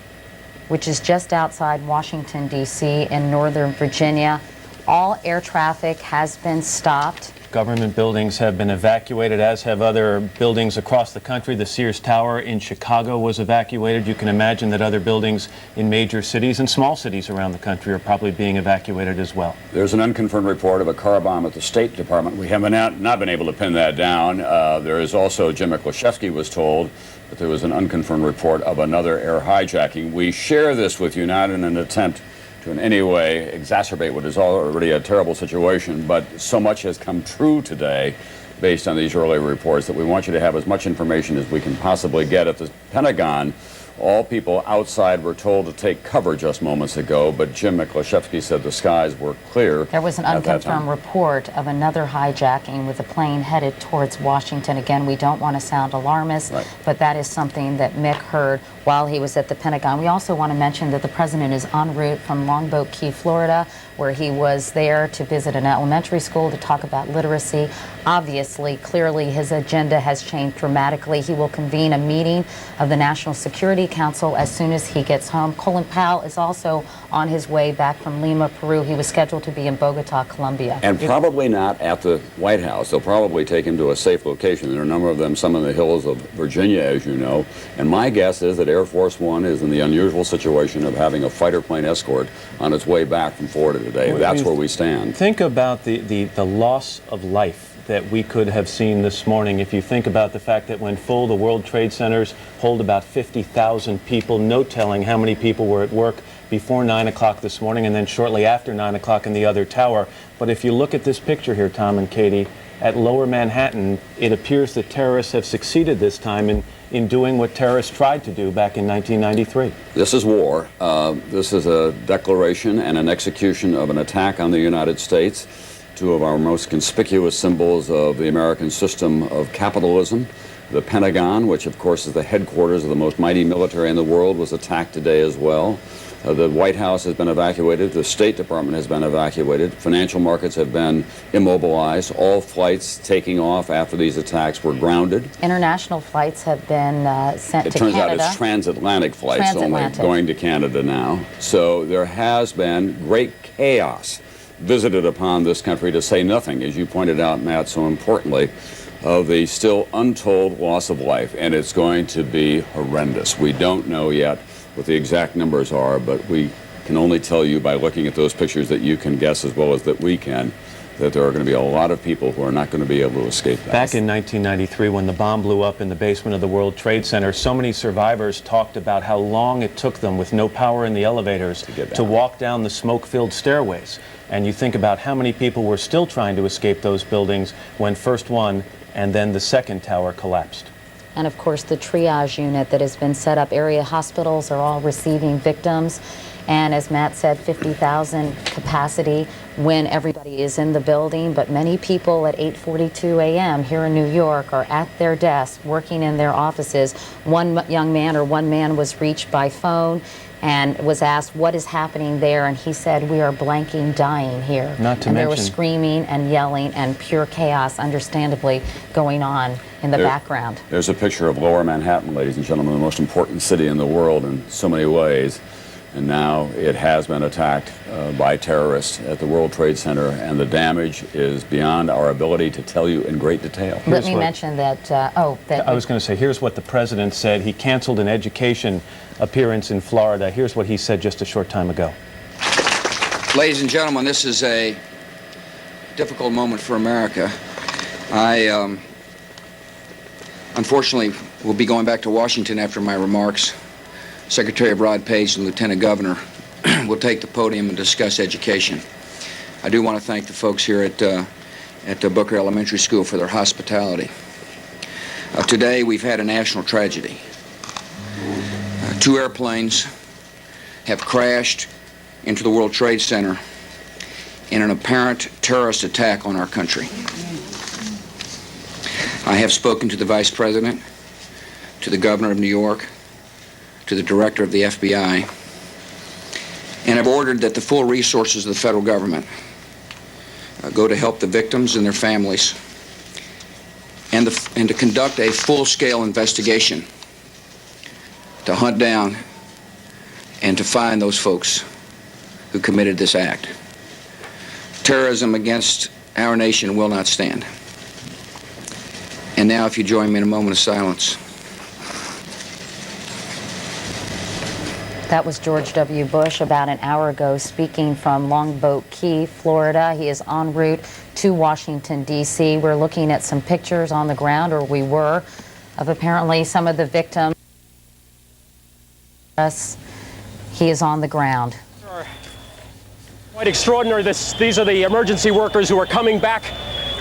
Speaker 11: which is just outside Washington, D.C. in Northern Virginia. All air traffic has been stopped.
Speaker 3: Government buildings have been evacuated, as have other buildings across the country. The Sears Tower in Chicago was evacuated. You can imagine that other buildings in major cities and small cities around the country are probably being evacuated as well.
Speaker 12: There's an unconfirmed report of a car bomb at the State Department. We have not been able to pin that down. There is also, Jim Miklashevsky was told that there was an unconfirmed report of another air hijacking. We share this with you not in an attempt to in any way exacerbate what is already a terrible situation, but so much has come true today based on these early reports that we want you to have as much information as we can possibly get. At the Pentagon, all people outside were told to take cover just moments ago, but Jim Miklashevsky said the skies were clear.
Speaker 11: There was an unconfirmed report of another hijacking with a plane headed towards Washington. Again, we don't want to sound alarmist, but that is something that Mick heard while he was at the Pentagon. We also want to mention that the president is en route from Longboat Key, Florida, where he was there to visit an elementary school to talk about literacy. Obviously, clearly, his agenda has changed dramatically. He will convene a meeting of the National Security Council as soon as he gets home. Colin Powell is also on his way back from Lima, Peru. He was scheduled to be in Bogota, Colombia.
Speaker 12: And probably not at the White House. They'll probably take him to a safe location. There are a number of them, some in the hills of Virginia, as you know. And my guess is that Air Force One is in the unusual situation of having a fighter plane escort on its way back from Florida today. That's where we stand.
Speaker 3: Think about the loss of life that we could have seen this morning. If you think about the fact that when full, the World Trade Centers hold about 50,000 people, no telling how many people were at work before 9 o'clock this morning and then shortly after 9 o'clock in the other tower. But if you look at this picture here, Tom and Katie, at Lower Manhattan, it appears that terrorists have succeeded this time in doing what terrorists tried to do back in 1993.
Speaker 12: This is war. This is a declaration and an execution of an attack on the United States, two of our most conspicuous symbols of the American system of capitalism. The Pentagon, which of course is the headquarters of the most mighty military in the world, was attacked today as well. The White House has been evacuated. The State Department has been evacuated. Financial markets have been immobilized. All flights taking off after these attacks were grounded.
Speaker 11: International flights have been sent to Canada.
Speaker 12: It turns out it's transatlantic flights only going to Canada now. So there has been great chaos visited upon this country, to say nothing, as you pointed out, Matt, so importantly, of the still untold loss of life. And it's going to be horrendous. We don't know yet what the exact numbers are, but we can only tell you by looking at those pictures that you can guess as well as that we can, that there are going to be a lot of people who are not going to be able to escape that.
Speaker 3: Back in 1993, when the bomb blew up in the basement of the World Trade Center, so many survivors talked about how long it took them, with no power in the elevators, to walk down the smoke-filled stairways. And you think about how many people were still trying to escape those buildings when first one and then the second tower collapsed.
Speaker 11: And of course, the triage unit that has been set up. Area hospitals are all receiving victims. And as Matt said, 50,000 capacity when everybody is in the building. But many people at 8:42 a.m. here in New York are at their desks, working in their offices. One man was reached by phone and was asked, what is happening there? And he said, we are blanking, dying here. And there was screaming and yelling and pure chaos, understandably, going on in the background.
Speaker 12: There's a picture of Lower Manhattan, ladies and gentlemen, the most important city in the world in so many ways. And now it has been attacked by terrorists at the World Trade Center, and the damage is beyond our ability to tell you in great detail.
Speaker 11: Let me mention that,
Speaker 13: I was going to say, here's what the president said. He canceled an education appearance in Florida. Here's what he said just a short time ago.
Speaker 17: Ladies and gentlemen, this is a difficult moment for America. I, unfortunately, will be going back to Washington after my remarks. Secretary Rod Page and Lieutenant Governor will take the podium and discuss education. I do want to thank the folks here at Booker Elementary School for their hospitality. Today, we've had a national tragedy. 2 airplanes have crashed into the World Trade Center in an apparent terrorist attack on our country. I have spoken to the Vice President, to the Governor of New York, to the Director of the FBI, and have ordered that the full resources of the federal government go to help the victims and their families, and to conduct a full-scale investigation to hunt down and to find those folks who committed this act. Terrorism against our nation will not stand. And now, if you join me in a moment of silence.
Speaker 11: That was George W. Bush about an hour ago speaking from Longboat Key, Florida. He is en route to Washington, D.C. We're looking at some pictures on the ground, or we were, of apparently some of the victims. He is on the ground.
Speaker 2: Quite extraordinary. These are the emergency workers who are coming back.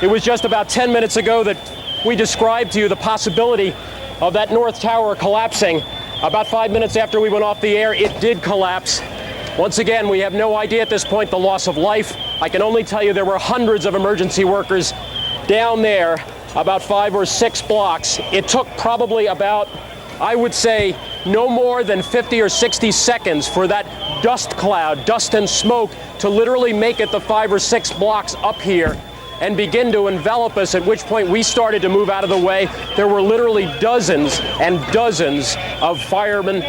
Speaker 2: It was just about 10 minutes ago that we described to you the possibility of that North Tower collapsing. About 5 minutes after we went off the air, it did collapse. Once again, we have no idea at this point the loss of life. I can only tell you there were hundreds of emergency workers down there, about 5 or 6 blocks. It took probably about, I would say, no more than 50 or 60 seconds for that dust cloud, dust and smoke, to literally make it the 5 or 6 blocks up here and begin to envelop us, at which point we started to move out of the way. There were literally dozens and dozens of firemen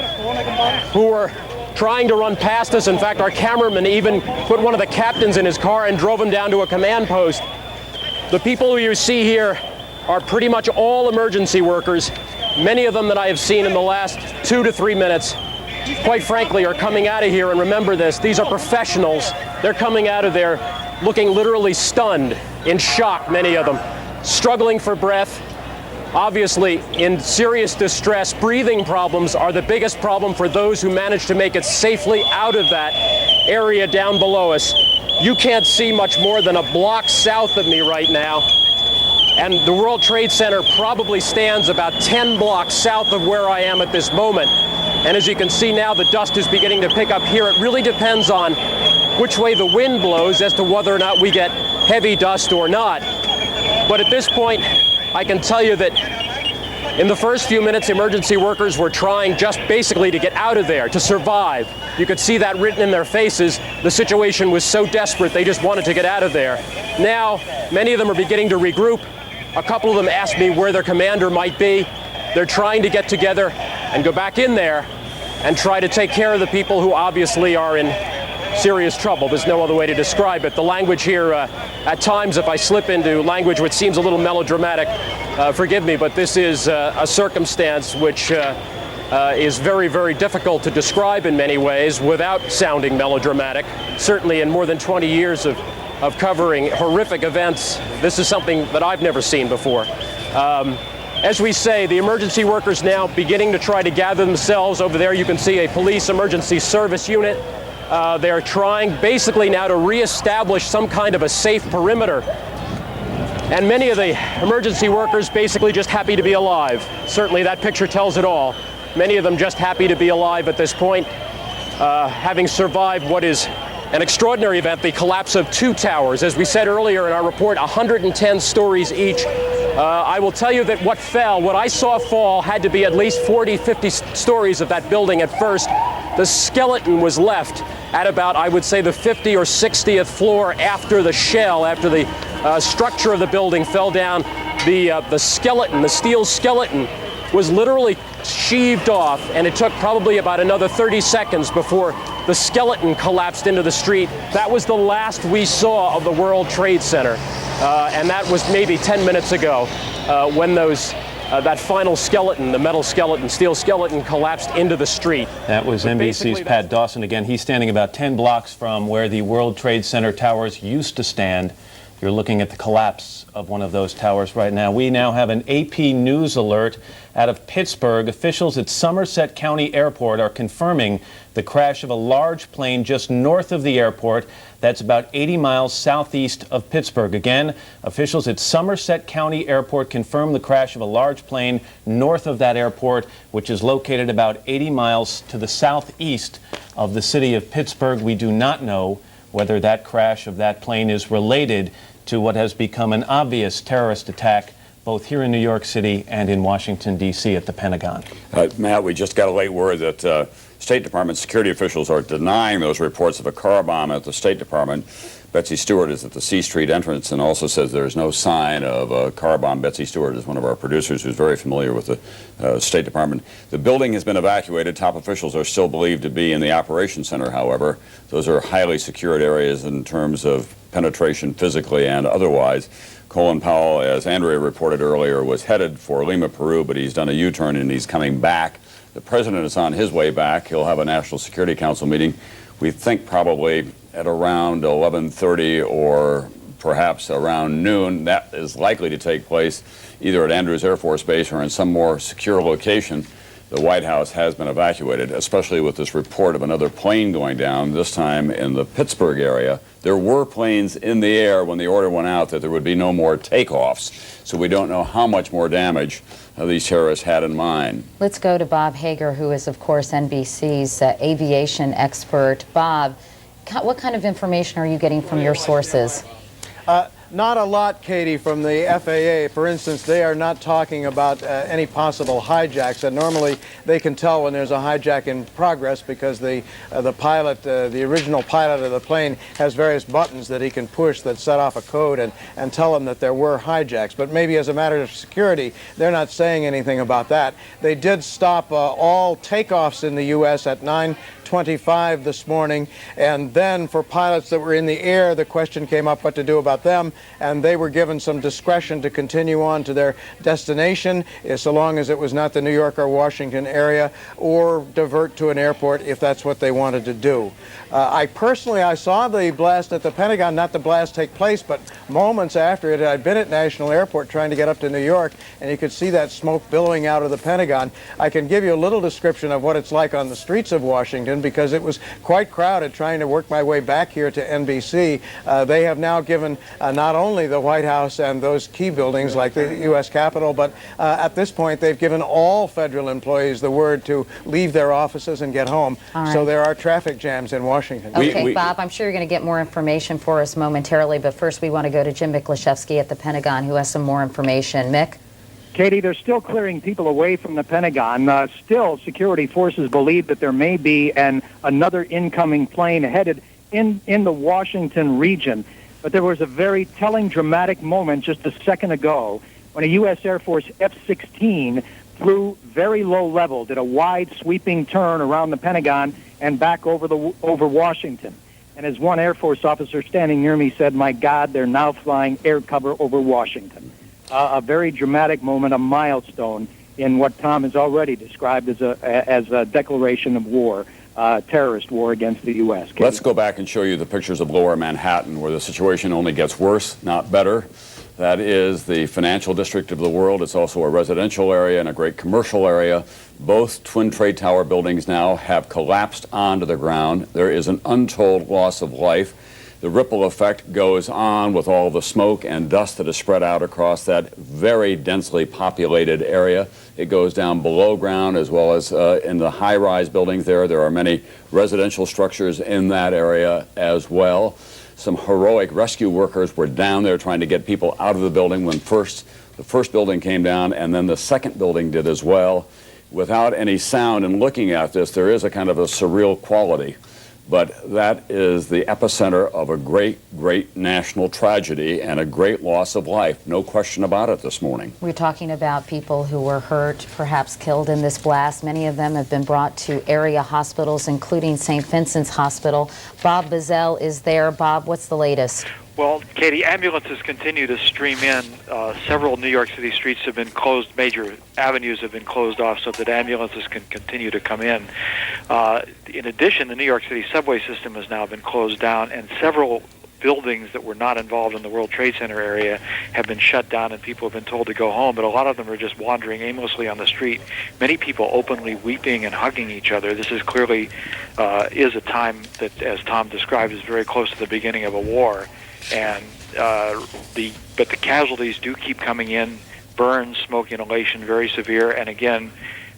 Speaker 2: who were trying to run past us. In fact, our cameraman even put one of the captains in his car and drove him down to a command post. The people who you see here are pretty much all emergency workers. Many of them that I have seen in the last 2 to 3 minutes, quite frankly, are coming out of here. And remember this, these are professionals. They're coming out of there looking literally stunned, in shock, many of them, struggling for breath, obviously in serious distress. Breathing problems are the biggest problem for those who manage to make it safely out of that area down below us. You can't see much more than a block south of me right now, and the World Trade Center probably stands about 10 blocks south of where I am at this moment. And as you can see now, the dust is beginning to pick up here. It really depends on which way the wind blows as to whether or not we get heavy dust or not. But at this point, I can tell you that in the first few minutes, emergency workers were trying just basically to get out of there, to survive. You could see that written in their faces. The situation was so desperate, they just wanted to get out of there. Now, many of them are beginning to regroup. A couple of them asked me where their commander might be. They're trying to get together and go back in there and try to take care of the people who obviously are in serious trouble. There's no other way to describe it. The language here, at times, if I slip into language which seems a little melodramatic, forgive me, but this is a circumstance which is very, very difficult to describe in many ways without sounding melodramatic. Certainly in more than 20 years of covering horrific events, this is something that I've never seen before. As we say, the emergency workers now beginning to try to gather themselves. Over there you can see a police emergency service unit. They're trying basically now to reestablish some kind of a safe perimeter. And many of the emergency workers basically just happy to be alive. Certainly that picture tells it all. Many of them just happy to be alive at this point, having survived what is an extraordinary event, the collapse of 2 towers. As we said earlier in our report, 110 stories each. I will tell you that what I saw fall had to be at least 40, 50 stories of that building at first. The skeleton was left at about, I would say, the 50 or 60th floor after the shell, after the structure of the building fell down. The skeleton, the steel skeleton, was literally sheaved off, and it took probably about another 30 seconds before
Speaker 15: the skeleton collapsed into the street. That was the last we saw of the World Trade Center, and that was maybe 10 minutes ago when that final skeleton, the metal skeleton, steel skeleton, collapsed into the street.
Speaker 13: That was NBC's Pat Dawson again. He's standing about 10 blocks from where the World Trade Center towers used to stand. You're looking at the collapse of one of those towers right now. We now have an AP News alert out of Pittsburgh. Officials at Somerset County Airport are confirming the crash of a large plane just north of the airport. That's about 80 miles southeast of Pittsburgh. Again, officials at Somerset County Airport confirm the crash of a large plane north of that airport, which is located about 80 miles to the southeast of the city of Pittsburgh. We do not know whether that crash of that plane is related to what has become an obvious terrorist attack both here in New York City and in Washington, D.C. at the Pentagon.
Speaker 12: Matt, we just got a late word that State Department security officials are denying those reports of a car bomb at the State Department. Betsy Stewart is at the C Street entrance and also says there's no sign of a car bomb. Betsy Stewart is one of our producers who's very familiar with the State Department. The building has been evacuated. Top officials are still believed to be in the operations center, however. Those are highly secured areas in terms of penetration physically and otherwise. Colin Powell, as Andrea reported earlier, was headed for Lima, Peru, but he's done a U-turn and he's coming back. The president is on his way back. He'll have a National Security Council meeting, we think probably at around 11:30 or perhaps around noon. That is likely to take place either at Andrews Air Force Base or in some more secure location. The White House has been evacuated, especially with this report of another plane going down, this time in the Pittsburgh area. There were planes in the air when the order went out that there would be no more takeoffs, so we don't know how much more damage these terrorists had in mind.
Speaker 11: Let's go to Bob Hager, who is, of course, NBC's aviation expert. Bob, what kind of information are you getting from your sources?
Speaker 16: Not a lot, Katie, from the FAA. For instance, they are not talking about any possible hijacks. And normally they can tell when there's a hijack in progress because the pilot, the original pilot of the plane, has various buttons that he can push that set off a code and tell them that there were hijacks. But maybe as a matter of security, they're not saying anything about that. They did stop all takeoffs in the U.S. at 9:25 this morning, and then for pilots that were in the air, the question came up what to do about them, and they were given some discretion to continue on to their destination, so long as it was not the New York or Washington area, or divert to an airport if that's what they wanted to do. I saw the blast at the Pentagon, not the blast take place, but moments after it. I'd been at National Airport trying to get up to New York, and you could see that smoke billowing out of the Pentagon. I can give you a little description of what it's like on the streets of Washington, because it was quite crowded trying to work my way back here to NBC. They have now given not only the White House and those key buildings like the U.S. Capitol, but at this point they've given all federal employees the word to leave their offices and get home.
Speaker 11: Right.
Speaker 16: So there are traffic jams in Washington.
Speaker 11: Okay, Bob, I'm sure you're going to get more information for us momentarily, but first we want to go to Jim Miklaszewski at the Pentagon, who has some more information. Mick?
Speaker 19: Katie, they're still clearing people away from the Pentagon. Still, security forces believe that there may be another incoming plane headed in the Washington region. But there was a very telling, dramatic moment just a second ago when a U.S. Air Force F-16 flew very low level, did a wide sweeping turn around the Pentagon and back over Washington. And as one Air Force officer standing near me said, "My God, they're now flying air cover over Washington." A very dramatic moment, a milestone in what Tom has already described as a declaration of war, terrorist war against the U.S.
Speaker 12: Let's go back and show you the pictures of Lower Manhattan, where the situation only gets worse, not better. That is the financial district of the world. It's also a residential area and a great commercial area. Both Twin Trade Tower buildings now have collapsed onto the ground. There is an untold loss of life. The ripple effect goes on with all the smoke and dust that is spread out across that very densely populated area. It goes down below ground as well as in the high-rise buildings there. There are many residential structures in that area as well. Some heroic rescue workers were down there trying to get people out of the building when the first building came down, and then the second building did as well. Without any sound, and looking at this, there is a kind of a surreal quality. But that is the epicenter of a great, great national tragedy and a great loss of life. No question about it this morning.
Speaker 11: We're talking about people who were hurt, perhaps killed in this blast. Many of them have been brought to area hospitals, including St. Vincent's Hospital. Bob Bazell is there. Bob, what's the latest?
Speaker 1: Well, Katie, ambulances continue to stream in. Several New York City streets have been closed. Major avenues have been closed off so that ambulances can continue to come in. In addition, the New York City subway system has now been closed down, and several buildings that were not involved in the World Trade Center area have been shut down, and people have been told to go home, but a lot of them are just wandering aimlessly on the street. Many people openly weeping and hugging each other. This is clearly is a time that, as Tom described, is very close to the beginning of a war. And but the casualties do keep coming in: burns, smoke inhalation, very severe. And again,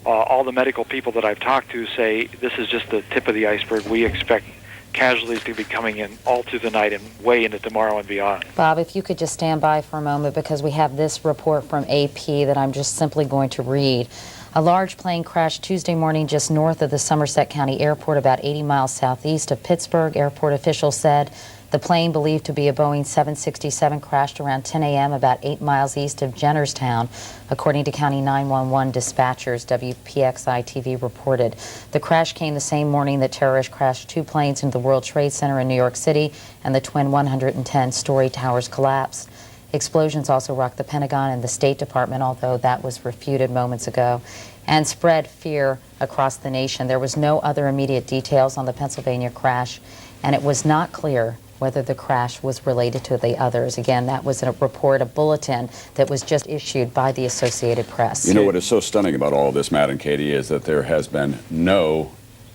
Speaker 1: all the medical people that I've talked to say this is just the tip of the iceberg. We expect casualties to be coming in all through the night and way into tomorrow and beyond.
Speaker 11: Bob, if you could just stand by for a moment, because we have this report from AP that I'm just simply going to read. A large plane crashed Tuesday morning just north of the Somerset County Airport, about 80 miles southeast of Pittsburgh. Airport officials said the plane, believed to be a Boeing 767, crashed around 10 a.m. about 8 miles east of Jennerstown, according to County 911 dispatchers. WPXI-TV reported. The crash came the same morning that terrorists crashed 2 planes into the World Trade Center in New York City, and the twin 110-story towers collapsed. Explosions also rocked the Pentagon and the State Department, although that was refuted moments ago, and spread fear across the nation. There was no other immediate details on the Pennsylvania crash, and it was not clear whether the crash was related to the others. Again, that was a report, a bulletin that was just issued by the Associated Press.
Speaker 12: You know what is so stunning about all of this, Matt and Katie, is that there has been no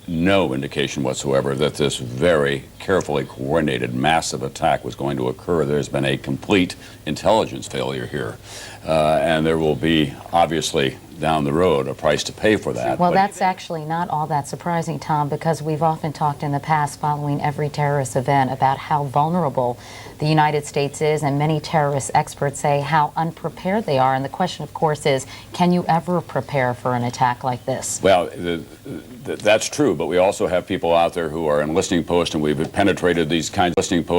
Speaker 12: indication whatsoever that this very carefully coordinated massive attack was going to occur. There's been a complete intelligence failure here. And there will be, obviously, down the road, a price to pay for that.
Speaker 11: Well, that's actually not all that surprising, Tom, because we've often talked in the past, following every terrorist event, about how vulnerable the United States is, and many terrorist experts say how unprepared they are. And the question, of course, is, can you ever prepare for an attack like this?
Speaker 12: Well, that's true, but we also have people out there who are in listening posts, and we've penetrated these kinds of listening posts.